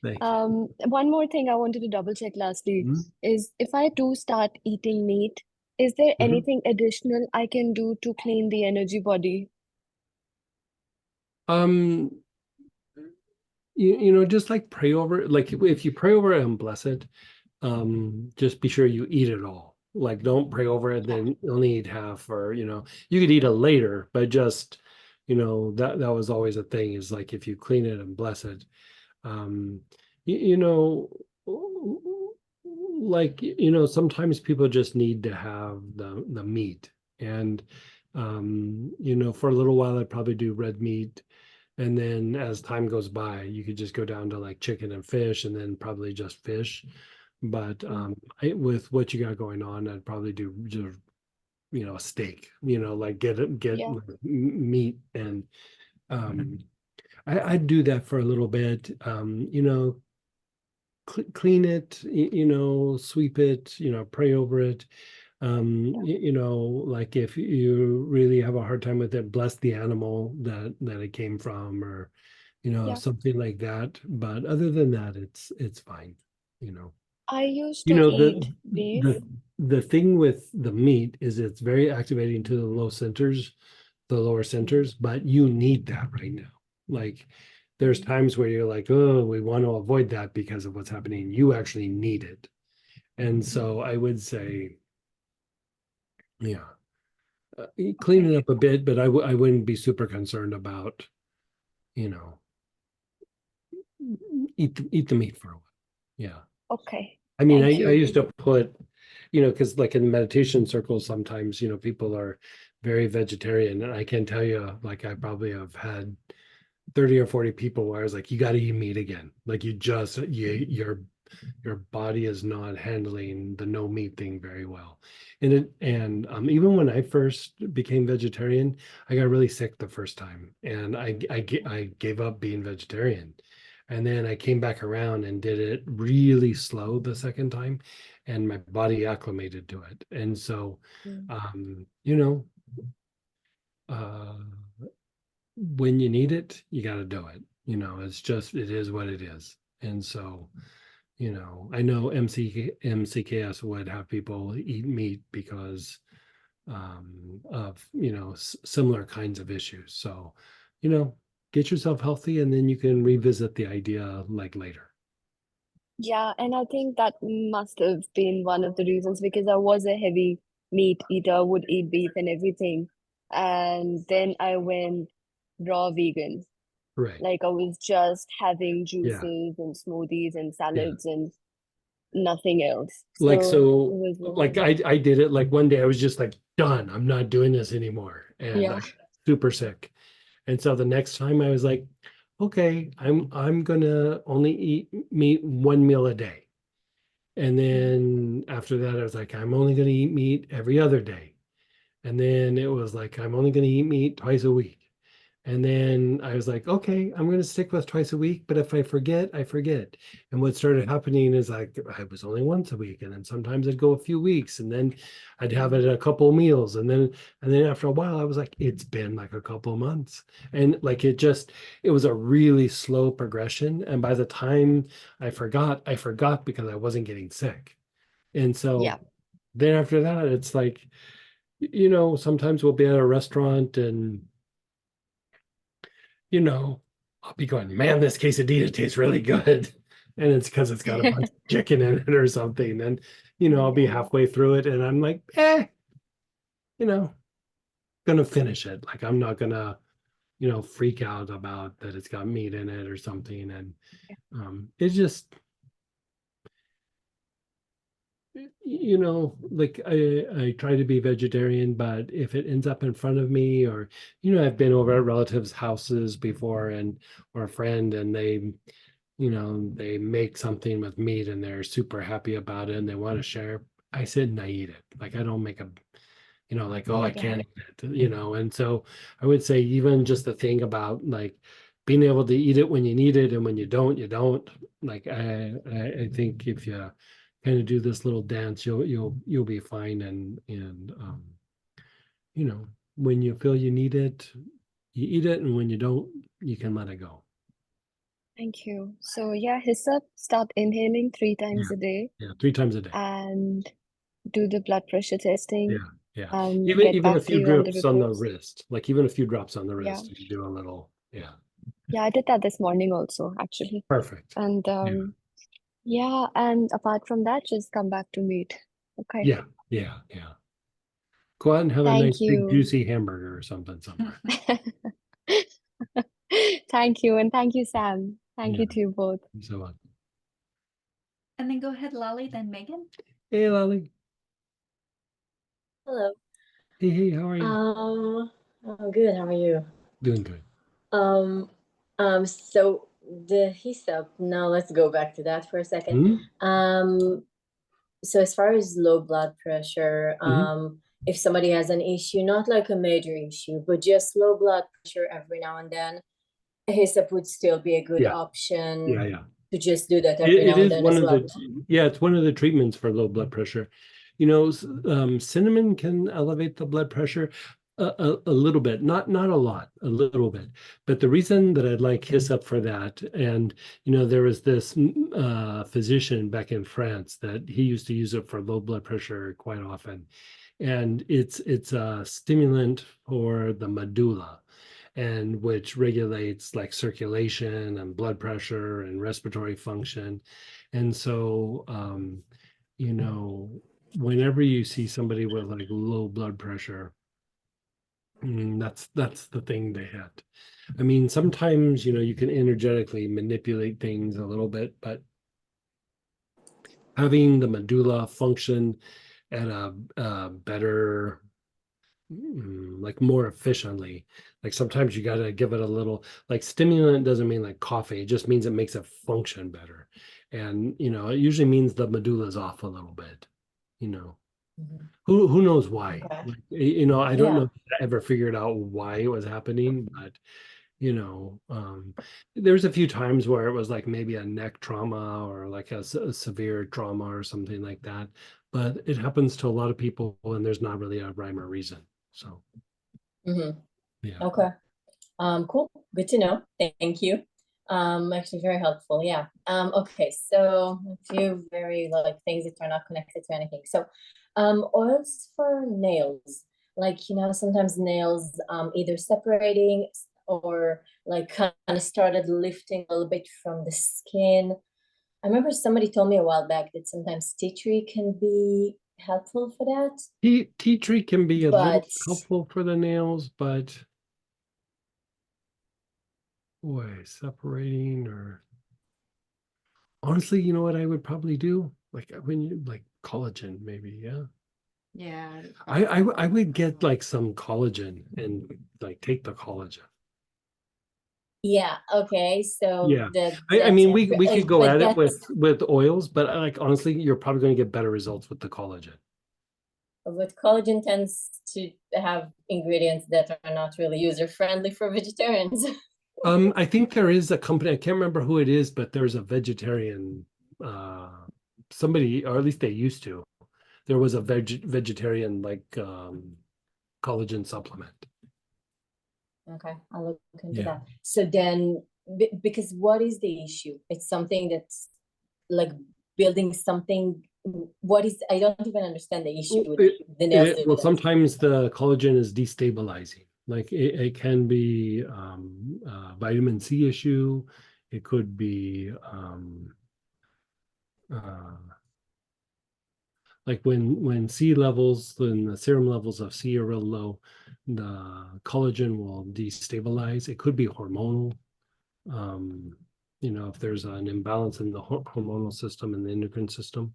Speaker 1: Thank you.
Speaker 10: One more thing I wanted to double check lastly
Speaker 1: Mhm.
Speaker 10: is if I do start eating meat, is there
Speaker 1: Mhm.
Speaker 10: anything additional I can do to clean the energy body?
Speaker 1: Um, just like pray over it. Like if you pray over it and bless it, just be sure you eat it all. Like, don't pray over it, then only eat half, or you could eat it later, but just that was always a thing, is like if you clean it and bless it. Um, you know, like sometimes people just need to have the meat, and for a little while I'd probably do red meat. And then as time goes by, you could just go down to like chicken and fish, and then probably just fish. But with what you got going on, I'd probably do just a steak. Like get
Speaker 10: Yeah.
Speaker 1: meat, and I'd do that for a little bit. Clean it, sweep it, pray over it. Like if you really have a hard time with it, bless the animal that it came from, or
Speaker 10: Yeah.
Speaker 1: something like that. But other than that, it's fine. you know
Speaker 10: I used
Speaker 1: you
Speaker 10: to
Speaker 1: know
Speaker 10: eat beef.
Speaker 1: the thing with the meat is it's very activating to the lower centers, but you need that right now. Like, there's times where you're like, oh, we want to avoid that because of what's happening. You actually need it. And so I would say, yeah, clean it up a bit, but I wouldn't be super concerned about, you know, eat the meat for a while. Yeah.
Speaker 10: Okay.
Speaker 1: I mean,
Speaker 10: Thank
Speaker 1: I
Speaker 10: you.
Speaker 1: used to put, because like in meditation circles, sometimes, people are very vegetarian. And I can tell you, like, I probably have had 30 or 40 people where I was like, you got to eat meat again. Like, your body is not handling the no meat thing very well. And even when I first became vegetarian, I got really sick the first time, and I gave up being vegetarian. And then I came back around and did it really slow the second time, and my body acclimated to it. And so, uh, when you need it, you got to do it. It is what it is. And so, I know MCKS would have people eat meat because of, similar kinds of issues. So, get yourself healthy, and then you can revisit the idea like later.
Speaker 10: Yeah, and I think that must have been one of the reasons, because I was a heavy meat eater, would eat beef and everything. And then I went raw vegan.
Speaker 1: Right.
Speaker 10: Like, I was just having
Speaker 1: Yeah.
Speaker 10: juices and smoothies and
Speaker 1: Yeah.
Speaker 10: salads and nothing else.
Speaker 1: Like,
Speaker 10: So
Speaker 1: so
Speaker 10: it was
Speaker 1: like I did it, like one day I was just like, done, I'm not doing this anymore. And I
Speaker 10: yeah.
Speaker 1: got super sick. And so the next time I was like, okay, I'm gonna only eat meat one meal a day. And then after that, I was like, I'm only gonna eat meat every other day. And then it was like, I'm only gonna eat meat twice a week. And then I was like, okay, I'm going to stick with twice a week. But if I forget, I forget. And what started happening is, like, I was only once a week. And then sometimes I'd go a few weeks, and then I'd have it a couple of meals. And then after a while, I was like, it's been like a couple of months. And like, it was a really slow progression. And by the time I forgot because I wasn't getting sick. And so
Speaker 10: Yeah.
Speaker 1: then after that, it's like, sometimes we'll be at a restaurant, and I'll be going, man, this quesadilla tastes really good. And it's because it's got a bunch of chicken in it or something. And, I'll be halfway through it, and I'm like, gonna finish it. Like, I'm not gonna, freak out about that it's got meat in it or something. And it's just, like, I try to be vegetarian, but if it ends up in front of me, or, I've been over at relatives' houses before, or a friend, and they make something with meat and they're super happy about it and they want to share. I sit and I eat it. Like, I don't make like, oh, I can't eat it, and so I would say, even just the thing about, like, being able to eat it when you need it, and when you don't, you don't. Like, I think if you kind of do this little dance, you'll be fine. And when you feel you need it, you eat it, and when you don't, you can let it go.
Speaker 10: Thank you. So yeah, hyssop, start inhaling 3 times a day,
Speaker 1: Yeah, 3 times a day.
Speaker 10: and do the blood pressure testing.
Speaker 1: Yeah.
Speaker 10: And
Speaker 1: Even
Speaker 10: get
Speaker 1: a
Speaker 10: back to
Speaker 1: few
Speaker 10: you on the
Speaker 1: drops on the
Speaker 10: reports.
Speaker 1: wrist, like even a few drops on the
Speaker 10: Yeah.
Speaker 1: wrist, you do a little. Yeah.
Speaker 10: Yeah, I did that this morning also, actually.
Speaker 1: Perfect.
Speaker 10: And Yeah, and apart from that, just come back to meet. Okay.
Speaker 1: Yeah, yeah, yeah. Go out and have a
Speaker 10: Thank
Speaker 1: nice big
Speaker 10: you.
Speaker 1: juicy hamburger or something somewhere.
Speaker 10: Thank you, and thank you, Sam. Thank
Speaker 1: Yeah.
Speaker 10: you to you both.
Speaker 1: So,
Speaker 2: And then go ahead, Lolly, then Megan.
Speaker 1: hey, Lolly.
Speaker 11: Hello.
Speaker 1: Hey, hey, how are you?
Speaker 11: I'm good. How are you?
Speaker 1: Doing good.
Speaker 11: Um, so the hyssop, now let's go back to that for a second.
Speaker 1: Hmm?
Speaker 11: So as far as low blood pressure, if somebody has an issue, not like a major issue, but just low blood pressure every now and then, a hyssop would still be a good
Speaker 1: Yeah,
Speaker 11: option
Speaker 1: yeah.
Speaker 11: to just do that every
Speaker 1: It
Speaker 11: now and
Speaker 1: is
Speaker 11: then
Speaker 1: one
Speaker 11: as
Speaker 1: of
Speaker 11: well.
Speaker 1: it's one of the treatments for low blood pressure. You know, cinnamon can elevate the blood pressure a little bit, not a lot, a little bit. But the reason that I'd like hyssop for that, and you know, there was this physician back in France that he used to use it for low blood pressure quite often, and it's a stimulant for the medulla, and which regulates like circulation and blood pressure and respiratory function. And so, you know, whenever you see somebody with like low blood pressure, that's the thing they hit. I mean, sometimes, you know, you can energetically manipulate things a little bit, but having the medulla function at a better, like more efficiently. Like sometimes you got to give it a little, like stimulant doesn't mean like coffee, it just means it makes it function better. And you know, it usually means the medulla's off a little bit, you know. Who knows why?
Speaker 11: Okay.
Speaker 1: Like, you know, I don't know
Speaker 11: Yeah.
Speaker 1: if I ever figured out why it was happening, but you know, there's a few times where it was like maybe a neck trauma or like a severe trauma or something like that. But it happens to a lot of people, and there's not really a rhyme or reason. So, yeah.
Speaker 11: Okay. Cool. Good to know. Thank you. Actually very helpful. Yeah. Okay. So a few very like things that are not connected to anything. So, oils for nails, like, you know, sometimes nails, either separating or like kind of started lifting a little bit from the skin. I remember somebody told me a while back that sometimes tea tree can be helpful for that,
Speaker 1: Tea tree can be a little
Speaker 11: but
Speaker 1: helpful for the nails, but boy, separating or honestly, you know what I would probably do? Like when you like collagen, maybe, yeah.
Speaker 2: Yeah.
Speaker 1: I would get like some collagen and like take the collagen.
Speaker 11: yeah. Okay. So
Speaker 1: Yeah. I
Speaker 11: that's
Speaker 1: mean
Speaker 11: it.
Speaker 1: we
Speaker 11: Like,
Speaker 1: could go
Speaker 11: but
Speaker 1: at it
Speaker 11: that's
Speaker 1: with oils, but like honestly, you're probably going to get better results with the collagen.
Speaker 11: but collagen tends to have ingredients that are not really user friendly for vegetarians.
Speaker 1: I think there is a company, I can't remember who it is, but there's a vegetarian somebody, or at least they used to. There was a vegetarian like collagen supplement.
Speaker 11: Okay, I'll look into
Speaker 1: Yeah.
Speaker 11: that. So then, because what is the issue? It's something that's like building something. What is, I don't even understand the issue with the nails.
Speaker 1: Well, sometimes the collagen is destabilizing. Like it can be vitamin C issue. It could be uh, like when C levels, when the serum levels of C are real low, the collagen will destabilize. It could be hormonal. You know, if there's an imbalance in the hormonal system and the endocrine system.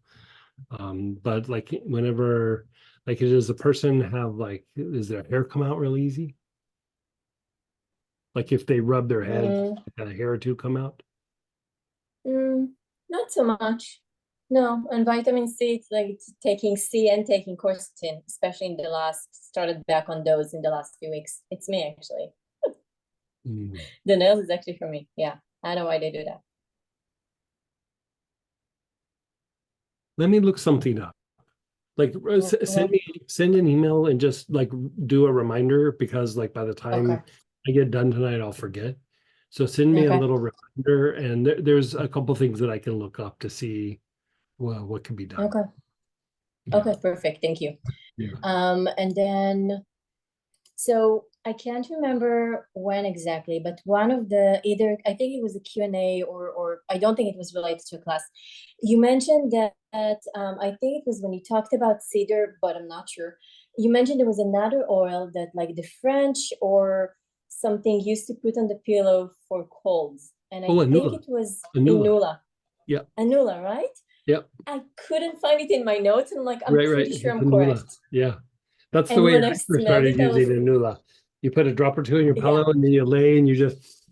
Speaker 1: But like whenever, like does a person have like, does their hair come out real easy? Like if they rub their head, a hair or two come out?
Speaker 11: Not so much. No, and vitamin C, it's like taking C and taking quercetin, especially in the last, started back on those in the last few weeks. It's me actually. The nails is actually for me. Yeah, I know why they do that.
Speaker 1: Let me look something up. Like send an email and just like do a reminder, because like by the time
Speaker 11: Okay.
Speaker 1: I get done tonight, I'll forget. So send me a
Speaker 11: Okay.
Speaker 1: little reminder, and there's a couple things that I can look up to see what can be done.
Speaker 11: Okay. Okay, perfect. Thank you.
Speaker 1: Yeah.
Speaker 11: And then, so I can't remember when exactly, but one of the, either, I think it was a Q&A or or I don't think it was related to a class. You mentioned that I think it was when you talked about cedar, but I'm not sure. You mentioned there was another oil that like the French or something used to put on the pillow for colds. And I
Speaker 1: Oh,
Speaker 11: think
Speaker 1: inula.
Speaker 11: it was
Speaker 1: Inula.
Speaker 11: inula.
Speaker 1: Yeah.
Speaker 11: Anula, right?
Speaker 1: Yep.
Speaker 11: I couldn't find it in my notes, and I'm like, I'm
Speaker 1: Right.
Speaker 11: pretty
Speaker 1: It's
Speaker 11: sure I'm
Speaker 1: inula.
Speaker 11: correct.
Speaker 1: Yeah. That's the
Speaker 11: And
Speaker 1: way
Speaker 11: when
Speaker 1: I
Speaker 11: I
Speaker 1: first
Speaker 11: smelled
Speaker 1: started
Speaker 11: it, I was,
Speaker 1: using inula. You put a drop or two in your
Speaker 11: yeah.
Speaker 1: pillow and then you lay and you just,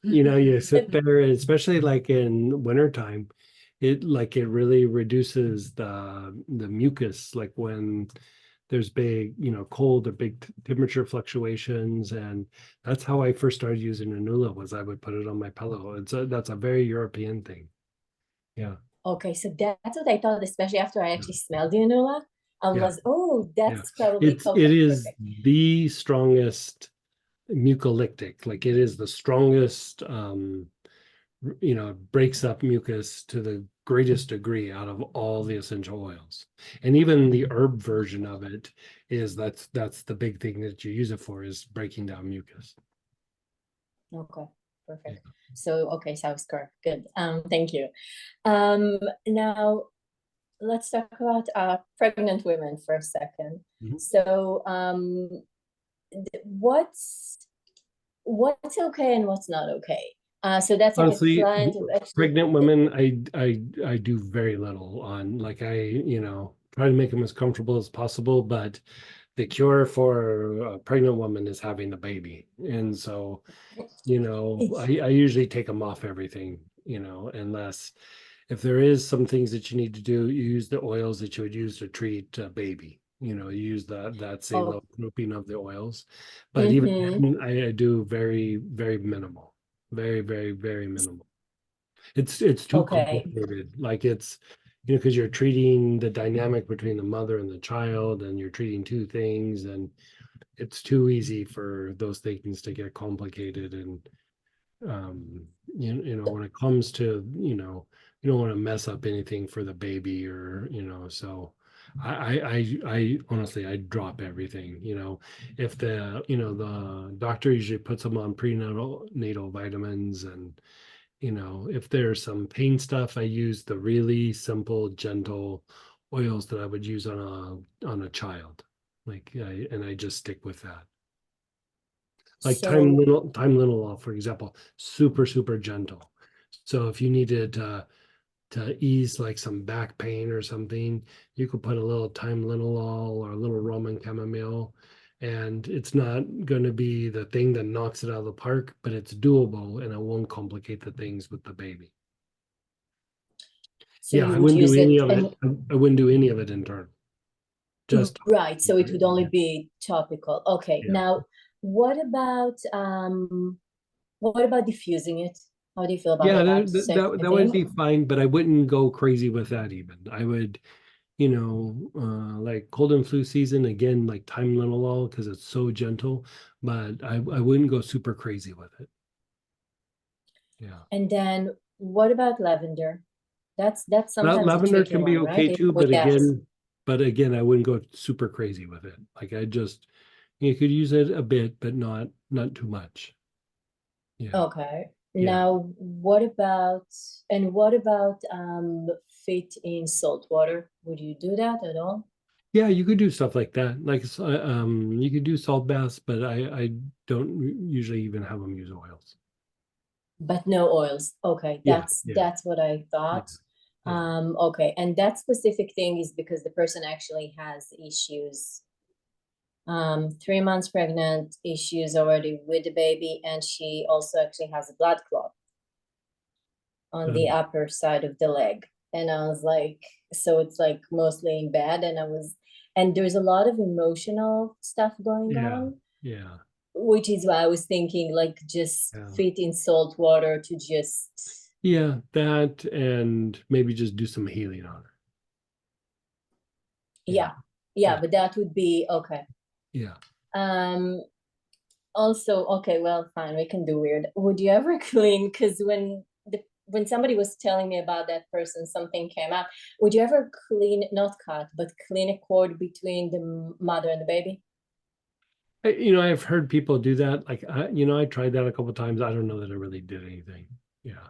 Speaker 1: you sit there, and especially like in wintertime, it really reduces the mucus, like when there's big, cold or big temperature fluctuations. And that's how I first started using inula, was I would put it on my pillow. That's a very European thing. Yeah.
Speaker 11: Okay, so that's what I thought, especially after I actually smelled the inula. I
Speaker 1: Yeah.
Speaker 11: was, oh,
Speaker 1: Yeah.
Speaker 11: that's probably
Speaker 1: It
Speaker 11: okay,
Speaker 1: is
Speaker 11: perfect.
Speaker 1: the strongest mucolytic. Like it is the strongest, breaks up mucus to the greatest degree out of all the essential oils. And even the herb version of it that's the big thing that you use it for, is breaking down mucus.
Speaker 11: Okay, perfect.
Speaker 1: Yeah.
Speaker 11: So, okay, so I was correct. Good. Thank you. Now let's talk about pregnant women for a second.
Speaker 1: Mhm.
Speaker 11: So, what's okay and what's not okay? So that's like a
Speaker 1: Honestly,
Speaker 11: client of actually.
Speaker 1: pregnant women, I do very little on. Like I, try to make them as comfortable as possible, but the cure for a pregnant woman is having a baby. And so, I usually take them off everything, unless if there is some things that you need to do, you use the oils that you would use to treat a baby. You use that same
Speaker 11: Oh,
Speaker 1: little grouping of the oils. But even
Speaker 11: mm-hmm.
Speaker 1: then, I do very, very minimal. Very, very, very minimal. It's too
Speaker 11: Okay.
Speaker 1: complicated. Like it's, because you're treating the dynamic between the mother and the child, and you're treating two things, and it's too easy for those things to get complicated. And when it comes to, you don't want to mess up anything for the baby, or so I honestly, I drop everything. If the doctor usually puts them on natal vitamins. And if there's some pain stuff, I use the really simple, gentle oils that I would use on a child. And I just stick with that. Like
Speaker 11: So,
Speaker 1: time linalool, for example, super, super gentle. So if you needed to ease like some back pain or something, you could put a little time linalool or a little Roman chamomile, and it's not going to be the thing that knocks it out of the park, but it's doable and it won't complicate the things with the baby.
Speaker 11: so
Speaker 1: Yeah,
Speaker 11: you
Speaker 1: I
Speaker 11: would
Speaker 1: wouldn't do
Speaker 11: use it,
Speaker 1: any of
Speaker 11: and
Speaker 1: it. I wouldn't do any of it internal. Just
Speaker 11: right, so it would only be topical. Okay,
Speaker 1: yeah.
Speaker 11: now what about diffusing it? How do you feel about
Speaker 1: Yeah,
Speaker 11: that?
Speaker 1: that,
Speaker 11: Same
Speaker 1: that, that would be
Speaker 11: thing?
Speaker 1: fine, but I wouldn't go crazy with that even. I would, like cold and flu season, again, like time linalool, because it's so gentle, but I wouldn't go super crazy with it. Yeah.
Speaker 11: And then what about lavender? That's sometimes a
Speaker 1: Lavender
Speaker 11: tricky
Speaker 1: can be
Speaker 11: one, right?
Speaker 1: okay too,
Speaker 11: With gas.
Speaker 1: but again, I wouldn't go super crazy with it. Like you could use it a bit, but not too much. Yeah.
Speaker 11: Okay.
Speaker 1: Yeah.
Speaker 11: Now, what about fit in salt water? Would you do that at all?
Speaker 1: Yeah, you could do stuff like that. Like you could do salt baths, but I don't usually even have them use oils.
Speaker 11: But no oils. Okay,
Speaker 1: Yeah,
Speaker 11: that's what I
Speaker 1: yeah,
Speaker 11: thought.
Speaker 1: yeah.
Speaker 11: Okay, and that specific thing is because the person actually has issues. 3 months pregnant, issues already with the baby, and she also actually has a blood clot on the upper side of the leg. And I was like, so it's like mostly in bed, and there's a lot of emotional stuff going
Speaker 1: Yeah,
Speaker 11: on,
Speaker 1: yeah,
Speaker 11: which is why I was thinking like just
Speaker 1: yeah.
Speaker 11: fit in salt water to just.
Speaker 1: Yeah, that, and maybe just do some healing on her.
Speaker 11: Yeah.
Speaker 1: Yeah.
Speaker 11: But that would be okay.
Speaker 1: Yeah.
Speaker 11: Also, okay, well, fine, we can do weird. Would you ever clean? Because when somebody was telling me about that person, something came up. Would you ever clean, not cut, but clean a cord between the mother and the baby?
Speaker 1: I've heard people do that. Like, I tried that a couple of times. I don't know that it really did anything. Yeah.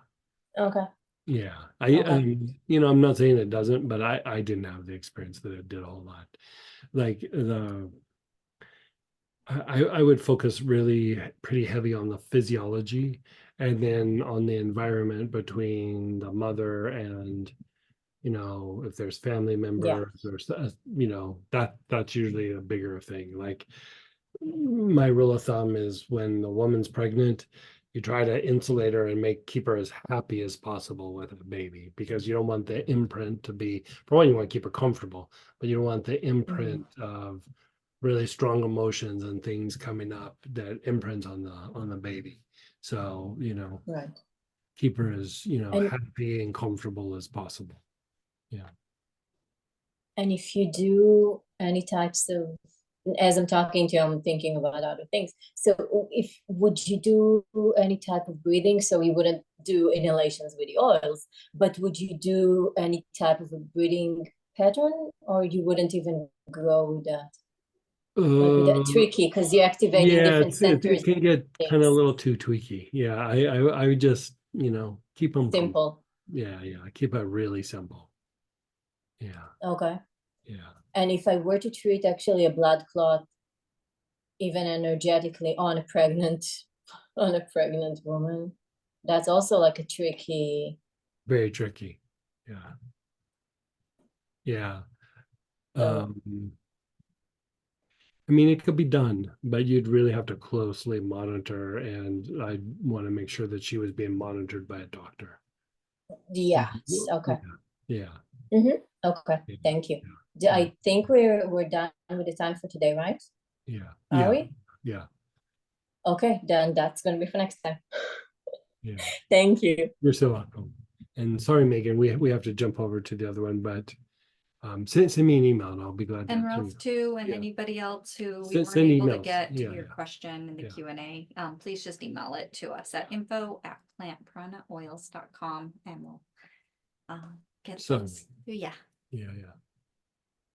Speaker 11: Okay.
Speaker 1: Yeah,
Speaker 11: Okay.
Speaker 1: you know, I'm not saying it doesn't, but I didn't have the experience that it did a whole lot. Like I would focus really pretty heavy on the physiology and then on the environment between the mother and, you know, if there's family
Speaker 11: Yeah.
Speaker 1: members or, you know, that's usually a bigger thing. Like my rule of thumb is when the woman's pregnant, you try to insulate her and keep her as happy as possible with a baby because you don't want the imprint to be, for one, you want to keep her comfortable, but you don't want the imprint of really strong emotions and things coming up that imprints on the baby. So, you know,
Speaker 11: Right.
Speaker 1: keep her as, you know,
Speaker 11: And
Speaker 1: happy and comfortable as possible. Yeah.
Speaker 11: and if you do any types of, as I'm talking to you, I'm thinking about other things. So if would you do any type of breathing? So you wouldn't do inhalations with the oils, but would you do any type of a breathing pattern, or you wouldn't even go with that? Like with that
Speaker 1: Uh,
Speaker 11: tricky because you're activating
Speaker 1: yeah,
Speaker 11: different
Speaker 1: it
Speaker 11: centers.
Speaker 1: can get kind of a
Speaker 11: Things
Speaker 1: little too tweaky. Yeah, I would just, you know, keep them
Speaker 11: simple.
Speaker 1: yeah, keep it really simple. Yeah,
Speaker 11: Okay.
Speaker 1: yeah.
Speaker 11: And if I were to treat actually a blood clot, even energetically on a pregnant woman, that's also like a tricky.
Speaker 1: Very tricky. Yeah. Yeah.
Speaker 11: So
Speaker 1: I mean, it could be done, but you'd really have to closely monitor, and I want to make sure that she was being monitored by a doctor.
Speaker 11: yes,
Speaker 1: Yeah,
Speaker 11: okay.
Speaker 1: yeah,
Speaker 11: Okay,
Speaker 1: yeah,
Speaker 11: thank you.
Speaker 1: yeah,
Speaker 11: I think we're done with the time for today, right?
Speaker 1: yeah,
Speaker 11: Are
Speaker 1: yeah,
Speaker 11: we?
Speaker 1: yeah,
Speaker 11: Okay, then that's gonna be for next time.
Speaker 1: yeah.
Speaker 11: Thank you.
Speaker 1: You're so welcome. And sorry, Megan, we have to jump over to the other one, but send me an email and I'll be glad
Speaker 2: And
Speaker 1: to.
Speaker 2: Ralph too, and
Speaker 1: Yeah.
Speaker 2: anybody else who we
Speaker 1: Send-
Speaker 2: weren't
Speaker 1: send
Speaker 2: able to
Speaker 1: emails.
Speaker 2: get to
Speaker 1: Yeah,
Speaker 2: your
Speaker 1: yeah.
Speaker 2: question in the
Speaker 1: Yeah.
Speaker 2: Q&A, please just email it to us at info@plantpranaoils.com and we'll get
Speaker 1: So-
Speaker 2: those. Yeah.
Speaker 1: Yeah, yeah.